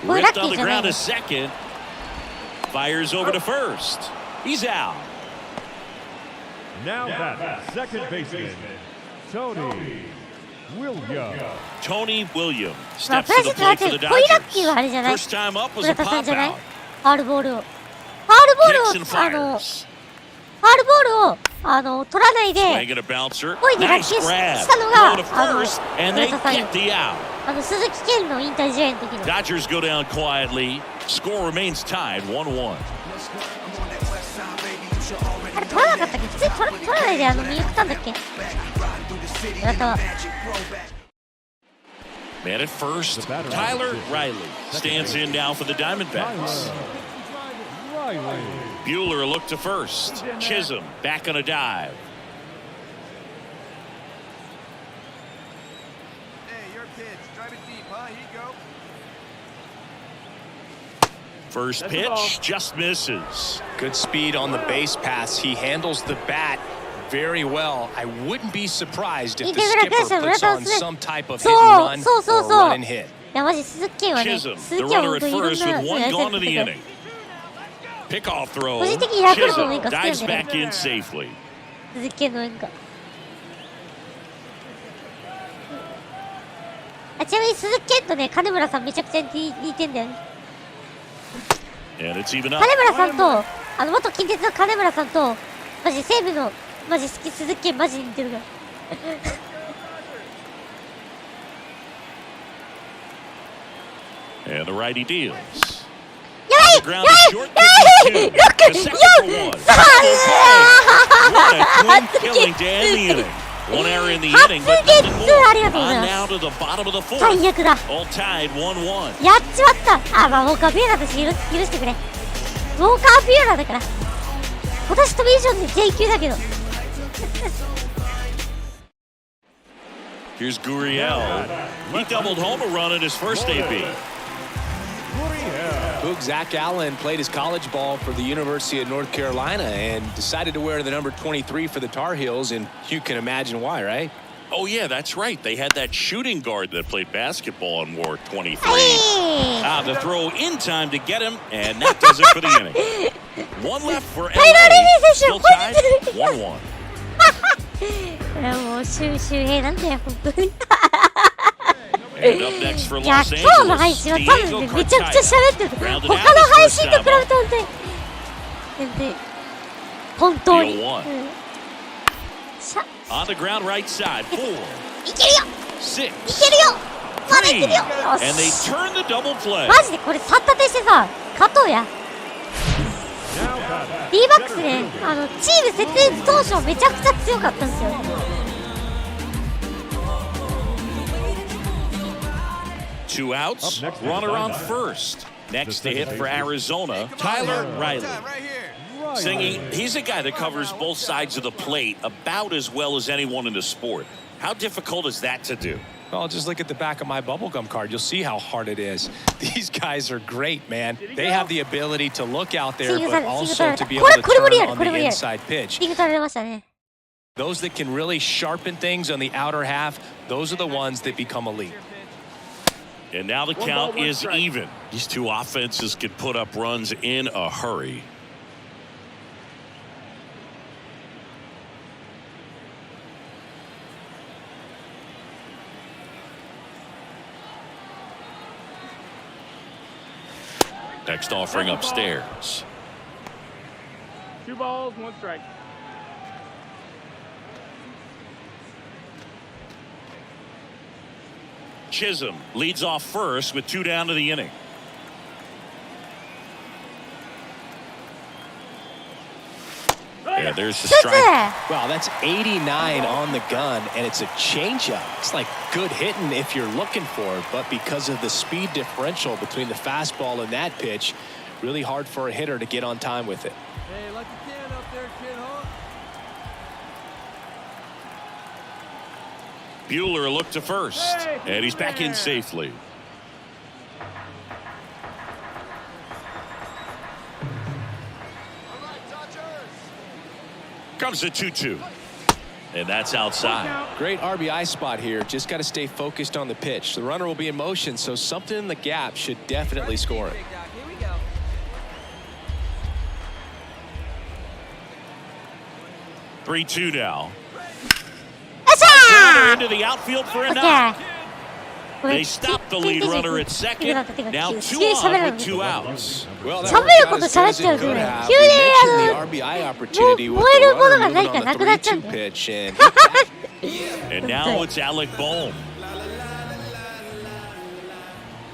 Ripped on the ground to second. Fires over to first. He's out. Now that's second baseman, Tony Williams. Tony Williams steps to the plate for the Dodgers. First time up was a pop out. ファウルボールを取らないで、ポイで落球したのが、村田さんよ。鈴木健の引退試合の時の。Dodgers go down quietly. Score remains tied 1-1. あれ取らなかったっけ？普通に取らないで見送ったんだっけ？村田は。Man at first, Tyler Riley stands in now for the Diamondbacks. Buehler a look to first. Chisholm back on a dive. Hey, your pitch. Drive it deep, huh? Here you go. First pitch just misses. Good speed on the base pass. He handles the bat very well. I wouldn't be surprised if the skipper puts on some type of hit and run or run and hit. いやマジ鈴木健はね、 Chisholm, 鈴 the 木健は runner 本 at 当にいろん first な with one やつ gone to the や inning. Pickoff throw. 個人的にヤクルトの演 Chisholm 歌好きなん dives だよ back in safely. 鈴木健の演歌。ちなみに鈴木健とね、金村さんめちゃくちゃ似てんだよね。And it's even up. 金村さんと、元近鉄の金村さんと、マジ西武の、マジ好き鈴木健マジ似てるから。And the righty deals. やばいやばいやばい !6、4、3、One error in the inning, but nothing more. On now to the bottom of the fourth. 最悪だ。 All tied 1-1. やっちまった。まあ、ウォーカー・ビューラーだし許してくれ。ウォーカー・ビューラーだから。今年トミー・ジョンで J 級だけど。Here's Gurriel. He doubled home a run in his first AB. Boog Zach Allen played his college ball for the University of North Carolina and decided to wear the number 23 for the Tar Heels, and you can imagine why, right? Oh, yeah, that's right. They had that shooting guard that played basketball and wore 23. The throw in time to get him, and that does it for the inning. One left for LA. Still tied 1-1. これはもう周平なんだよ、本当に。And up next for いや、 Los 今日の配 Angeles, 信は多分 Diego ね、めちゃくちゃ Cartaya. 喋ってる。他 Grounded の out 配 his 信 first と比べ time て本当に、本当に。 Deal one. On the ground right side, 4, いけるよ 6, いけるよまだいけるよよ and they し turn the double play. マジでこれ3立てしてさ、勝とうや。D バックスね、チーム設立当初めちゃくちゃ強かったんですよ。Two outs, runner on first. Next to hit for Arizona, Tyler Riley. Singing, he's a guy that covers both sides of the plate about as well as anyone in the sport. How difficult is that to do? Well, just look at the back of my bubblegum card. You'll see how hard it is. These guys are great, man. They have the ability to look out there, but also to be able to turn on the inside pitch. Those that can really sharpen things on the outer half, those are the ones that become elite. And now the count is even. These two offenses can put up runs in a hurry. Next offering upstairs. 2 balls, 1 strike. Chisholm leads off first with 2 down to the inning. Yeah, there's the strike. Wow, that's 89 on the gun, and it's a changeup. It's like good hitting if you're looking for it, but because of the speed differential between the fastball and that pitch, really hard for a hitter to get on time with it. Hey, like you can up there, kid, huh? Buehler looked to first, and he's back in safely. Comes the 2-2. And that's outside. Great RBI spot here. Just got to stay focused on the pitch. The runner will be in motion, so something in the gap should definitely score it. 3-2 now. Into the outfield for a knock. They stopped the lead runner at second. Now 2 on with 2 outs. Well, that worked out as good as it could have. You mentioned the RBI opportunity with the runner moving on the 3-2 pitch, and now it's Alec Bohm.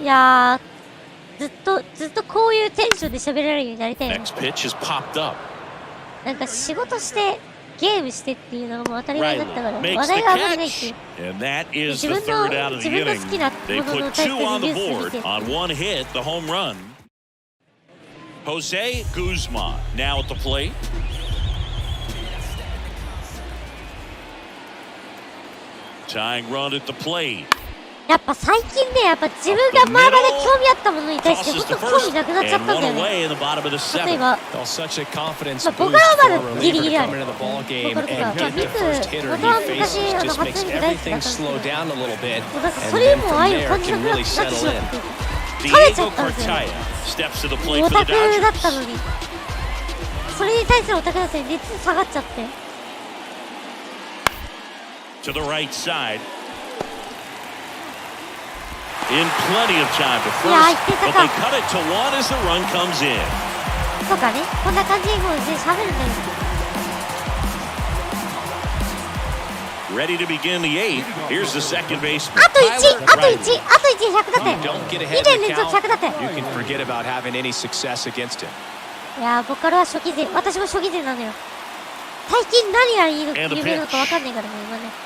いやー、ずっとこういうテンションで喋られるようになりたいな。 Next pitch has popped up. なんか仕事してゲームしてっていうのがもう当たり前だったから、話題があんまりないっていう。 And that is the third out of the inning. They put 2 on the board on 1 hit, the home run. Jose Guzman now at the plate. Tying run at the plate. やっぱ最近ね、やっぱ自分が前まで興味あったものに対して本当興味なくなっちゃったんだよね。例えば、僕らはまだギリギリある。ボカルとか、まあ、ミク、また昔初音ミク大好きだったんですけど、だからそれもああいう感じなくなってしまって、疲れちゃったんですよね。オタクだったのに。それに対するオタクだったのに熱下がっちゃって。To the right side. In plenty of time to first, but they cut it to 1 as the run comes in. そうかね、こんな感じでもう喋るんだよ。 Ready to begin the 8th. Here's the second baseman. あと1、あと1、あと1、100だって。2年連続100だって。You can forget about having any success against him. いやー、ボカルは初期勢、私も初期勢なのよ。最近何がいいの有名なのか分かんないからね、今ね。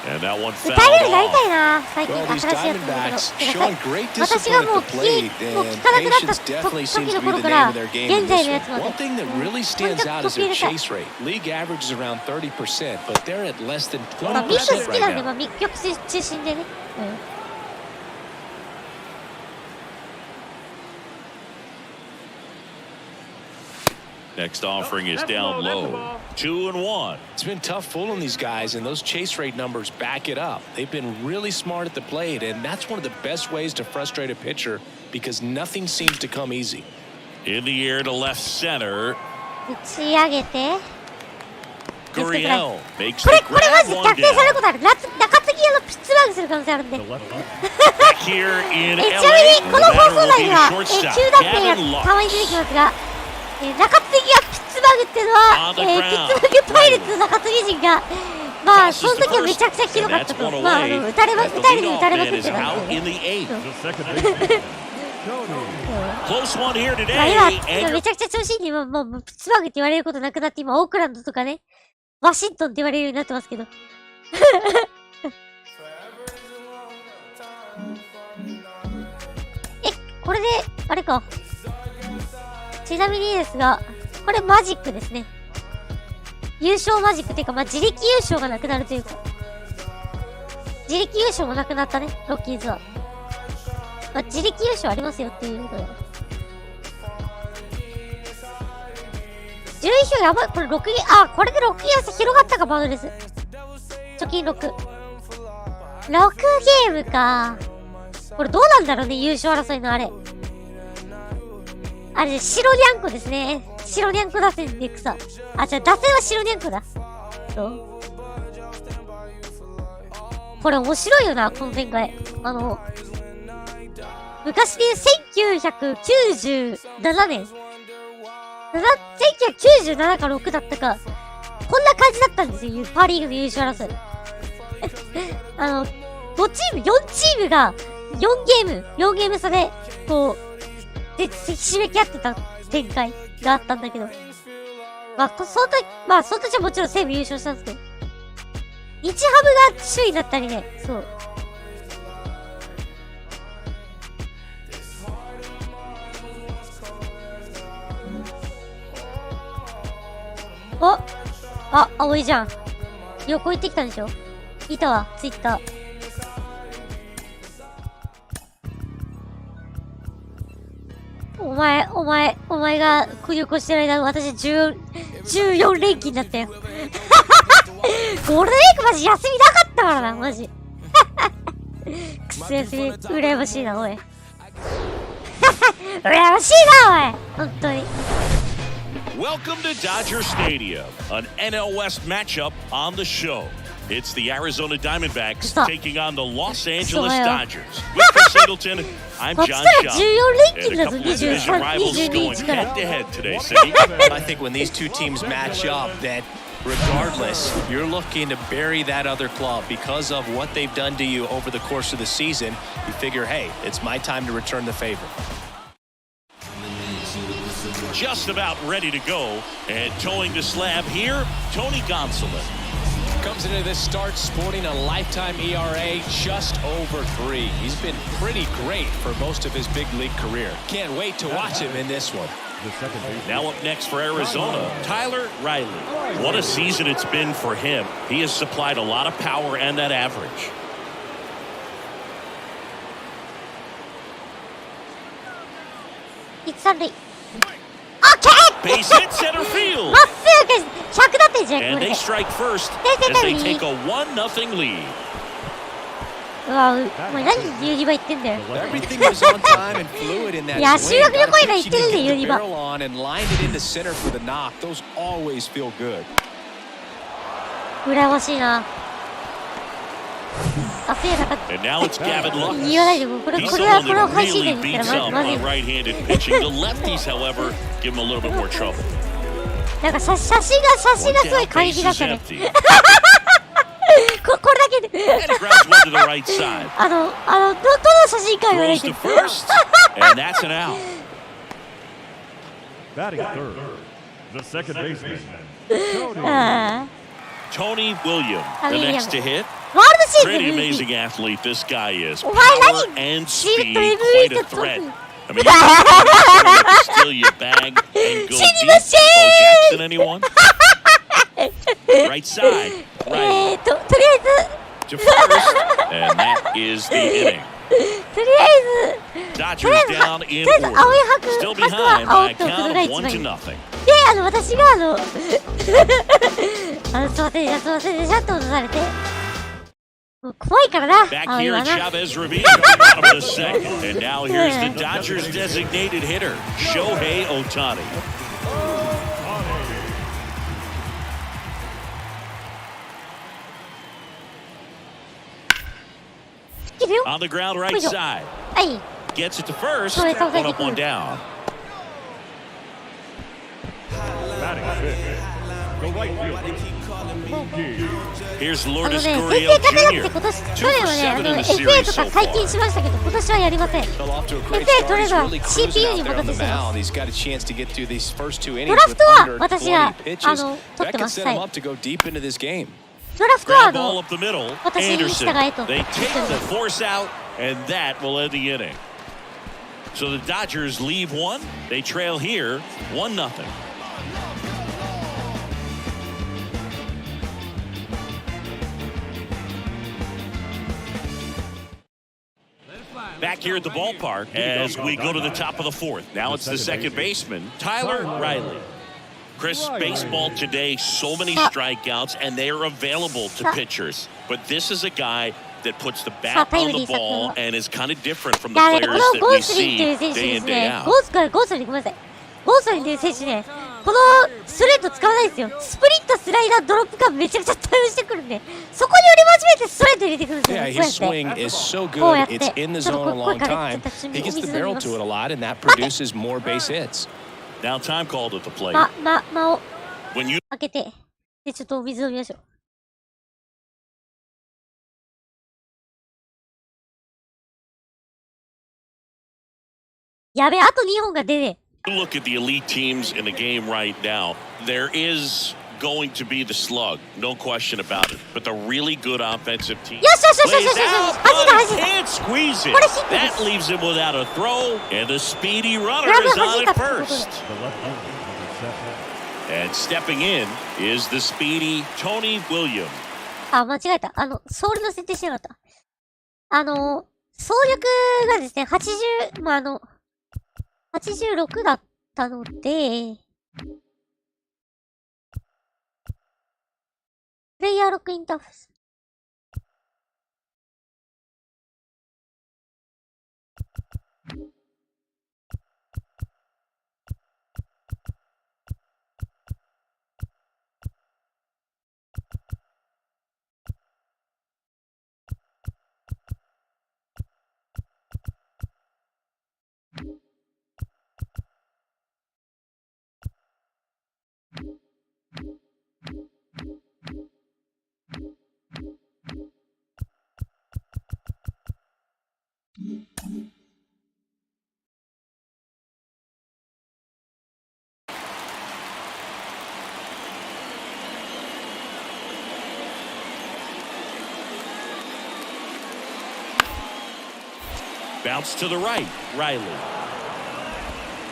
And that one fouled 歌えるようになりたい off. な、最近新しいやつ見るけど。私がもう聞かなくなった時の頃から現在のやつまで。 One thing that really stands out is their chase rate. League average is around 30%, but they're at less than まあミックス 20% 好きなん right で、ま now. あ密曲中心でね。Next offering is down low. 2-1. It's been tough fooling these guys, and those chase rate numbers back it up. They've been really smart at the plate, and that's one of the best ways to frustrate a pitcher because nothing seems to come easy. In the air to left center. 打ち上げて。 Gurriel makes こ the れマジ grab 逆 one 転される down. ことある。中継ぎピッツバーグする可能性あるんで。 Back here in ちな LA. みにこの放送 The 内 batter には will be the 球 shortstop, 団名が Gavin た Lux. まに出てきますが、中継ぎがピッツバーグっていうのは、ピッツバーグパイレーツの中継ぎ陣が、まあその時はめちゃくちゃひどかったと。まあ打たれるに打たれまくってたんで。 Close one here まあ today. 今めちゃくちゃ調子いいんで、もうピッツバーグって言われることなくなって、今オークランドとかね、ワシントンって言われるようになってますけど。これで、あれか。ちなみにですが、これマジックですね。優勝マジックっていうか、まあ、自力優勝がなくなるというか。自力優勝もなくなったね、ロッキーズは。まあ、自力優勝ありますよっていうことで。順位表やばい。これ6ゲーム、あ、これで6ゲーム差広がったか、バードレス。貯金6。6ゲームか。これどうなんだろうね、優勝争いのあれ。あれ、白ニャンコですね。白ニャンコ打線でいくさ。あ、じゃあ打線は白ニャンコだ。そう。これ面白いよな、この展開。昔で1997年。1997か6だったか。こんな感じだったんですよ、パリーグの優勝争い。5チーム、4チームが4ゲーム差で、こう、で、締めき合ってた展開があったんだけど。まあ、その時はもちろん西武優勝したんですけど。日ハムが首位だったりね、そう。あ、葵じゃん。横行ってきたんでしょ？いたわ、ツイッター。お前が旅行してる間、私14連勤だったよ。ゴールデンウィークマジ休みなかったからな、マジ。くそ休み、羨ましいな、おい。羨ましいな、おい。本当に。Welcome to Dodger Stadium, an NL West matchup on the show. It's the Arizona Diamondbacks taking on the Los Angeles Dodgers. With Chris Singleton, I'm John Shaw. And a couple of division rivals going head-to-head today, City. I think when these two teams match up, that regardless, you're looking to bury that other club because of what they've done to you over the course of the season. You figure, hey, it's my time to return the favor. Just about ready to go, and towing the slab here, Tony Gonsolin. Comes into this start sporting a lifetime ERA just over 3. He's been pretty great for most of his big league career. Can't wait to watch him in this one. Now up next for Arizona, Tyler Riley. What a season it's been for him. He has supplied a lot of power and that average. It's Sunday. Base hit center field. And they strike first as they take a 1-0 lead. Everything was on time and fluid in that swing. Got a pitch you can get the barrel on and lined it into center for the knock. Those always feel good. 羨ましいな。 And now it's Gavin Lux. 言わないで、これは配信で Really 言っ beats たら up まずい。 on right-handed pitching. The lefties, however, give him a little bit more trouble. なんか写真がすごい過激だったね。これだけで。And he grounds one to the right side. どの写真か言わない Throws け to ど。 first, and that's an out. Batting third, the second baseman, Tony Williams, the next to hit. ワールドシーズン Pretty amazing athlete this guy is. お Power 前 and 何シー speed, ト quite a MVP threat. I mean, you steal your bag and go deep. Bo Jackson, anyone? Right side. Right とりあえず to first, and that is the inning. とりあえず Dodgers down in とりあえず order. 青い白 Still 白は behind 青 by a と黒 count が of 一 1 番い to い。 nothing. で、私がすいませんでしたって脅されて。もう怖いからな、 Back 青い here は at な。 Chavez Ravine, bottom of the second. And now here's the Dodgers designated hitter, Shohei Ohtani. On the ground right side. はい。 Gets it to first. そうです、そうです。 One up, one down. batting fifth, the right fielder, Here's ね、 Lourdes 先 Gurriel 生勝てなく Jr. て去 2 年 for は 7 ね、in the FA series と so か解禁 far. しましたけど、今年はやりません。Fell off to a great FA start. 取れ He's ば really cruising CPU out に there on 任 the せてます。 mound. He's got a chance to get through these first two ド innings ラフ with トは under 私が 20 pitches. 取っ That てま could す。 set は him い。 up to go deep into this game. ドラフトは Ground ball up the middle. 私に従 Anderson. えと。 They take the force out, and that will end the inning. So the Dodgers leave one. They trail here 1-0. Back here at the ballpark as we go to the top of the fourth. Now it's the second baseman, Tyler Riley. Chris, baseball today, so many strikeouts, and they are available to pitchers. But this is a guy that puts the bat on the ball and is kind of different from the players that we see day in, day out. ゴースリーごめんなさい。ゴースリーっていう選手ね、このストレート使わないですよ。スプリット、スライダー、ドロップがめちゃくちゃ対応してくるんで、そこに折り始めてストレート入れてくるんですよ。Yeah, his swing is so good. It's in the zone a long time. He gets the barrel to it a lot, and that produces more base hits. Now time called at the plate. 間を When you 開けて、で、ちょっとお水を見ましょう。やべ、あと2本が出ねえ。look at the elite teams in the game right now, there is going to be the slug, no question about it. But the really good offensive team lays out, but can't squeeze it. That leaves him without a throw, and the speedy runner is on at first. And stepping in is the speedy Tony Williams. あ、間違えた。ソールの設定してなかった。走力がですね、80、86だったので、プレイヤーロックインターフェース。Bounce to the right, Riley.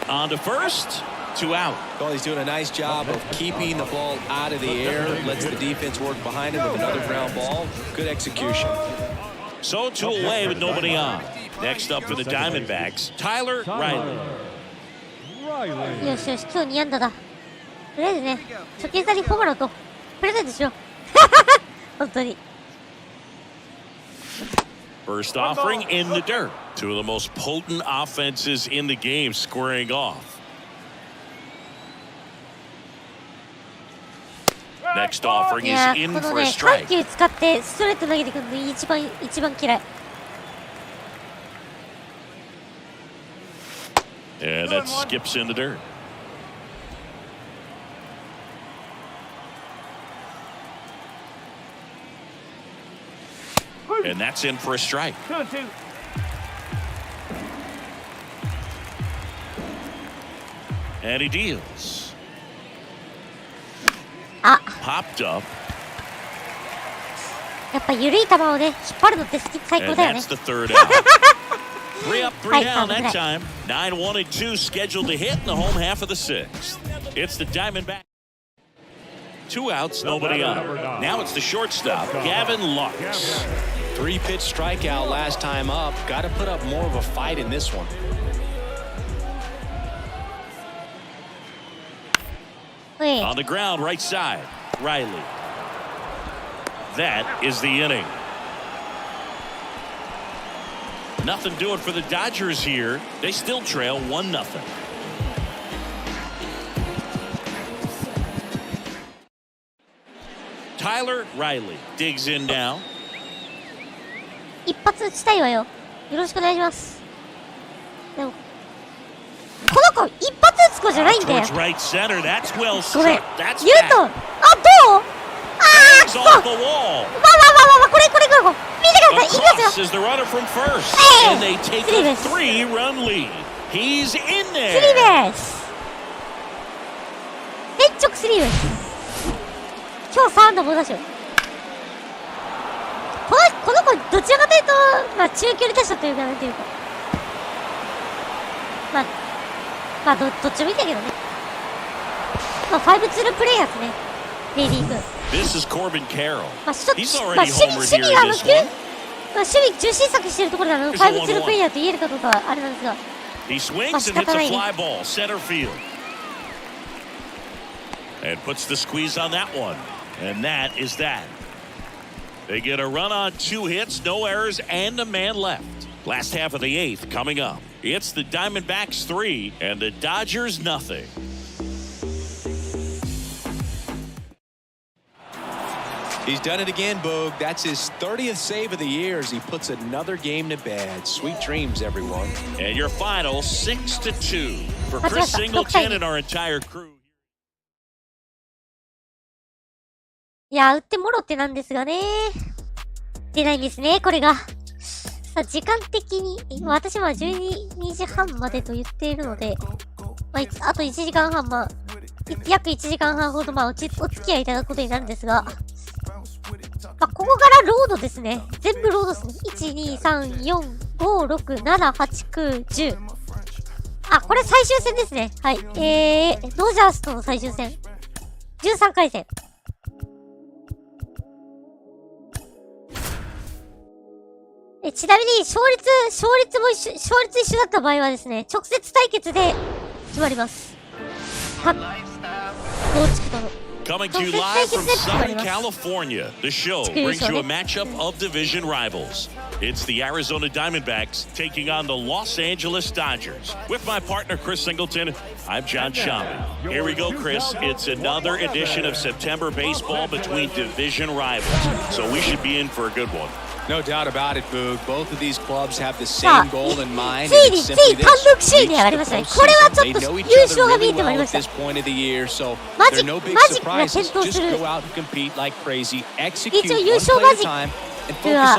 On to first, 2 out. Well, he's doing a nice job of keeping the ball out of the air, lets the defense work behind him with another ground ball. Good execution. So 2 away with nobody on. Next up for the Diamondbacks, Tyler Riley. よしよし、今日2安打だ。とりあえずね、初見さんにホームランとプレゼントしよう。本当に。First offering in the dirt. 2 of the most potent offenses in the game squaring off. Next offering is in for a strike. 緩急使ってストレート投げてくるの一番嫌い。And that skips in the dirt. And that's in for a strike. And he deals. Popped up. やっぱ緩い球をね、引っ張るのって最高 And だよね。 that's the third out. 3 up, 3 down that time. 9-1 and 2 scheduled to hit in the home half of the 6th. It's the Diamondbacks. 2 outs, nobody on. Now it's the shortstop, Gavin Lux. 3-pitch strikeout last time up. Got to put up more of a fight in this one. On the ground, right side, Riley. That is the inning. Nothing doing for the Dodgers here. They still trail 1-0. Tyler Riley digs in now. 一発打ちたいわよ。よろしくお願いします。でも、この子一発打つ子じゃないんだよ。Towards right center. That's well ごめん。 struck. That's 言うと、あ、 back. どう？ Hangs off the wall. これ、見てください。いきますよ。 Across is the runner from first. And they take a 3-run lead. He's in スリー there. ベース。連続スリーベース。今日3安打も出しよ。この子どちらかというと、まあ中距離打者というかなんていうか。まあどっちもいいんだけどね。まあ5ツールプレイヤーですね。レイリー君。This is Corbin Carroll. まあちょっと、He's まあ already 守備 homered 守備 here が in this one. 守備中心策してるところなので、5ツールプレイヤーと言えるかどうかはあれなんですが。He swings and hits a fly ball, center field. And puts the squeeze on that one. And that is that. They get a run on 2 hits, no errors, and a man left. Last half of the 8th coming up. It's the Diamondbacks 3 and the Dodgers nothing. He's done it again, Boog. That's his 30th save of the year as he puts another game to bed. Sweet dreams, everyone. And your final 6-2 for Chris Singleton and our entire crew. いや、打ってもろってなんですがね。出ないんですね、これが。さあ、時間的に、私は12時半までと言っているので、まあ、あと1時間半、まあ、約1時間半ほど、まあ、お付き合いいただくことになるんですが、まあ、ここからロードですね。全部ロードですね。1、2、3、4、5、6、7、8、9、10。あ、これ最終戦ですね。はい。ドジャースとの最終戦。13回戦。ちなみに、勝率一緒だった場合はですね、直接対決で決まります。同地区との。Coming to you live from Southern California, the show brings you a matchup of division rivals. It's the Arizona Diamondbacks taking on the Los Angeles Dodgers. With my partner, Chris Singleton, I'm John Shammy. Here we go, Chris. It's another edition of September baseball between division rivals. So we should be in for a good one. No doubt about it, Boog. Both of these clubs have the same goal in mind. ついに単独首位に上がりましたね。これはちょっと優勝が見えてまいりました。マジックが検討する。一応優勝マジックは、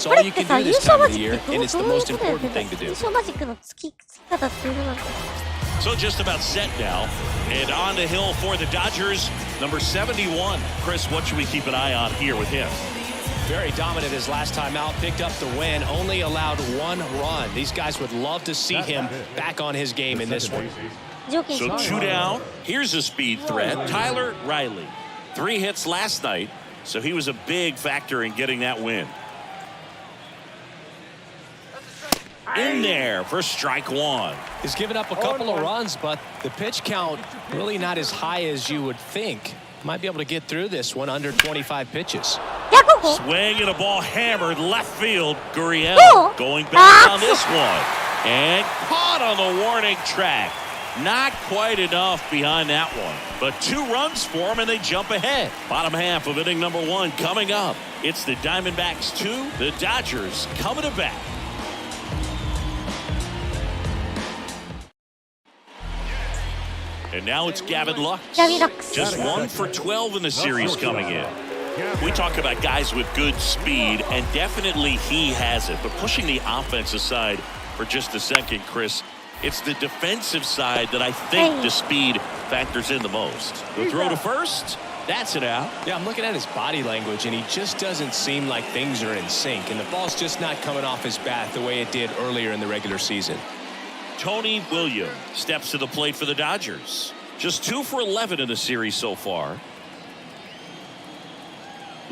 これってさ、優勝マジックってどういうことやってんだ？優勝マジックのつき方っていうのなんだ。So just about set now, and on the hill for the Dodgers, number 71. Chris, what should we keep an eye on here with him? Very dominant his last time out, picked up the win, only allowed 1 run. These guys would love to see him back on his game in this one. So 2 down. Here's a speed threat. Tyler Riley. 3 hits last night, so he was a big factor in getting that win. In there for strike 1. He's given up a couple of runs, but the pitch count really not as high as you would think. Might be able to get through this one under 25 pitches. Swing and a ball hammered left field. Gurriel going back on this one. And caught on the warning track. Not quite enough behind that one. But 2 runs for him and they jump ahead. Bottom half of inning number 1 coming up. It's the Diamondbacks 2, the Dodgers coming to bat. And now it's Gavin Lux. Just 1 for 12 in the series coming in. We talk about guys with good speed, and definitely he has it. But pushing the offense aside for just a second, Chris, it's the defensive side that I think the speed factors in the most. The throw to first, that's it out. Yeah, I'm looking at his body language, and he just doesn't seem like things are in sync. And the ball's just not coming off his bat the way it did earlier in the regular season. Tony Williams steps to the plate for the Dodgers. Just 2 for 11 in the series so far.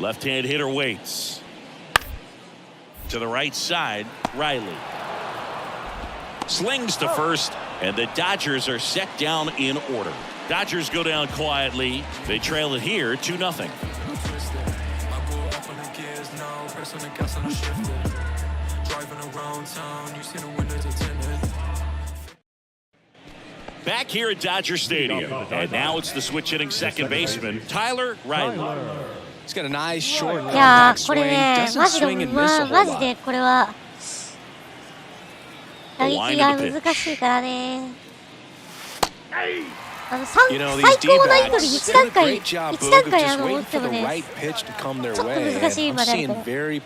Left-hand hitter waits. To the right side, Riley. Slings to first, and the Dodgers are set down in order. Dodgers go down quietly. They trail it here 2-0. Back here at Dodger Stadium, and now it's the switch-hitting second baseman, Tyler Riley. He's got a nice short contact swing. これね、マジでこれは打撃が難しいからね。最高な距離1段階打ってもね、ちょっと難しいまであるから。誰やっ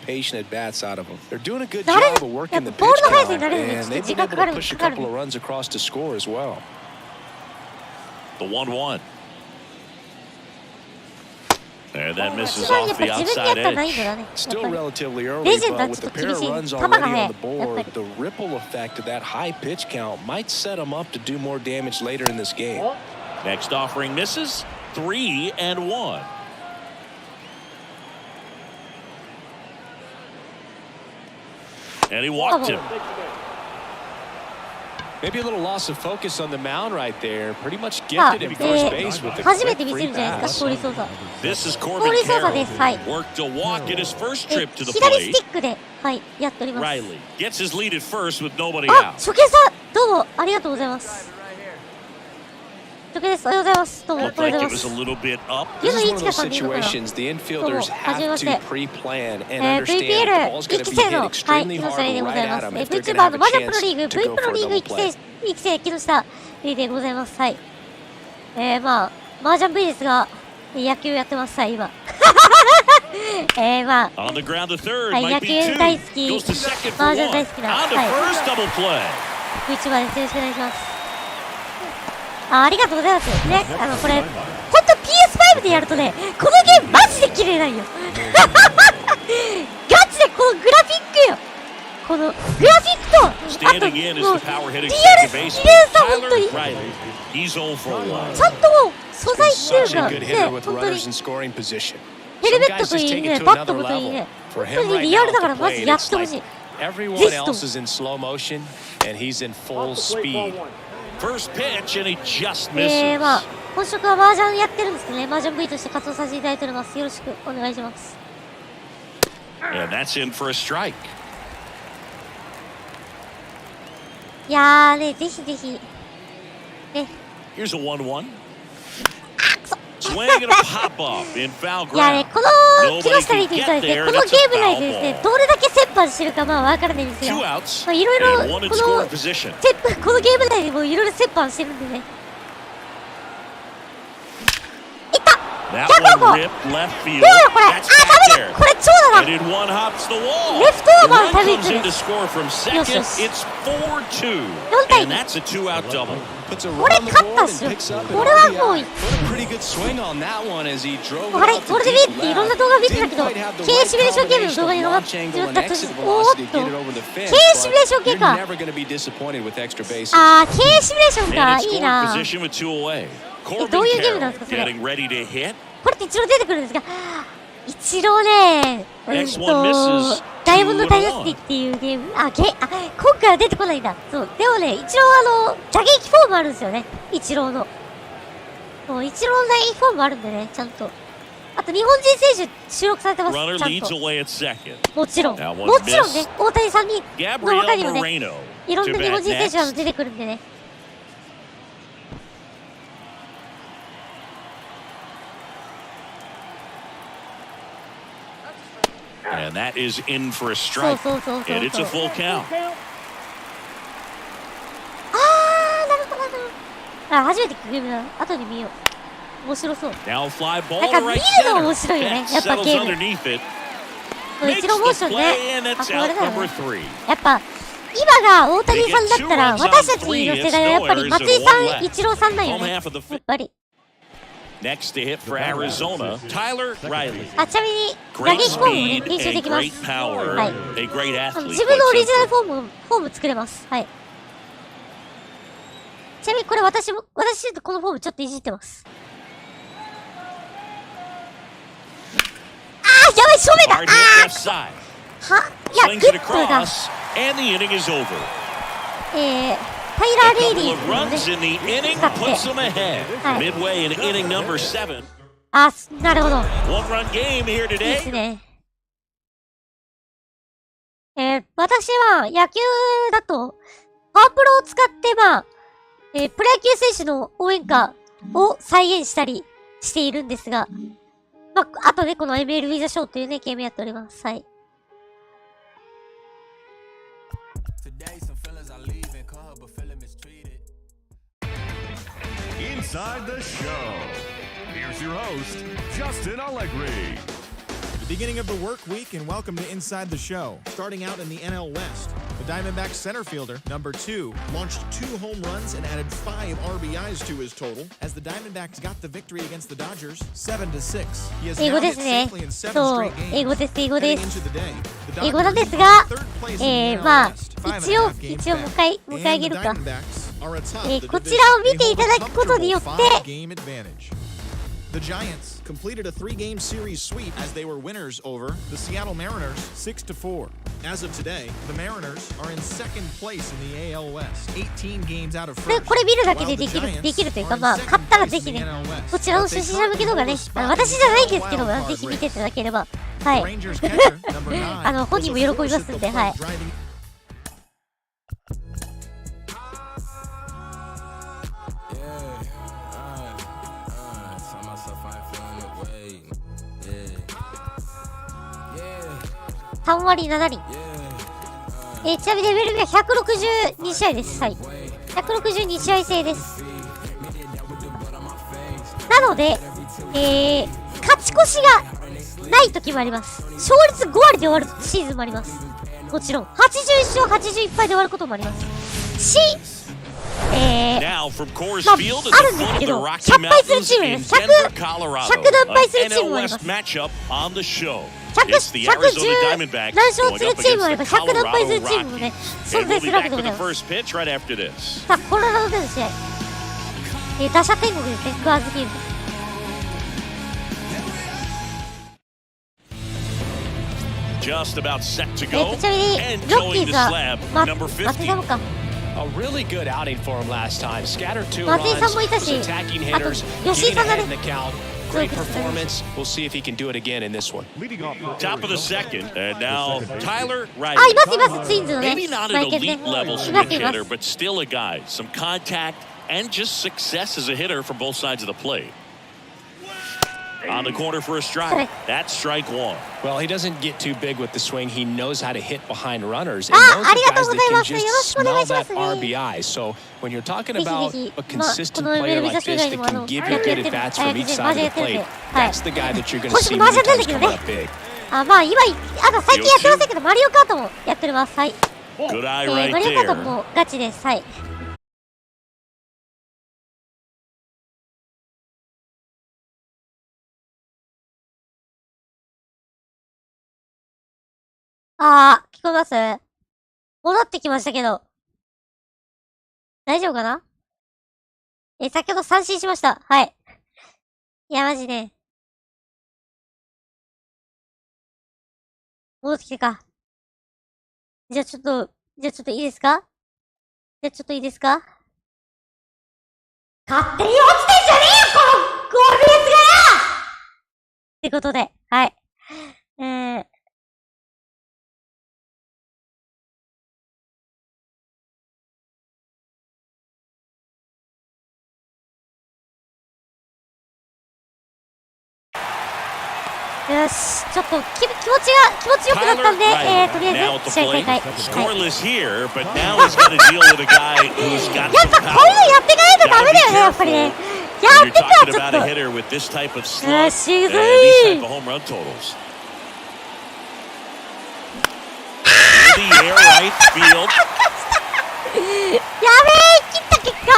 ぱボールの速さになれるのにちょっと時間かかる。The 1-1. And that 一 misses 番や off っぱ the 自分でやっ outside たら難 edge. 易度だね。やっ Still ぱり。 relatively early, レジェンドは but ち with ょっ the と pair 厳 of しい。 runs 球が already 速い。 on や the っぱ board, り。 the ripple effect of that high pitch count might set him up to do more damage later in this game. Next offering misses. 3-1. And he walked him. Maybe a little loss of focus on the mound right there. Pretty much gifted him first base with the 初めて quick 見せ free るんじゃないですか、 pass. ストーリー操作。 This is ストー Corbin リー操作です。は Carroll. い。 Worked a walk in his first trip to the 左ス plate. ティックで、はい、やっております。 Riley gets his lead at first with nobody あ、 out. 初見さん、どうもありがとうございます。初見です。おはようございます。どうもおは Looked よう like ござい it ま was す。 a little bit up. ユ This ノ is イ one チ of カ those さんでいいのかな。 situations the infielders have to Hajimemashite. pre-plan and understand the VPL ball's going to be hit XL の、はい、 extremely 木下 hard レイでご right ざいま at す。 them if they're going to Vtuber have の a マジャプロ chance リーグ、 to V go プ for ロ a リーグ double 育 play. 成木下レイでございます。はい。まあ、麻雀 V ですが、野球やってます。はい、今。まあ、 On the ground to third. はい、 Might 野 be 球 two. 大好き、 Goes to second for 麻雀 one. 大好きな、 On to はい、 first double play. VTuber です。よろしくお願いします。ありがとうございます。ね、これ、ほんと PS5 でやるとね、このゲームマジで綺麗なんよ。ガチでこのグラフィックよ。このグラフィックと、あと、もう、Standing in is リア the power hitting ル second 綺 baseman. 麗さ、ほんとに。 Riley. He's 0 for 1. ちゃんともう、素材っていう Such か、 a good ね、 hitter ほ with んとに runners in scoring position. ヘル Some メット guys と just いい take ね、 it to バット another もといい level. ね、 For 本当 him に right リアル now だから to マ play ジ it, やっ it's てほしい。 like everyone ぜひと else is in slow motion and he's in full speed. First pitch, and he just misses. まあ、本職は麻雀やってるんですけどね、麻雀 V として活動させていただいております。よろしくお願いします。And that's in for a strike. いやーね、ぜひぜひ。ね。 Here's a 1-1. Swing and a pop up in foul いやね、 ground. この木下にとってはですね、このゲーム内でですね、どれだけ折半してるかまあわからないんです Two が、 outs まあいろいろ and one in この scoring position. このゲーム内でもいろいろ折半してるんでね。いった That 100 one ripped left field. どうよこれ、 That's ダ back メだ there. これ長打 And だ in one hops the wall. レフトオーバーの The た run めに comes in to score from second. よしよし It's 4-2. 4対 And 2 that's a two-out double. Puts a これ run on the 勝った board っす and よ picks up こ an れはもう RBI. Put a pretty good swing on that one as he drove こ it れ out to これで deep 見っていろんな left. 動画見てた Didn't けど quite have the 経営 right シミュレーションゲームの combination 動画 of に上がっ launch て angle た and と exit おー velocity っ to と get it over the fence. 経営シミュレーション But 系 you're か never going to be disappointed with extra bases. あー経営シミュレーション And か in いい scoring な position with two away. ど Corbin ういうゲームなん Carroll ですかそれ getting ready to hit. これって一郎出てくるんですが一郎ねダイヤモンドダイナスティっていうゲーム今回は出てこないんだそうでもね一郎打撃フォームあるんですよね一郎のもう一郎の打撃フォームあるんでねちゃんとあと日本人選手収録されてますちゃ Runner ん leads と away at second. もちろん That も one's ちろんね missed. 大谷さんにの他に Gabriel もね Moreno いろん to な日本 bat 人選手が next. 出てくるんでね And that is in for a そう strike. そうそうそう And it's a full count. なるほどなるほど初めてゲームだ後で見よう面白そう Now a fly ball なん to か見 right るの center. 面白いよね That やっぱ settles ゲーム underneath it. この Makes 一郎モーシ the ョン play ね and it's 憧 out れだよ number ね three. やっぱ今が大谷さんだったら私たちの世代はやっぱり松井さん一郎さんなんよ Home ねや half of the っ fifth. ぱり Next to hit for Arizona, Tyler Riley. あちなみに打 Great 撃フォームもね speed 練習で and きま great す power. はい A great athlete. 自分のオリジナル quite フォーム作れますはいちなみにこれ私ちょっとこのフォームちょっといじってますやばい正面だ Hard hit left side. いや Slings グ it ッドだ across, and the inning is over. タイラ A ー・レイ couple リ of ーのね runs in the inning 使って puts them ahead. はい Midway in inning number 7. なるほど One-run game here いいです today. ね。私は野球だと、パワープロを使ってプロ野球選手の応援歌を再現したりしているんですが、あとね、この MLB THE SHOW というね、ゲームやっております。はい。Inside the show. Here's your host, Justin Allegri. The beginning of the work week, and welcome to Inside the Show. Starting out in the NL West, the The Diamondbacks center fielder, number 2, launched 2 home runs and added 5 RBIs to his total as the Diamondbacks got the victory against the Dodgers 7-6. He has now hit safely in 7 straight games. 英語です。Heading into the day, the 英語なん Dodgers です hold が、 third place in the NL まあ、 West, 一応 5.5 games 迎 back. え上げ And る the か。 Diamondbacks are atop the こちらを division. 見ていただ They く hold a ことによって comfortable 5-game advantage. The Giants completed a 3-game series sweep as they were winners over the Seattle Mariners 6-4. As of today, the Mariners are in second place in the AL West, 18 games out of で first. これ見るだけ while で the できる Giants という are か、 in まあ、買 second ったら place ぜ in ひ the ね、 NL West. こちらの But 初 they 心者向け動画ね、 currently hold a spot 私じゃないん in the ですけど、 wild ぜ card ひ見てい race. ただければ、は The い。Rangers catcher, number 9, 本人も喜びますんで、はい。 driving3割7厘。ちなみに MLB は162試合です。はい。162試合制です。なので、勝ち越しがない時もあります。勝率5割で終わるシーズンもあります。もちろん。81勝81敗で終わることもあります。まあ、あるんですけど、100敗するチームもいます。100何敗するチームもあります。110何勝するチームもあれば100何敗するチームもね、存在するわけでございます。さあ、コロラドでの試合。打者天国ですね、クアーズフィールド。Just about set to ち go なみに、 and ロッキ going ー to ズは、slab number 松井 50. さんもか。 A really good outing for him last time. Scattered 2松井さん runs, もいた was し、 attacking あと、 hitters, 吉井 getting さんが ahead in ね、 the count. そう Great です。 performance. We'll see if he can do it again in this one. Leading off for Top of the second, and now Tyler あ、 Riley. います、います、ツインズのね、 Maybe not マ an イケルね。 elite level います、 switch いま hitter, す。 but still a guy. Some contact and just success as a hitter from both sides of the plate. On the corner for a strike. That's strike 1. Well, he doesn't get too big with the swing. He knows how to hit behind runners. And あ、 those あ are りがとう guys ご that ざいま can す。よろ just しくお願い smell しま that すね。 RBI. So when you're talking ぜひ about ぜひ、 a まあ、こ consistent の player MLB like 雑誌 this 以外に that も、can give 野 you 球や good ってる、 at-bats from each マ side ジや of っ the てるんで、 plate, はい。 that's the guy that you're going to 今週 see マー many ジャンなんだ times けど come ね。 up big. あ、まあ、今、最近やってませんけど、マリオカートもやってます。はい。 Good eye マ right リオカート there. もガチです。はい。あー、聞こえます？戻ってきましたけど。大丈夫かな？先ほど三振しました。はい。いや、マジね。戻ってきたか。じゃあちょっといいですか？勝手に落ちてんじゃねえよ、このゴールベースがよ！ってことで、はい。よし、ちょっと気持ちよくなったんで、とりあえず試合再開。Scoreless here, but now he's got to deal with a guy who's got やっ some ぱこういうのやっていかないとダメだよね、やっぱりね。やってか、 You're ちょ talking っ about と。 a hitter with this type of よ slump し、 and うざ these い。 type of home run totals. In the air right field. やべえ、切った結果、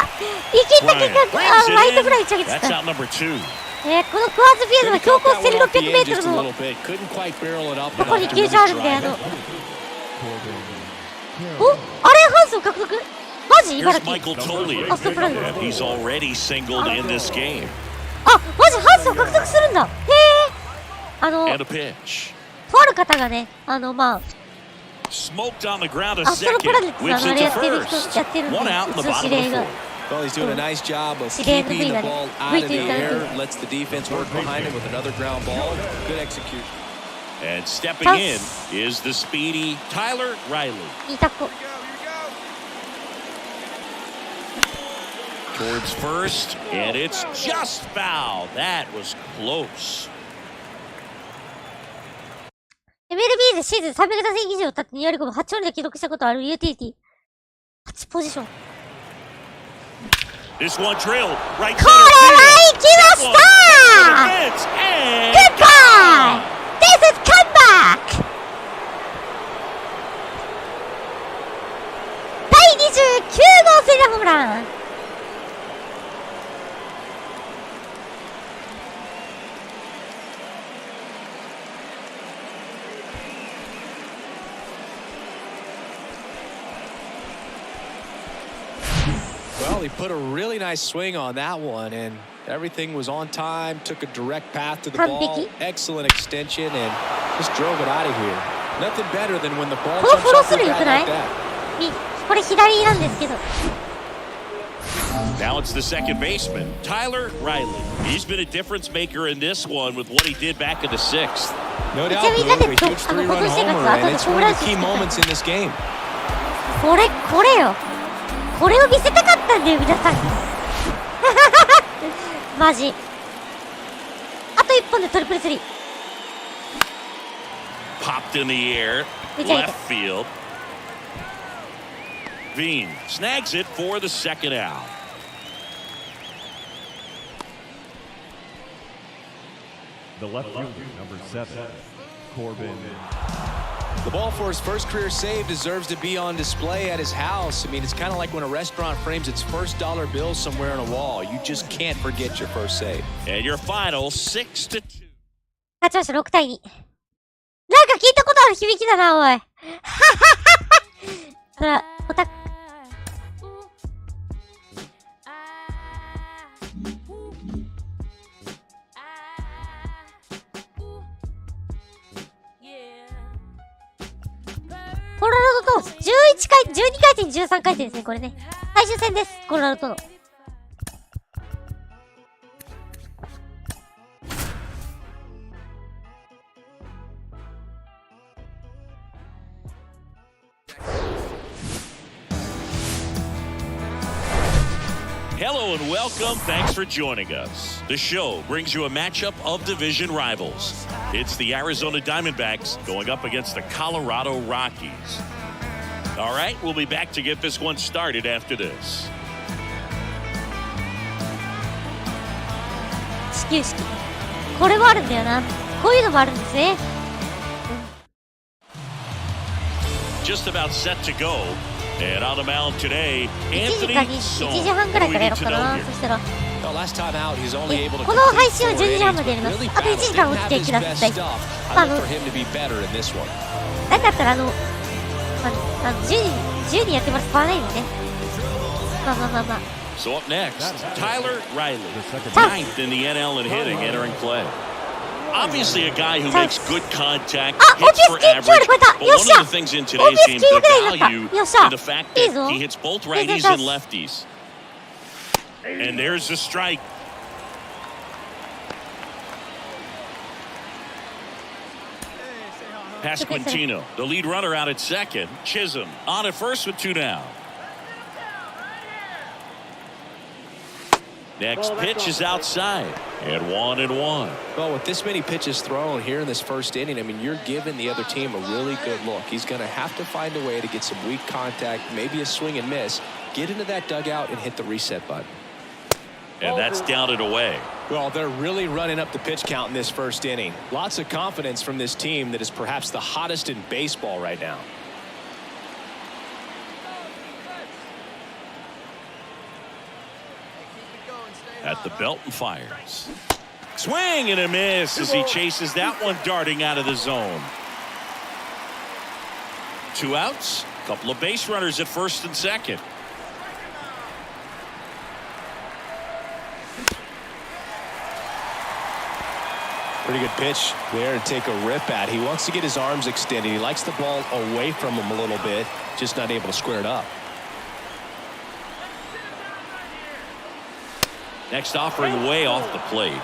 ライトフライ打ち上げて That's た。 out number 2. このクワーズフィールドの標高1600メートルのここに球場あるんで、お、あれハウスを獲得？マジ？ Here's 茨城。 Michael Toglia. あ、ストップランド。 And he's already singled in this game. あ、マジハウスを獲得するんだ。へえ。And a pitch. とある方がね、まあ、 Smoked on the ground a アストロ second. プラネッツ Whips あれ it や to ってる人 first. やってるんで、 One out in 普 the 通 bottom 指 of 令 the が。 fourth. Well, he's doing a nice job of 指令の keeping 部位 the がね、 ball out V of と the いうか、 air, lets the defense work behind him with another ground ball. Good execution. And stepping in is the speedy Tyler Riley. いいタッコ。 Towards first, and it's just foul. That was close. MLB でシーズン300打席以上経って2割5分8割で記録したことあるユーティリティ。8ポジション。 This one drilled right これは行きましたー！ Goodbye! This is comeback! Well, he put a really nice swing on that one, and everything was on time, took a direct path to the ball, excellent extension, and just drove it out of here. Nothing better than when the ball jumps off your bat like that. これ左なんですけど。 Now it's the second baseman, Tyler Riley. He's been a difference maker in this one with what he did back in the 6th. No doubt, Blue, a huge 3-run homer, and it's one of the key moments in this game. これよ。これを見せたかったんだよ、皆さん。マジ。あと1本でトリプルスリー。 Popped in the air, left field. Bean snags it for the second out. The left fielder, number 7, Corbin. The ball for his first career save deserves to be on display at his house. I mean, it's kind of like when a restaurant frames its first dollar bill somewhere on a wall. You just can't forget your first save. And your final 6-2. 勝ちました、6対2。なんか聞いたことある響きだな、おい。そら、オタク。コロラドと12回転13回転ですね、これね。最終戦です、コロラドとの。Hello and welcome. Thanks for joining us. The show brings you a matchup of division rivals. It's the Arizona Diamondbacks going up against the Colorado Rockies. All right, we'll be back to get this one started after this. 始球式。これもあるんだよな。こういうのもあるんですね。Just about set to go. And on the mound today, 1時か1時半ぐらいからやろうかな。そしたら。この配信は12時半までやります。あと1時間お付き合いください。なんだったら10人やってもらって買わないんでね。まあ。So up next, Tyler Riley, 9th in the NL in hitting, entering play. Obviously a guy who makes good contact, hits for average, but one of the things in today's game, the value in the fact that he hits both righties and lefties. And there's a strike. Pasquantino, the lead runner out at second. Chisholm on at first with 2 down. Next pitch is outside, and 1-1. Well, with this many pitches thrown here in this first inning, I mean, you're giving the other team a really good look. He's going to have to find a way to get some weak contact, maybe a swing and miss, get into that dugout and hit the reset button. And that's down and away. Well, they're really running up the pitch count in this first inning. Lots of confidence from this team that is perhaps the hottest in baseball right now. At the belt and fires. Swing and a miss as he chases that one darting out of the zone. 2 outs, a couple of base runners at first and second. Pretty good pitch there to take a rip at. He wants to get his arms extended. He likes the ball away from him a little bit, just not able to square it up. Next offering way off the plate.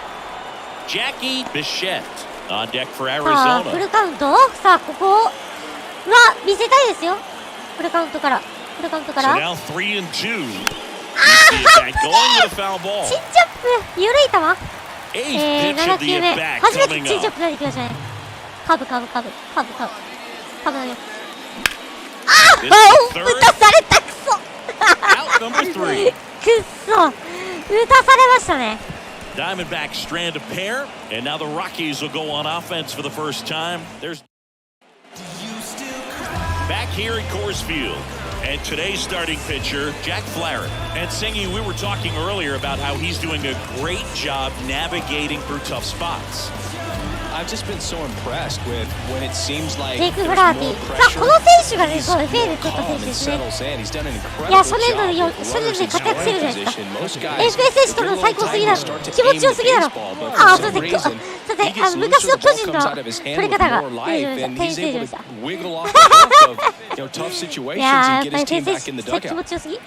Jackie Bichette on deck for Arizona. フルカウント。さあここは見せたいですよ。フルカウントから。So now 3-2. チンジアップ緩い球。7球目。初めてチンジアップ投げてきましたね。カブ投げ。打たされたくそ。くっそ。打たされましたね。 Diamondbacks strand a pair, and now the Rockies will go on offense for the first time. There's back here at Coors Field, and today's starting pitcher, Jack Flaherty. And Singy, we were talking earlier about how he's doing a great job navigating through tough spots. I've just been so impressed with when it seems like ジェイク・フ there's ラーテ more ィ。さあ、こ pressure. の選手がね、そう、フェール取った選手 Calm ですね。 and settles in. He's done an い incredible や、初年度 job でよ、 with 初年度 runners で in 活躍してる scoring じゃないですか。 position. Most 遠 guys 征選手との最高すぎだろ。気持ちよすぎだろ。あ、そうですね。さて、昔の巨人の取り方が出てきました。転生でした。いやー、やっぱり転生して気持ちよすぎ。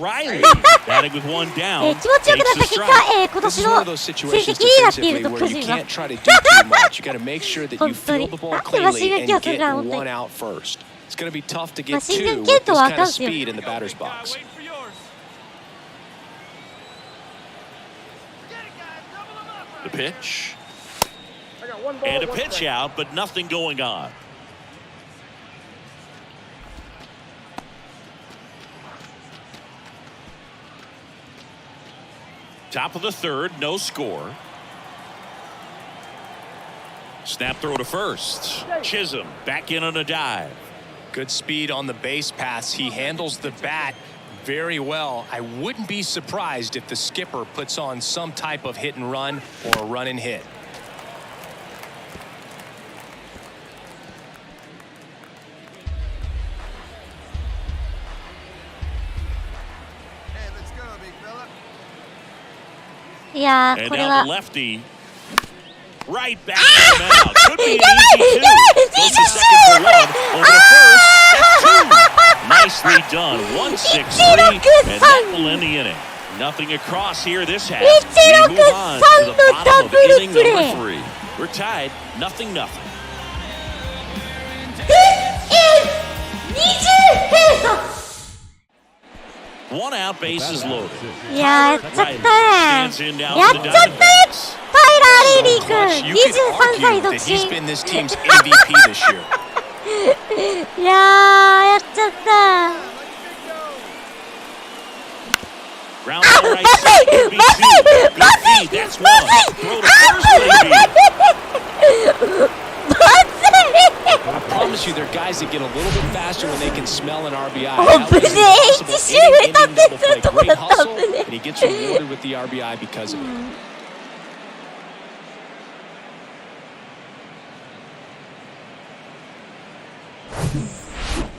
Riley batting with one down. 気持ちよくなった結果、今年の成績になっていると巨人は。本当に。なんでマシンガンキャンするか、本当に。マシンガンキャンとはあかんすよ。The pitch. And a pitch out, but nothing going on. Top of the third, no score. Snap throw to first. Chisholm back in on a dive. Good speed on the base pass. He handles the bat very well. I wouldn't be surprised if the skipper puts on some type of hit and run or a run and hit. Hey, let's go, big fella. いやー、 And これ now は the。lefty. Right back to the mound. Could be an easy two. Goes to second for one. Over to first. That's two. Nicely done. 1-6-3. And that will end the inning. Nothing across here this half. We move on to the bottom of inning number 3. We're tied. 0-0. 1 out, bases loaded. いやー、やっちゃったね。 Stands in now やっ for ち the ゃったね。 Diamondbacks. タイラー・レイリー君、 You could 23歳 argue 独 that he's 身。 been this team's MVP this year. いやー、やっちゃった。 Ground ball right side. Could be two. Good feed. That's one. Throw to first, maybe. I promise you, there are guys that get a little bit faster when they can smell an RBI. 危 That ね was え、 impossible. 一周目 Inning 達 double 成する play. とこ Great だった hustle, 危ね and he gets rewarded with the RBI because of it.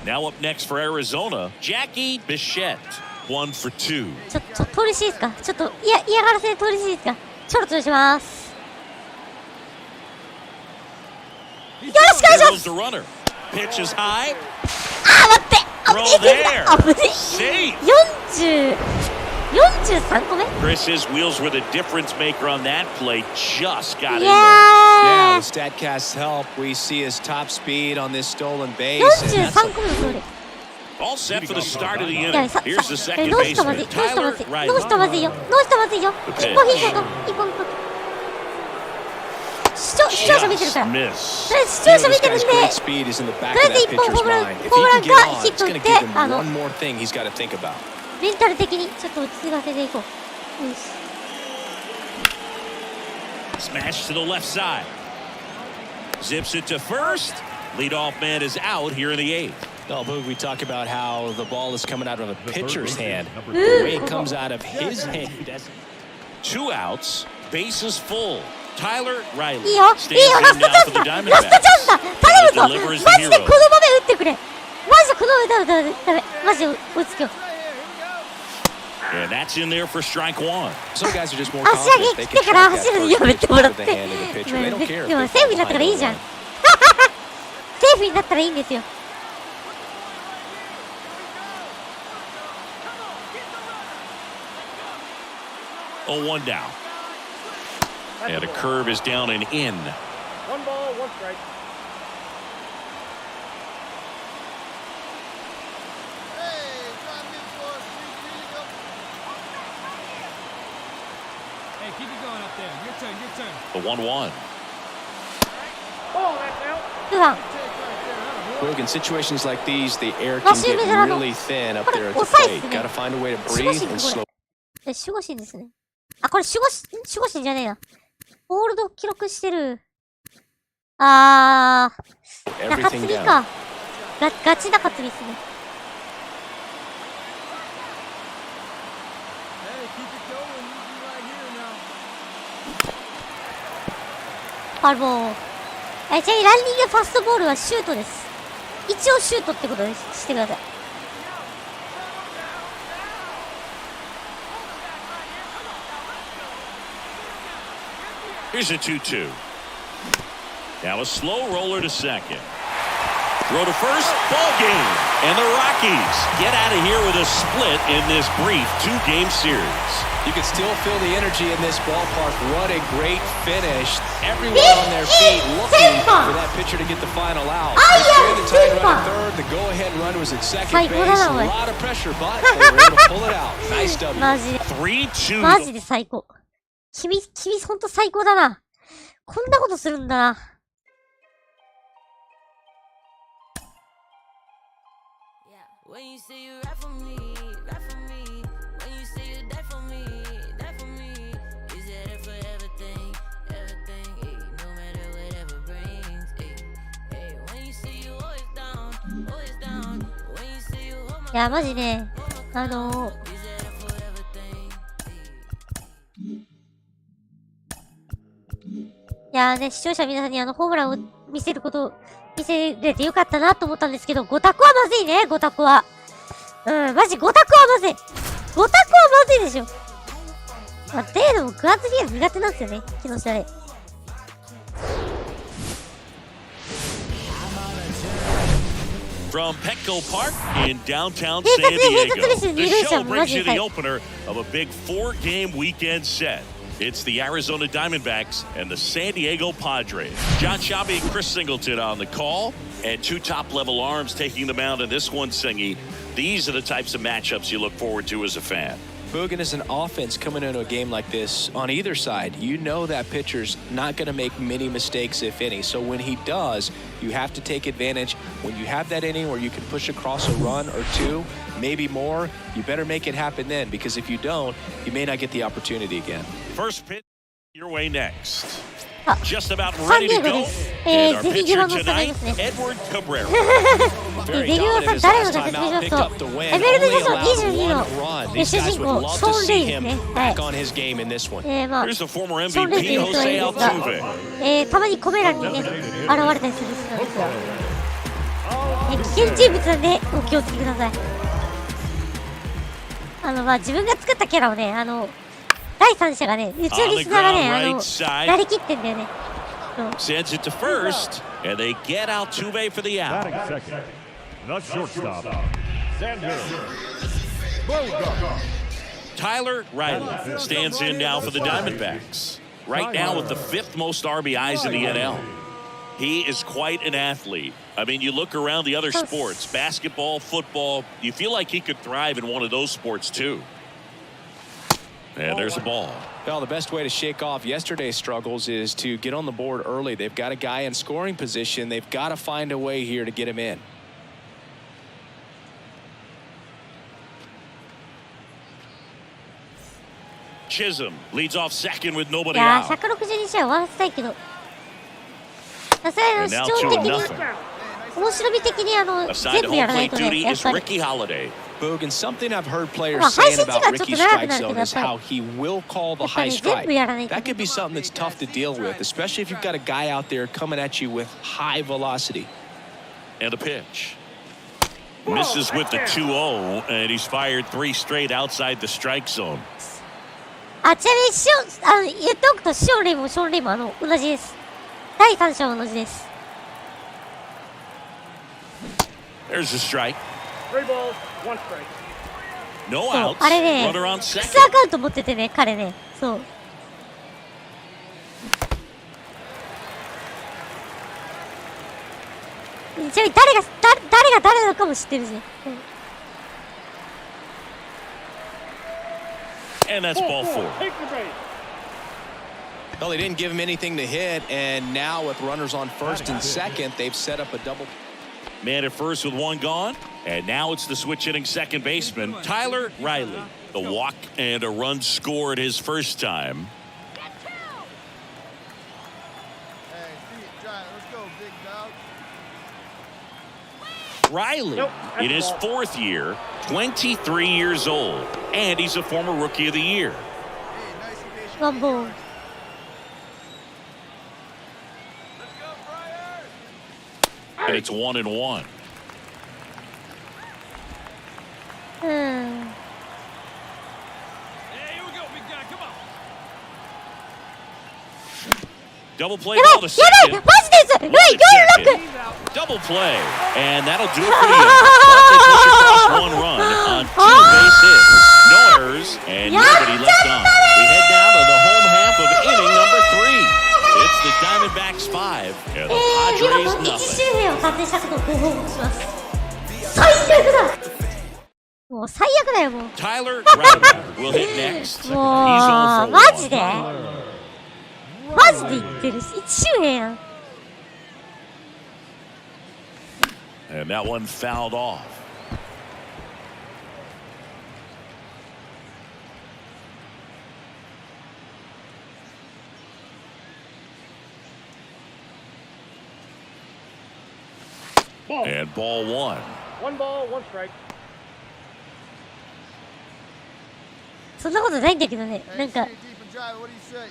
Now up next for Arizona, Jackie Bichette. 1 for 2. ちょっと通りしていいですか。ちょっと嫌がらせで通りしていいですか。ちょろちょろします。よろしくお願い There しま goes す。 the runner. Pitch is high. あー、待って。 Throw 危ねえ。 there. 危ね Safe. え。43個目。 Chris's wheels were the difference maker on that play. Just got in there. Yeah, Yeah. with StatCast help, we see his top speed on this stolen base. 43個目の通り。 All set for the start of the いや、 inning. さ、Here's the さ、 second ノーヒットまずい。 baseman, ノーヒットまずい。 Tyler ノーヒットまずいよ。 Riley. ノーヒットまずいよ。一本ヒットと、一本ヒット。視聴者見てるから。 Miss. 視聴者見てるんで、 Great speed is in the back of とりあえず that 一本 pitcher's ホームラン mind. If ホームラ he ン can か get on, ヒッ it's ト打 going っ to て、give him one more thing he's got to think about. メンタル的にちょっと落ち着かせていこう。よし。 Smash to the left side. Zips it to first. Leadoff man is out here in the 8th. Oh, but we talk about how the ball is coming out of a pitcher's hand. The way it comes out of his hand. 2 outs. Bases full. Tyler Riley いいよ、 stands いいよ、ラ in スト now チャン for ス the だ。ラストチャンスだ。 Diamondbacks. 頼むぞ。 Delivers the マジでこ hero. の場面打ってくれ。マジでこの場面ダメ。マジで追いつけよ。 And that's in there for strike 1. Some guys are just more 足上 confident げ they 来て can から track 走 that るの first やめ pitch てもらっ with the て。 hand of the pitcher. They don't care でも if セ they ーフになったからいいじゃん。セーフになったらいいんですよ。 0-1 down. And a curve is down and in. 1 ball, 1 strike. Hey, keep it going up there. Your turn, your turn. The 1-1. Oh, that's out. 不安。 Look, in situations like these, the air can get really thin up there at the plate. Got to find a way to breathe and slow. 守護神ですね。あ、これ守護神じゃねえな。ホールド記録してる。中継ぎか。ガチ中継ぎですね。Hey, keep it going. We'll be right here now. ちなみにランニングファストボールはシュートです。一応シュートってことにしてください。Here's a 2-2. Now a slow roller to second. Throw to first, ball game. And the Rockies get out of here with a split in this brief 2-game series. You can still feel the energy in this ballpark. What a great finish. Everyone on their feet looking for that pitcher to get the final out. The tying run at third. The go-ahead run was at second base. A lot of pressure, but they were able to pull it out. Nice W. 3-2. マジで最高。君ほんと最高だな。こんなことするんだな。When you say you rap for me, rap for me. When you say you die for me, die for me. Is that it for everything, everything? Ay, no matter whatever brings. Ay, when you say you always down, always down. When you say you hold my いや、マジね、is that it for everything? いやね、視聴者皆さんにホームランを見せれてよかったなと思ったんですけど、5択はまずいね、5択は。マジ5択はまずい。5択はまずいでしょ。まあ、程度もグラツリーが苦手なんですよね、木下で。From Petco Park in downtown San Diego, the show brings you the opener of a big 4-game weekend set. It's the Arizona Diamondbacks and the San Diego Padres. John Shabby and Chris Singleton on the call, and two top-level arms taking the mound in this one, Singy. These are the types of matchups you look forward to as a fan. Boogan, as an offense coming into a game like this, on either side, you know that pitcher's not going to make many mistakes, if any. So when he does, you have to take advantage. When you have that inning where you can push across a run or two, maybe more, you better make it happen then, because if you don't, you may not get the opportunity again. First pitch your way next. Just about ready to go. And our pitcher tonight, Edward Cabrera. デビューさん誰のか説明しますと、MLB THE SHOW 22の主人公、ショーン・レイですね。はい。まあ、ショーン・レイという人はいるんですが、たまにコメ欄にね、現れたりする人なんですが、危険人物なんでお気をつけください。まあ、自分が作ったキャラをね、第三者がね、宇宙リスナーがね、なりきってんだよね。Sends it to first, and they get Altuve for the out. Batting second, the shortstop, Sander. Tyler Riley stands in now for the Diamondbacks. Right now with the 5th most RBIs in the NL. He is quite an athlete. I mean, you look around the other sports, basketball, football, you feel like he could thrive in one of those sports too. And there's a ball. Well, the best way to shake off yesterday's struggles is to get on the board early. They've got a guy in scoring position. They've got to find a way here to get him in. Chisholm leads off second with nobody いや out. ー、162試合終わらせたいけど、さすがに視聴的に、面白み的に全部やらないとね、やっぱり。Bogan, something I've heard players saying about Ricky's strike zone is how he will call the high strike. That could be something that's tough to deal with, especially if you've got a guy out there coming at you with high velocity. And a pitch. Misses with the 2-0, and he's fired 3 straight outside the strike zone. ちなみに言っておくと、ショーン・レイも同じです。第三者は同じです。There's a strike. 3 balls, 1 strike. No そう、 outs. あれね、 Runner on X second. アカウント持っててね、彼ね。そう。ちなみに誰が誰なのかも知ってるしね。And that's ball 4. Take the base. Well, they didn't give him anything to hit, and now with runners on first and second, they've set up a double. Man at first with 1 gone, and now it's the switch-hitting second baseman, Tyler Riley. The walk and a run scored his first time. Hey, let's go, big dog. Riley, in his 4th year, 23 years old, and he's a former Rookie of the Year. One ball. and it's 1-1. うん。Double play や ball ば to いやばい second. マジですうわ Double play, and that'll do it for the inning. But they push across one run on 2 base hits. No errors, and nobody left on. We head down to the home half of inning number 3. It's the Diamondbacks 5 and the 今 Padres もう1 nothing. 周年を達成したことをご報告します。最悪だもう最悪だよもう。 Tyler Ryder will hit next. もう He's on for マ 1. ジでマジで言ってるし1周年やん。And that one fouled off. And ball 1. 1 ball, 1 strike. そんなことないんだけどね。なんか Deep and drive. What do you say?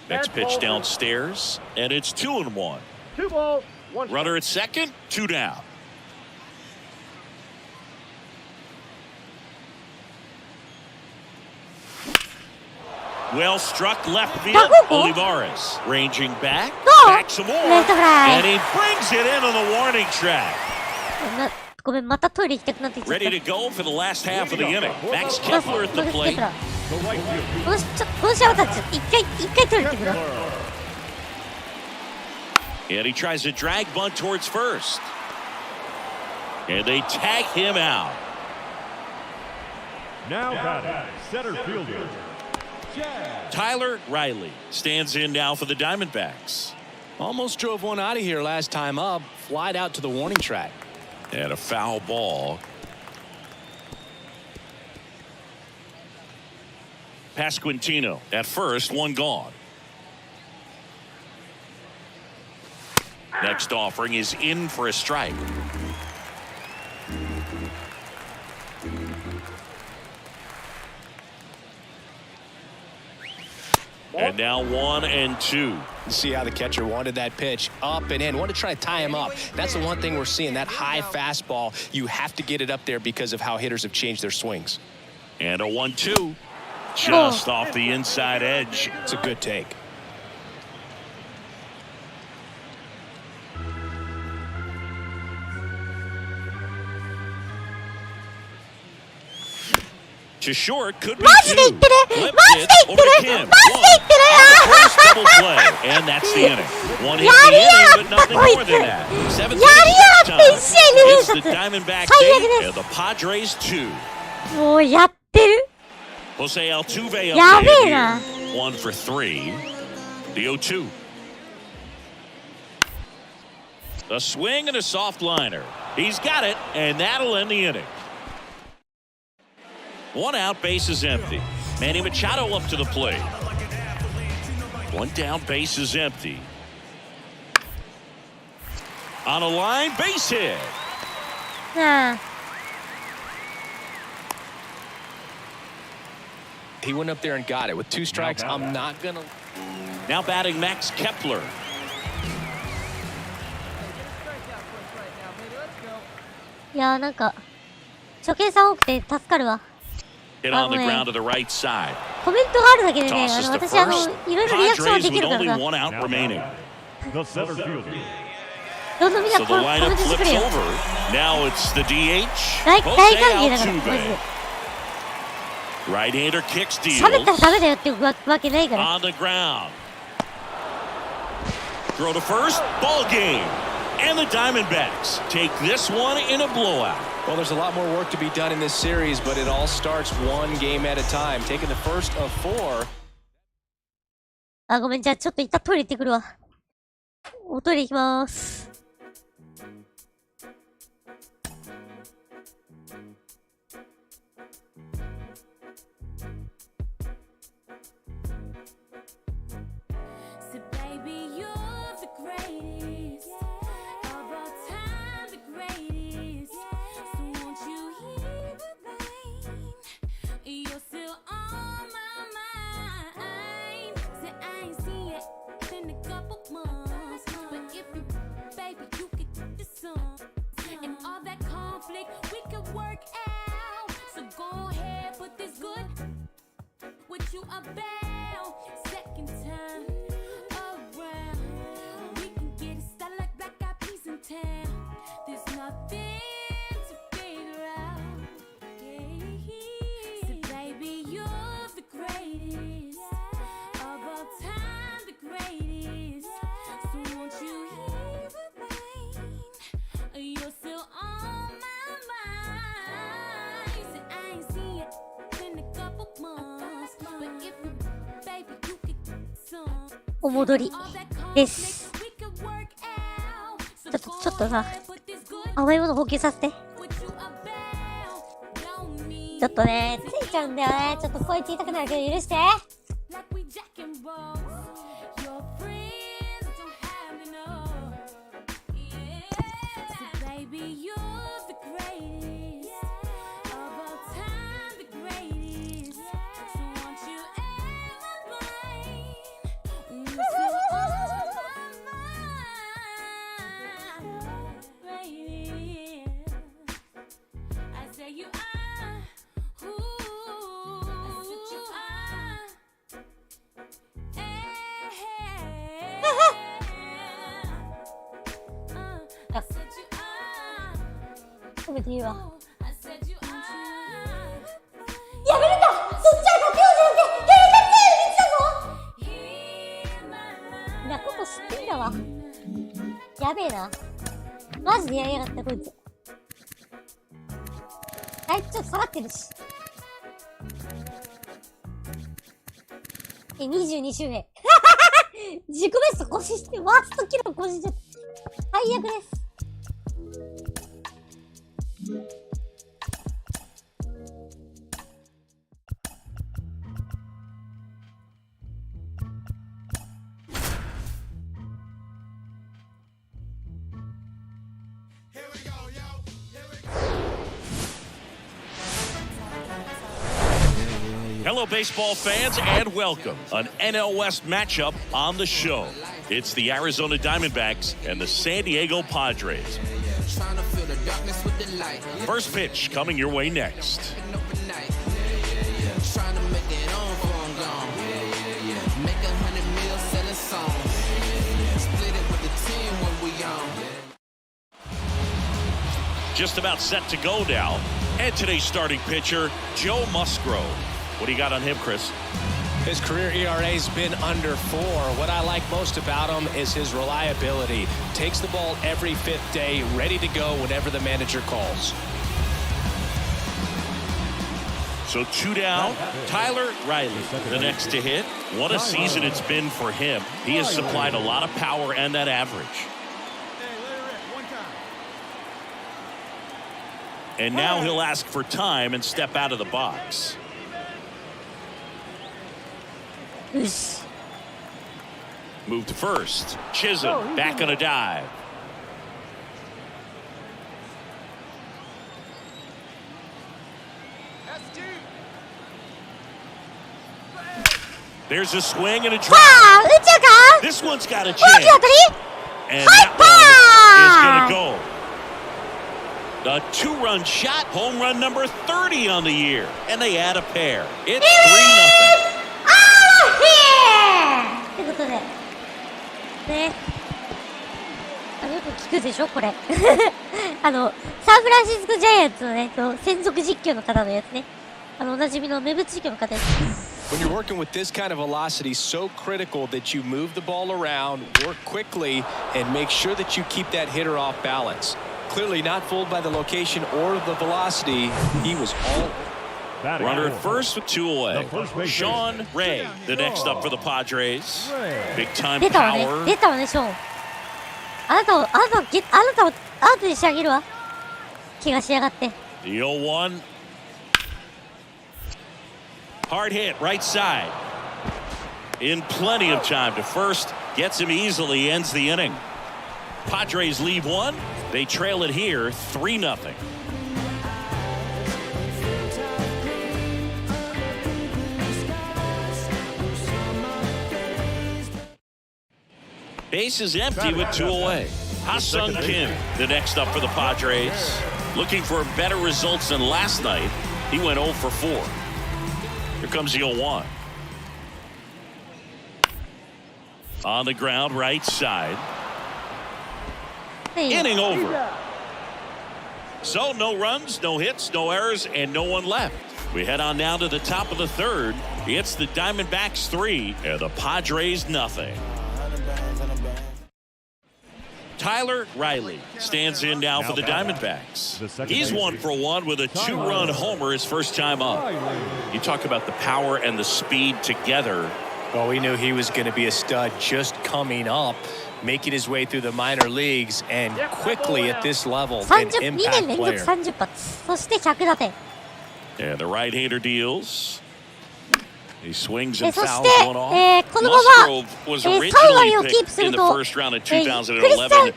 Next pitch downstairs, and it's 2-1. 2 balls, 1 strike. Runner at second, 2 down. Well struck left field. Olivares ranging back, back some more, and he brings it in on the warning track. ごめんまたトイレ行きたくなってきちゃった。 Ready to go for the last half of the inning. Max Kepler at the plate. この試合は一回トイレ行ってくる。 And he tries a drag bunt towards first. And they tag him out. Now batting, center fielder, Tyler Riley stands in now for the Diamondbacks. Almost drove one out of here last time up. Flied out to the warning track. And a foul ball. Pasquantino at first, 1 gone. Next offering is in for a strike. And now 1-2. You see how the catcher wanted that pitch up and in. Wanted to try to tie him up. That's the one thing we're seeing. That high fastball, you have to get it up there because of how hitters have changed their swings. And a 1-2. Just off the inside edge. It's a good take. To short, could be マジで言ってるマジで言ってるマジで言ってる double play, and that's the inning. One hit や the りや inning, が but った nothing こい more つ than や that. り Seventh や inning, がって1試合2 It's 分 the 割 Diamondbacks 最悪 8 で and the Padres 2. すもうやってる Jose Altuve up やべ there えな here. 1 for 3. The 0-2. A swing and a soft liner. He's got it, and that'll end the inning. 1 out, base is empty. Manny Machado up to the plate. 1 down, base is empty. On a line, base hit. なあ He went up there and got it. With 2 strikes, I'm not going to... Now batting Max Kepler. Strikeout push right now, baby. Let's go. いやーなんか初見さん多くて助かるわ。 Hit on the ground to the right side. コメントがあるだけでね Tosses to 私 first. いろいろリアクション Padres でき with るから only さ 1 out remaining. the center fielder, どんどんみんな So コ the メン lineup トしてく flips れよ over. Now it's the DH. 大 Jose 歓迎だからマジで Altuve. Right-hander kicks 喋ったら deals. ダメだよってわけないから On the ground. Throw to first. Ball game. And the Diamondbacks take this one in a blowout. Well, there's a lot more work to be done in this series, but it all starts 1 game at a time. Taking the first of 4. あごめんじゃあちょっと一旦トイレ行ってくるわおトイレ行きまーすSo baby, you're the greatest of all time, the greatest. So won't you hear the rain? You're still on my mind. Said I ain't seen it in a couple months, but if you And all that conflict we could work out. So go ahead, put this good. What you about? Second time around. We can get it started like black eyed peas in town. There's nothing to figure out. Yeah. So baby, you're the greatest of all time, the greatest. So won't you hear the rain? You're still on my mind. So I ain't seen you in a couple months, but if you, baby, you could get some. お戻りです。ちょっとさ、甘いもの補給させて。ちょっとね、ついちゃうんだよね。ちょっと声小さくなるけど許して。食べていいわ。やめるんだ。そっちは140だ。なこと知ってんだわ。やべえな。マジでやりやがったこいつ。あいつちょっと下がってるし。22周目。自己ベスト更新して、ワースト記録更新しちゃった。最悪です。Hello, baseball fans, and welcome. An NL West matchup on the show. It's the Arizona Diamondbacks and the San Diego Padres. First pitch coming your way next. Just about set to go now. And today's starting pitcher, Joe Musgrove. What do you got on him, Chris? His career ERA's been under 4. What I like most about him is his reliability. Takes the ball every 5th day, ready to go whenever the manager calls. So 2 down, Tyler Riley, the next to hit. What a season it's been for him. He has supplied a lot of power and that average. And now he'll ask for time and step out of the box. Move to first. Chisholm back on a dive. There's a swing and a drop. This one's got a chance. And that one is going to go. A 2-run shot, home run number 30 on the year. And they add a pair. It's 3-0. ってことで。ね。よく聞くでしょこれ。サンフランシスコジャイアンツのね、専属実況の方のやつね。おなじみの名物実況の方です。When you're working with this kind of velocity, so critical that you move the ball around, work quickly, and make sure that you keep that hitter off balance. Clearly not fooled by the location or the velocity. He was all... Runner at first with 2 away. Sean Ray, the next up for the Padres. Big time power. 出たわね、ショーン。あなたをアウトにしてあげるわ。怪我しやがって。The 0-1. Hard hit, right side. In plenty of time to first. Gets him easily, ends the inning. Padres leave 1. They trail it here, 3-0. Base is empty with 2 away. Ha-Sung Kim, the next up for the Padres. Looking for better results than last night. He went 0 for 4. Here comes the 0-1. On the ground, right side. Inning over. So no runs, no hits, no errors, and no one left. We head on down to the top of the third. It's the Diamondbacks 3 and the Padres nothing. Tyler Riley stands in now for the Diamondbacks. He's 1 for 1 with a 2-run homer his first time up. You talk about the power and the speed together. Well, we knew he was going to be a stud just coming up, making his way through the minor leagues, and quickly at this level, an 2 impact 年連続 player. 30発。そして100打点。 And the right-hander deals. He swings そ and し fouls て、 one off. このまま、 Musgrove was 3 割 originally をキープす picked る in the と、 first round of クリスチャン、 2011まず by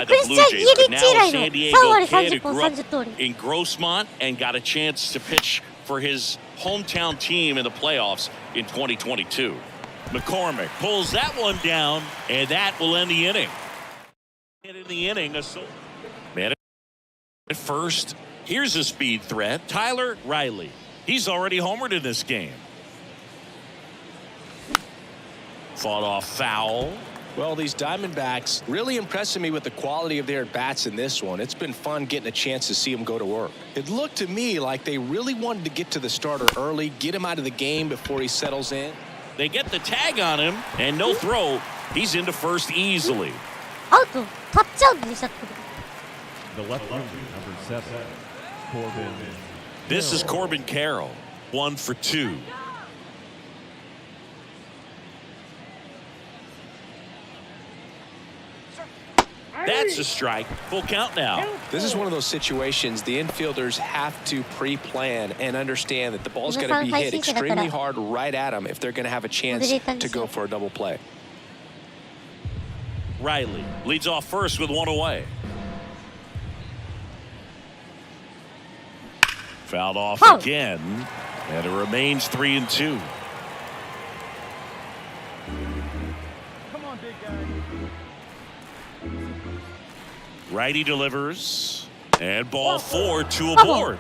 クリ the ス Blue チャン・イ Jays. エリッ But チ以 now 来 a の San 3 Diego 割 kid 30 who 本 grew up 30通り。 in Grossmont and got a chance to pitch for his hometown team in the playoffs in 2022. McCormick pulls that one down, and that will end the inning. And in the inning, man at first. Here's a speed threat. Tyler Riley. He's already homered in this game. Fought off foul. Well, these Diamondbacks really impressing me with the quality of their at-bats in this one. It's been fun getting a chance to see them go to work. It looked to me like they really wanted to get to the starter early, get him out of the game before he settles in. They get the tag on him, and no throw. He's into first easily. アウト、タッチアウトでしたってこと。 The left fielder, number 7, Corbin. This is Corbin Carroll, 1 for 2. That's a strike. Full count now. This is one of those situations the infielders have to pre-plan and understand that the ball's got to be hit extremely hard right at them if they're going to have a chance to go for a double play. Riley leads off first with 1 away. Fouled off again, and it remains 3-2. Come on, big guy. Righty delivers, and ball 4, 2 aboard.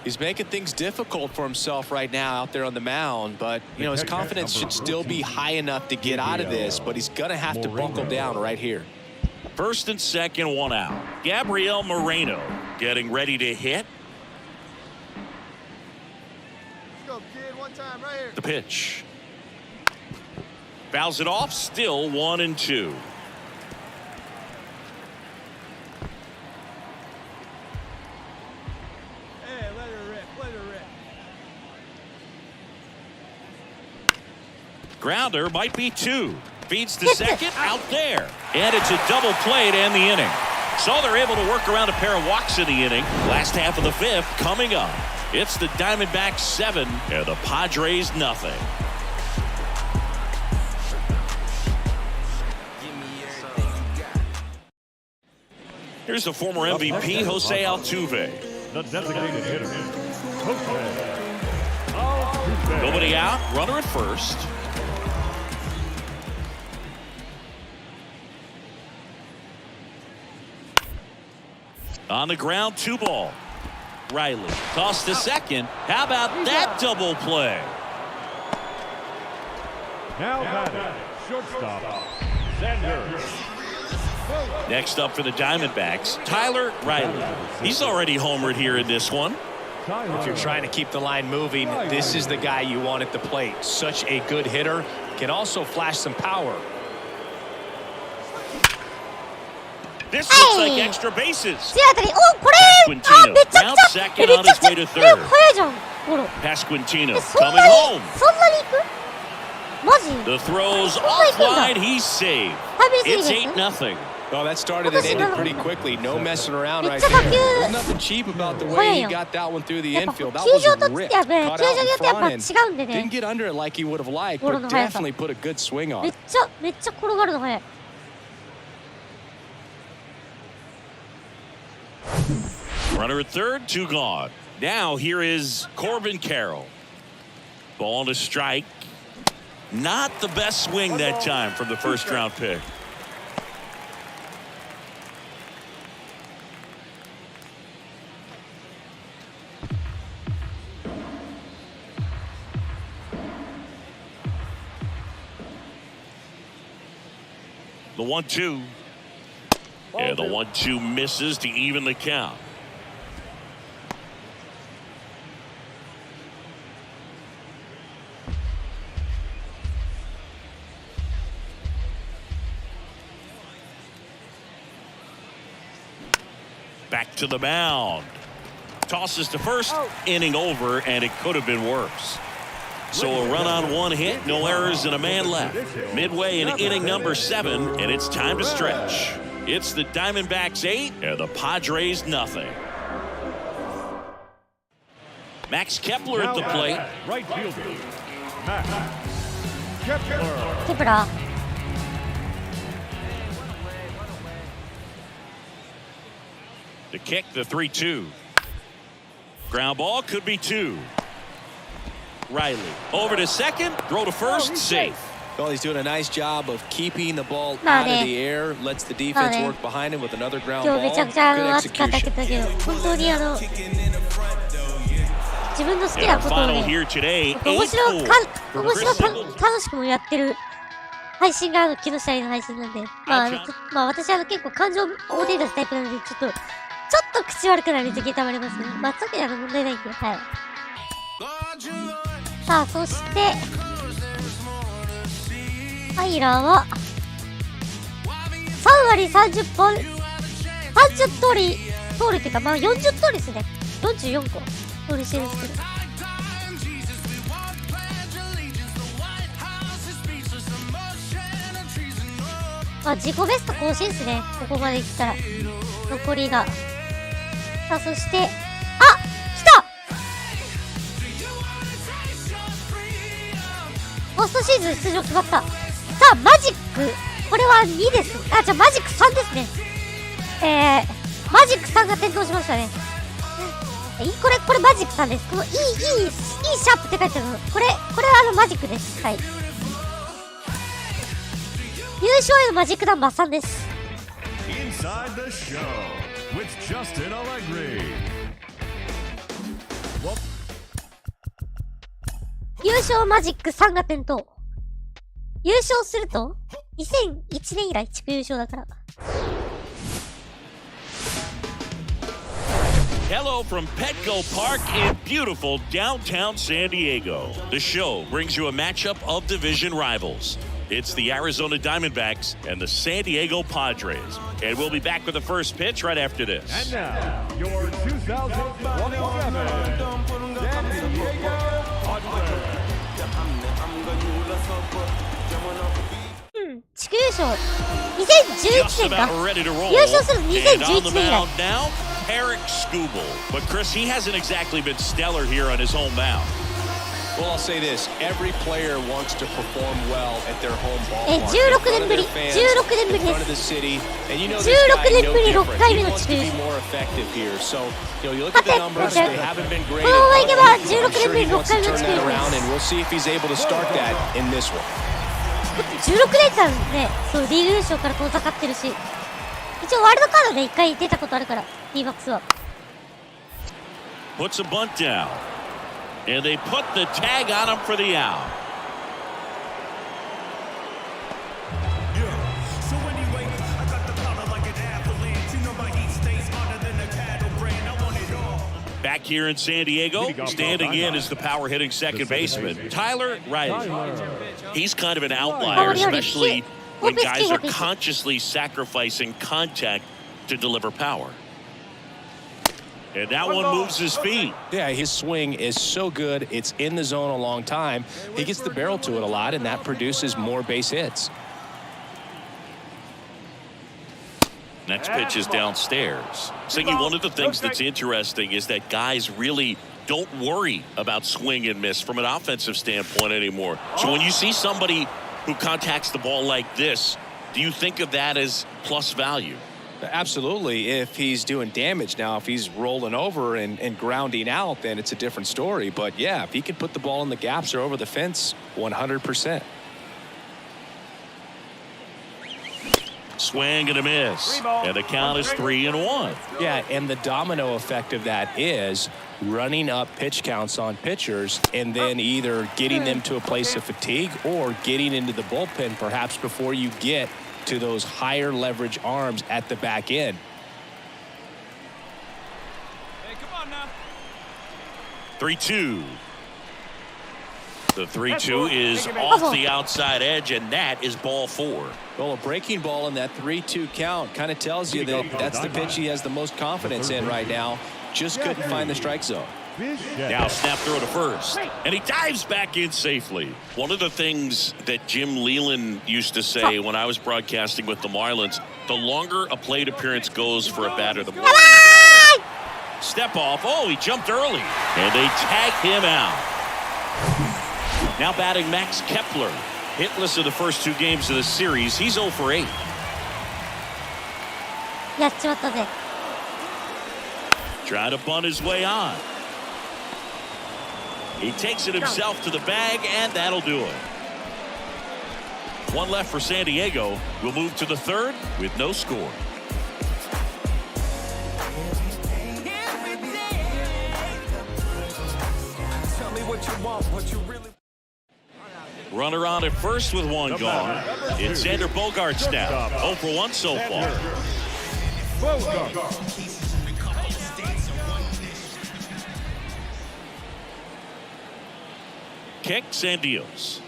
He's making things difficult for himself right now out there on the mound, but you know his confidence should still be high enough to get out of this, but he's gonna have to buckle down right here. First and second, 1 out. Gabriel Moreno getting ready to hit. Let's go, kid. One time right here. The pitch. Fouls it off, still 1-2. Hey, let her rip. Let her rip. Grounder might be 2. Feeds to second, out there. And it's a double play to end the inning. So they're able to work around a pair of walks in the inning. Last half of the 5th coming up. It's the Diamondbacks 7 and the Padres nothing. Here's the former MVP, Jose Altuve. The designated hitter, Jose Altuve. Nobody out, runner at first. On the ground, 2 ball. Riley tossed to second. How about that double play? Now batting, shortstop, Xander. Next up for the Diamondbacks, Tyler Riley. He's already homered here in this one. If you're trying to keep the line moving, this is the guy you want at the plate. Such a good hitter. Can also flash some power. This looks like extra bases. 強い当たり。お、これ、あ、めちゃくちゃ、めちゃくちゃ、速いじゃん。ゴロ。 Pasquantino そん coming なに、 home. そんなに行くマジ The throw's offline. He's saved. It's 8-0. Oh, that started and ended pretty quickly. No messing around right there. There's nothing cheap about the way he got that one through the infield. That was ripped. Caught out in front and didn't get under it like he would have liked, but definitely put a good swing on め it. めっちゃ転がるの速い。Runner at third, 2 gone. Now here is Corbin Carroll. Ball to strike. Not the best swing that time from the first round pick. The 1-2. And the 1-2 misses to even the count. Back to the mound. Tosses to first, inning over, and it could have been worse. So a run on one hit, no errors, and a man left. Midway in inning number 7, and it's time to stretch. It's the Diamondbacks 8 and the Padres nothing. Max Kepler at the plate. Right fielder, Max Kepler. Kepler. To kick the 3-2. Ground ball could be 2. Riley over to second, throw to first, safe. Well, he's doing a nice job of keeping the ball out of the air, lets the defense work behind him with another ground ball. 今日めちゃくちゃ Good 熱かったけ execution. ど、本当に自分の好きなことを Final ね、 here today, 面白 8-4. 楽しくもやってる配信が木下の配信なんで、まあ私結構感情を表に出すタイプなので、ちょっと口悪くなる時たまりますね。まあ、特に問題ないんで、はい。さあ、そして、タイラーは、3割30本、30通りっていうか、まあ40通りですね。44個通りしてるんですけど。まあ自己ベスト更新ですね。ここまでいったら。残りが。さあ、そして、あ、来たポストシーズン出場決まった。さあ、マジック。これは2です。あ、じゃあマジック3ですね。マジック3が点灯しましたね。これマジック3です。このいいシャープって書いてあるの。これマジックです。はい。優勝へのマジックナンバー3です。Inside the show with Justin Allegri. 優勝マジック3が点灯。優勝すると2001年以来地区優勝だから。Hello from Petco Park in beautiful downtown San Diego. The show brings you a matchup of division rivals. It's the Arizona Diamondbacks and the San Diego Padres. And we'll be back with the first pitch right after this. And now, your 2027 San Diego Padres. 地区優勝2011年か。優勝する2011年以来。Eric Skubal. But Chris, he hasn't exactly been stellar here on his home mound. Well, I'll say this. Every player wants to perform well at their home ballpark. 16年ぶりです。And you know 16 this guy, 年 no ぶり different. 6回目 He の wants 地 to 区優 be 勝。 more effective here. So, you look at the numbers, they haven't been great. このままいけば16 I'm 年 sure ぶり he 6 wants 回 to 目の turn 地区優 that 勝。 around, and we'll see if he's able to start that in this one. 16年間ね、そう、リーグ優勝から遠ざかってるし、一応ワールドカードで1回出たことあるから、Dバックスは。Puts a bunt down. And they put the tag on him for the out. Back here in San Diego, standing in is the power hitting second baseman, Tyler Riley. He's kind of an outlier, especially when guys are consciously sacrificing contact to deliver power. And that one moves his feet. Yeah, his swing is so good. It's in the zone a long time. He gets the barrel to it a lot, and that produces more base hits. Next pitch is downstairs. Singy, one of the things that's interesting is that guys really don't worry about swing and miss from an offensive standpoint anymore. So when you see somebody who contacts the ball like this, do you think of that as plus value? Absolutely. If he's doing damage now, if he's rolling over and grounding out, then it's a different story. But yeah, if he can put the ball in the gaps or over the fence, 100%. Swing and a miss. And the count is 3-1. Yeah, and the domino effect of that is running up pitch counts on pitchers and then either getting them to a place of fatigue or getting into the bullpen perhaps before you get to those higher leverage arms at the back end. Hey, come on now. 3-2. The 3-2 is off the outside edge, and that is ball 4. Well, a breaking ball in that 3-2 count kind of tells you that that's the pitch he has the most confidence in right now. Just couldn't find the strike zone. Now snap throw to first, and he dives back in safely. One of the things that Jim Leland used to say when I was broadcasting with the Marlins, the longer a plate appearance goes for a batter, the more. Step off. Oh, he jumped early, and they tag him out. Now batting Max Kepler. Hitless in the first 2 games of the series. He's 0 for 8. やっちまったぜ。 Trying to bunt his way on. He takes it himself to the bag, and that'll do it. 1 left for San Diego. We'll move to the 3rd with no score. Tell me what you want, what you really. Runner on at first with 1 gone. It's Xander Bogaerts now. 0 for 1 so far. Kick, Sandios.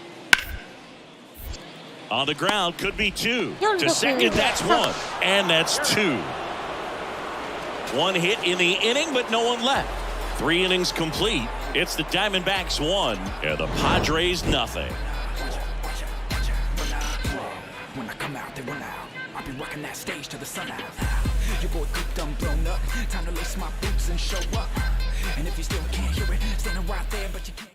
On the ground, could be 2. To second, that's 1. And that's 2. 1 hit in the inning, but no one left. 3 innings complete. It's the Diamondbacks 1 and the Padres nothing. When I come out, they run out. I'll be rocking that stage to the sun out. Your boy cooked, I'm blown up. Time to lace my boots and show up. And if you still can't hear it, standing right there, but you can't.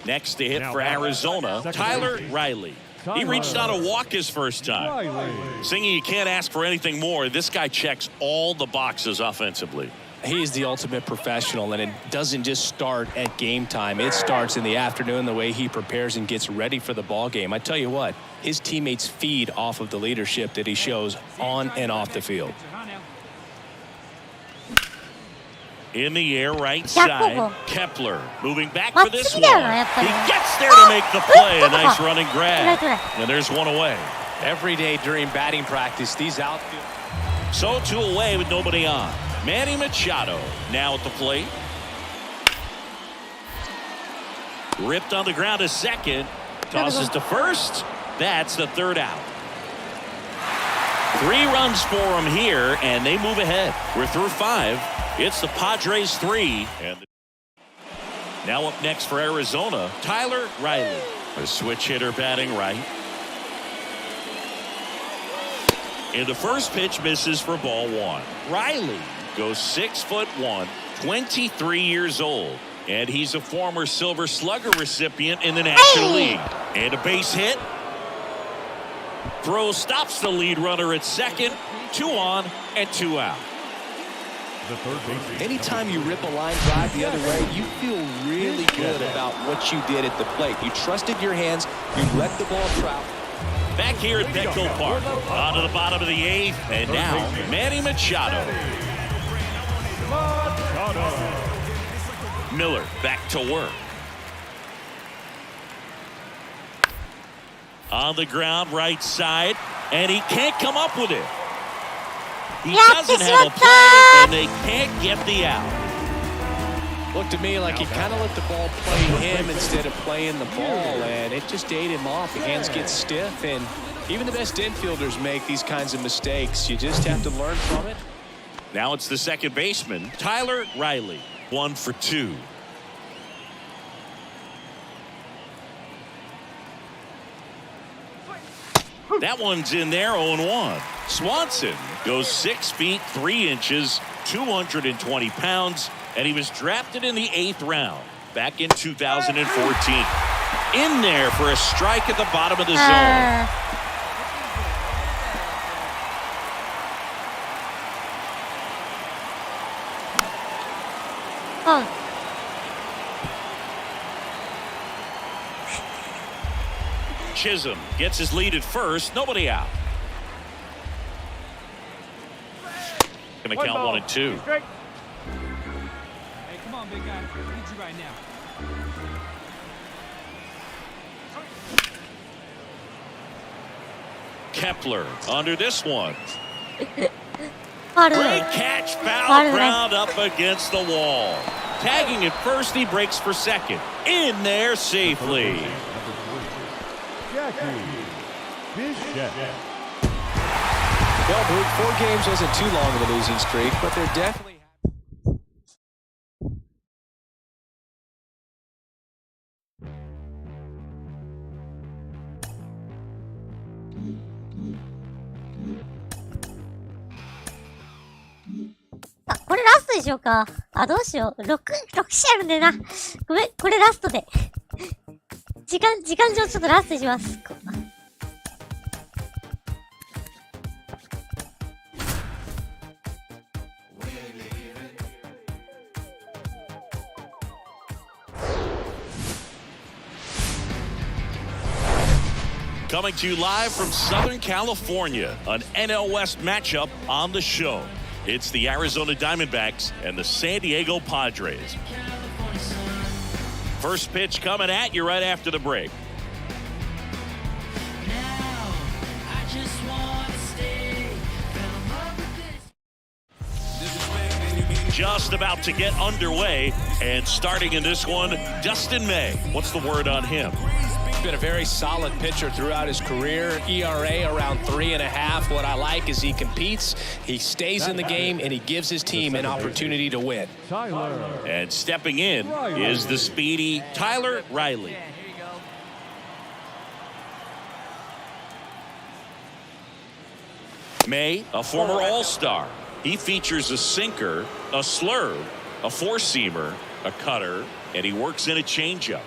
Next to hit for Arizona, Tyler Riley. He reached out a walk his first time. Singing you can't ask for anything more. This guy checks all the boxes offensively. He's the ultimate professional, and it doesn't just start at game time. It starts in the afternoon, the way he prepares and gets ready for the ball game. I tell you what, his teammates feed off of the leadership that he shows on and off the field. In the air, right side, Kepler moving back for this one. He gets there to make the play. A nice running grab. And there's 1 away. Every day during batting practice, these outfield. So 2 away with nobody on. Manny Machado now at the plate. Ripped on the ground to second. Tosses to first. That's the 3rd out. 3 runs for him here, and they move ahead. We're through 5. It's the Padres 3. And now up next for Arizona, Tyler Riley. A switch hitter batting right. And the first pitch misses for ball 1. Riley goes 6'1", 23 years old. And he's a former Silver Slugger recipient in the National League. And a base hit. Throw stops the lead runner at second. 2 on and 2 out. Anytime you rip a line drive the other way, you feel really good about what you did at the plate. You trusted your hands. You let the ball travel. Back here at Petco Park, on to the bottom of the 8th, and now Manny Machado. Miller back to work. On the ground, right side, and he can't come up with it. He doesn't have a play, and they can't get the out. Looked to me like he kind of let the ball play him instead of playing the ball, and it just ate him off. The hands get stiff, and even the best infielders make these kinds of mistakes. You just have to learn from it. Now it's the second baseman, Tyler Riley. 1 for 2. That one's in there, 0-1. Swanson goes 6 feet 3 inches, 220 pounds, and he was drafted in the 8th round back in 2014. In there for a strike at the bottom of the zone. Chisholm gets his lead at first. Nobody out. Going to count 1 and 2. Hey, come on, big guy. I need you right now. Kepler under this one. ファウル。 Great catch, foul ground up against the wall. Tagging at first, he breaks for second. In there safely. Well, Boot, 4 games wasn't too long of a losing streak, but they're definitely...あ、これラストでしょうか。あ、どうしよう。6試合あるんだよな。ごめん、これラストで。時間上ちょっとラストにします。Coming to you live from Southern California, an NL West matchup on the show. It's the Arizona Diamondbacks and the San Diego Padres. First pitch coming at you right after the break. Just about to get underway, and starting in this one, Dustin May. What's the word on him? He's been a very solid pitcher throughout his career. ERA around 3.5. What I like is he competes, he stays in the game, and he gives his team an opportunity to win. And stepping in is the speedy Tyler Riley. May, a former All-Star. He features a sinker, a slurve, a four-seamer, a cutter, and he works in a changeup.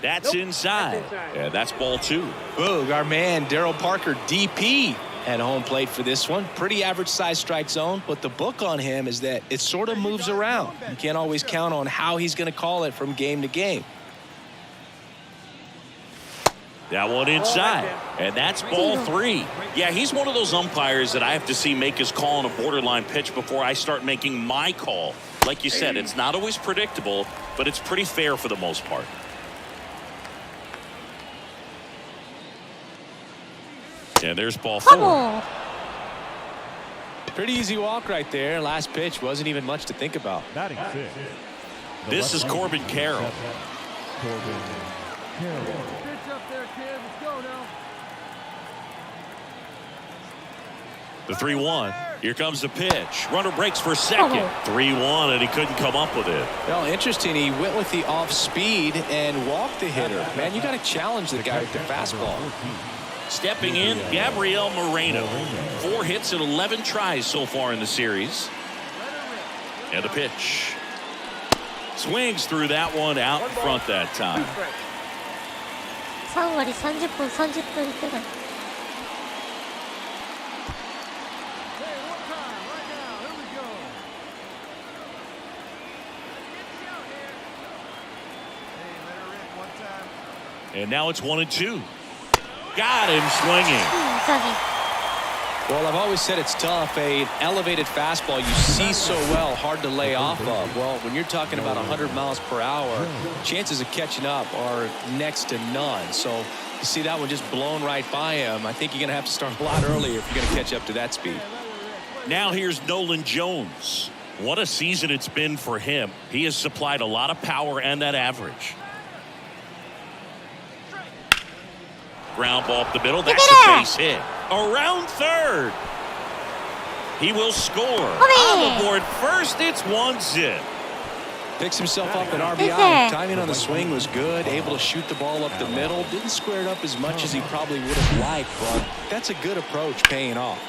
That's inside. Yeah, that's ball 2. Boog, our man Daryl Parker, DP, at home plate for this one. Pretty average size strike zone, but the book on him is that it sort of moves around. You can't always count on how he's going to call it from game to game. That one inside, and that's ball 3. Yeah, he's one of those umpires that I have to see make his call on a borderline pitch before I start making my call. Like you said, it's not always predictable, but it's pretty fair for the most part. And there's ball 4. Pretty easy walk right there. Last pitch wasn't even much to think about. Batting 6. This is Corbin Carroll. Pitch up there, kid. Let's go now. The 3-1. Here comes the pitch. Runner breaks for second. 3-1, and he couldn't come up with it. Well, interesting. He went with the off speed and walked the hitter. Man, you got to challenge the guy with the fastball. Stepping in, Gabriel Moreno. 4 hits and 11 tries so far in the series. And the pitch. Swings through that one out in front that time. 3割30分30分いってない。And now it's 1-2. Got him swinging. Well, I've always said it's tough. An elevated fastball you see so well, hard to lay off of. Well, when you're talking about 100 miles per hour, chances of catching up are next to none. So you see that one just blown right by him. I think you're going to have to start a lot earlier if you're going to catch up to that speed. Now here's Nolan Jones. What a season it's been for him. He has supplied a lot of power and that average. Ground ball up the middle. That's a base hit. Around third. He will score. On the board first, it's 1-0. Picks himself up at RBI. Timing on the swing was good. Able to shoot the ball up the middle. Didn't square it up as much as he probably would have liked, but that's a good approach paying off.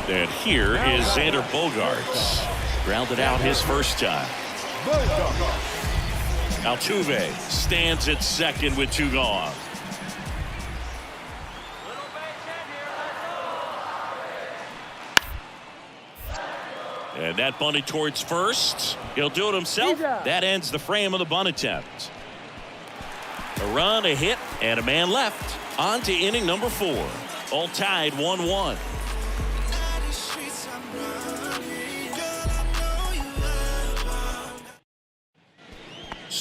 And here is Xander Bogaerts. Grounded out his first time. Altuve stands at second with 2 gone. And that bunted towards first. He'll do it himself. That ends the frame of the bunt attempt. A run, a hit, and a man left. On to inning number 4. All tied 1-1.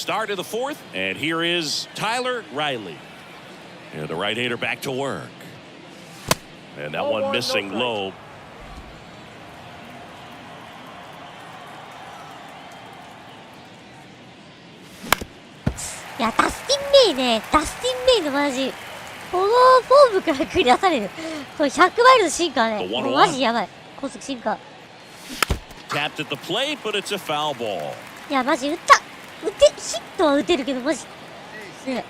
start of the fourth, and here is Tyler Riley. And the right-hander back to work. And that one missing low. いや、ダスティン・メイね、ダスティン・メイのマジ、このフォームから繰り出される。これ100マイルのシンカーね。もうマジやばい。高速シンカー。Tapped at the plate, but it's a foul ball. いや、マジヒットは打てるけど、マジ。ね。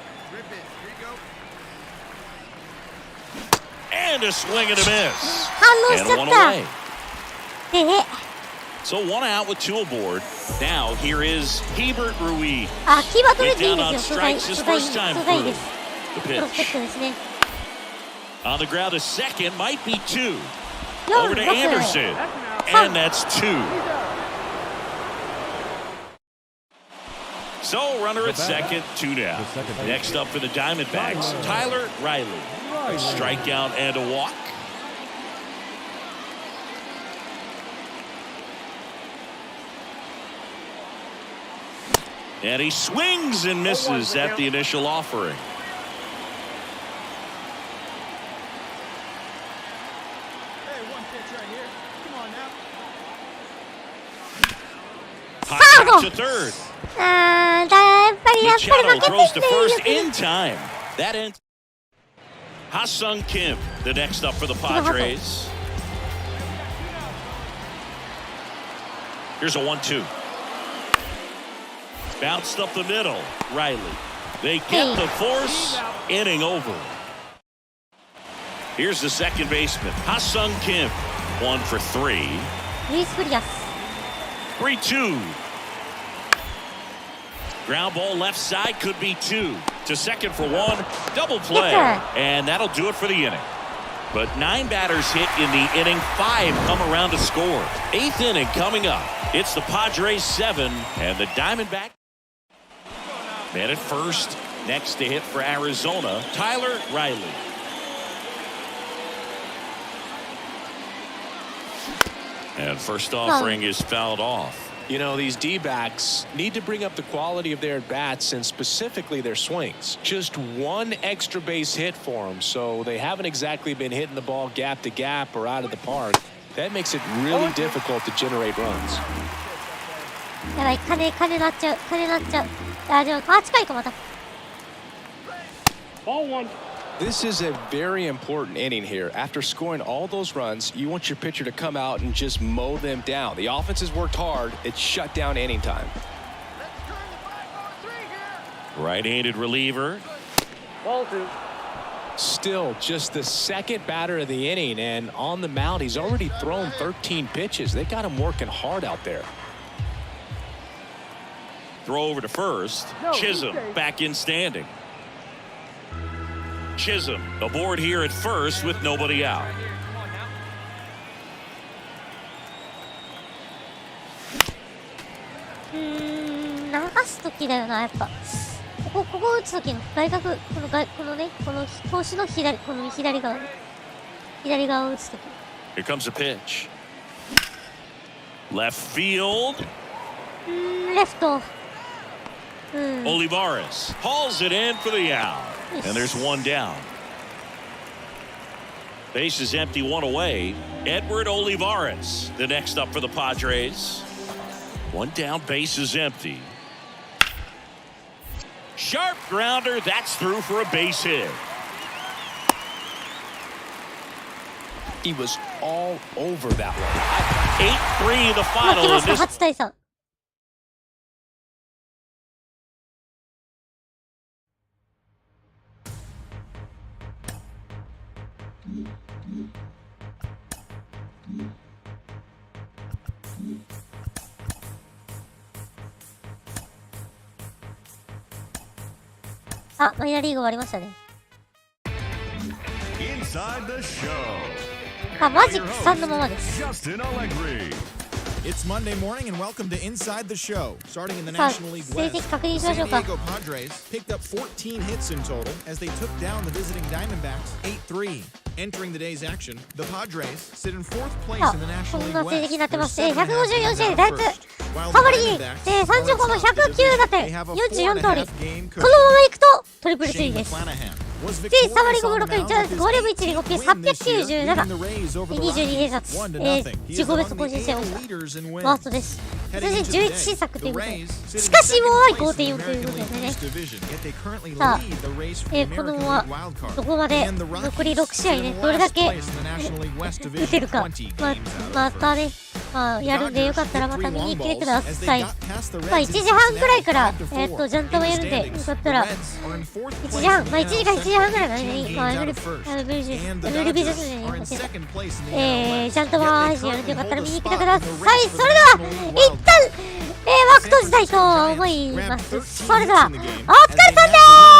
And a swing and a miss. 反応しちゃった。So one out with two aboard. Now here is Hebert Ruiz. あ、キーバー取れていいん Down で on すよ。素 strikes his 材 first time 素材 through. です。 The プロスペク pitch. トですね。 On the ground to second, might be two. 4、 Over to 6。 Anderson. And that's two. So runner at second, two down. Next up for the Diamondbacks, Tyler Riley. A strikeout and a walk. And he swings and misses at the initial offering. High to third. Machado throws to first in time. That ends. Ha-Sung Kim, the next up for the Padres. Here's a 1-2. Bounced up the middle. Riley. They get the force. Inning over. Here's the second baseman, Ha-Sung Kim. 1 for 3. 3-2. Ground ball left side, could be two. To second for one. Double play. And that'll do it for the inning. But 9 batters hit in the inning. 5 come around to score. 8th inning coming up. It's the Padres 7 and the Diamondbacks. Man at first. Next to hit for Arizona, Tyler Riley. And first offering is fouled off. You know, these D-backs need to bring up the quality of their at-bats and specifically their swings. Just one extra base hit for them, so they haven't exactly been hitting the ball gap to gap or out of the park. That makes it really difficult to generate runs. やばい、金なっちゃう。あ、でも、近いか、また。This is a very important inning here. After scoring all those runs, you want your pitcher to come out and just mow them down. The offense has worked hard. It's shut down inning time. Right-handed reliever. Still just the second batter of the inning, and on the mound, he's already thrown 13 pitches. They got him working hard out there. Throw over to first. Chisholm back in standing. Chisholm aboard here at first with nobody out. Hmm, 流す時だよな、やっぱ。ここ打つ時の外角、このね、この投手の左、この左側を打つ時。Here comes a pitch. Left field. レフト。Olivares hauls it in for the out. And there's one down. Base is empty, one away. Edward Olivares, the next up for the Padres. One down, base is empty. Sharp grounder, that's through for a base hit. He was all over that one. 8-3 the final. 負けました、8対3。あ、マイナーリーグ終わりましたね。あ、マジック3のままです。It's Monday morning and welcome to Inside the Show. Starting in the さあ National League 成績 West, 確認し the ましょ San うか。 Diego Padres picked up 14 hits in total as they took down the visiting Diamondbacks 8-3. Entering the day's action, the Padres sit in fourth place さ in the あ National こん League な成 West. 績になってま They're して 7.5 154試合で games 打 out 率 first, while 3 the 割2 Diamondbacks 35本109打 they 点 have a 44 通り 4.5 game このままいくとトリプルスリー Shane です。 McClanahan was で、3 victorious 割5分 on the 6厘、 mound ジャイアン with ツ his 5割5 1厘合計 8th win this year, 397 leading the Rays over the 22 2 Rockies 0 1-0. He 自 is 己ベスト among 更 the 新して AL ました。 leaders in ワー wins. ストです。そ Heading して into 11 新 today, 作とい the うことで。 Rays し sit か in しもう second 5 place 点 in 4 the という American ことで League ね。 East Division, yet they currently さあ lead the race for the この American まま League wild card. どこまで And the 残り Rockies 6試合 sit ね in どれだ last け place in the National League West 打てる Division, か、 20 ま games out ま of た first. ね、まあ、やるんでよかったらまた見に来てください。 As ま they あ got past the 1 Reds 時 in 半くらい Cincinnati から、 5-4. ジャンタもやるんで、よ In the かったら、 standings, the Reds are in fourth 1 place 時半、in まあ the 1時間1 NL 時半くらい West, まで 10 ね、 games まあ、out of first. And the MLB 女子 Dodgers ね、 are in 教えて second place in the NL West, ジャンタも yet 配 they 信やるんでよかったら currently 見 hold に a 来てく spot だ in さ the い。 race そ for れ the では、 National League 一 wild 旦、 card. 枠閉じたいと思います。それでは、お疲れさんでーす。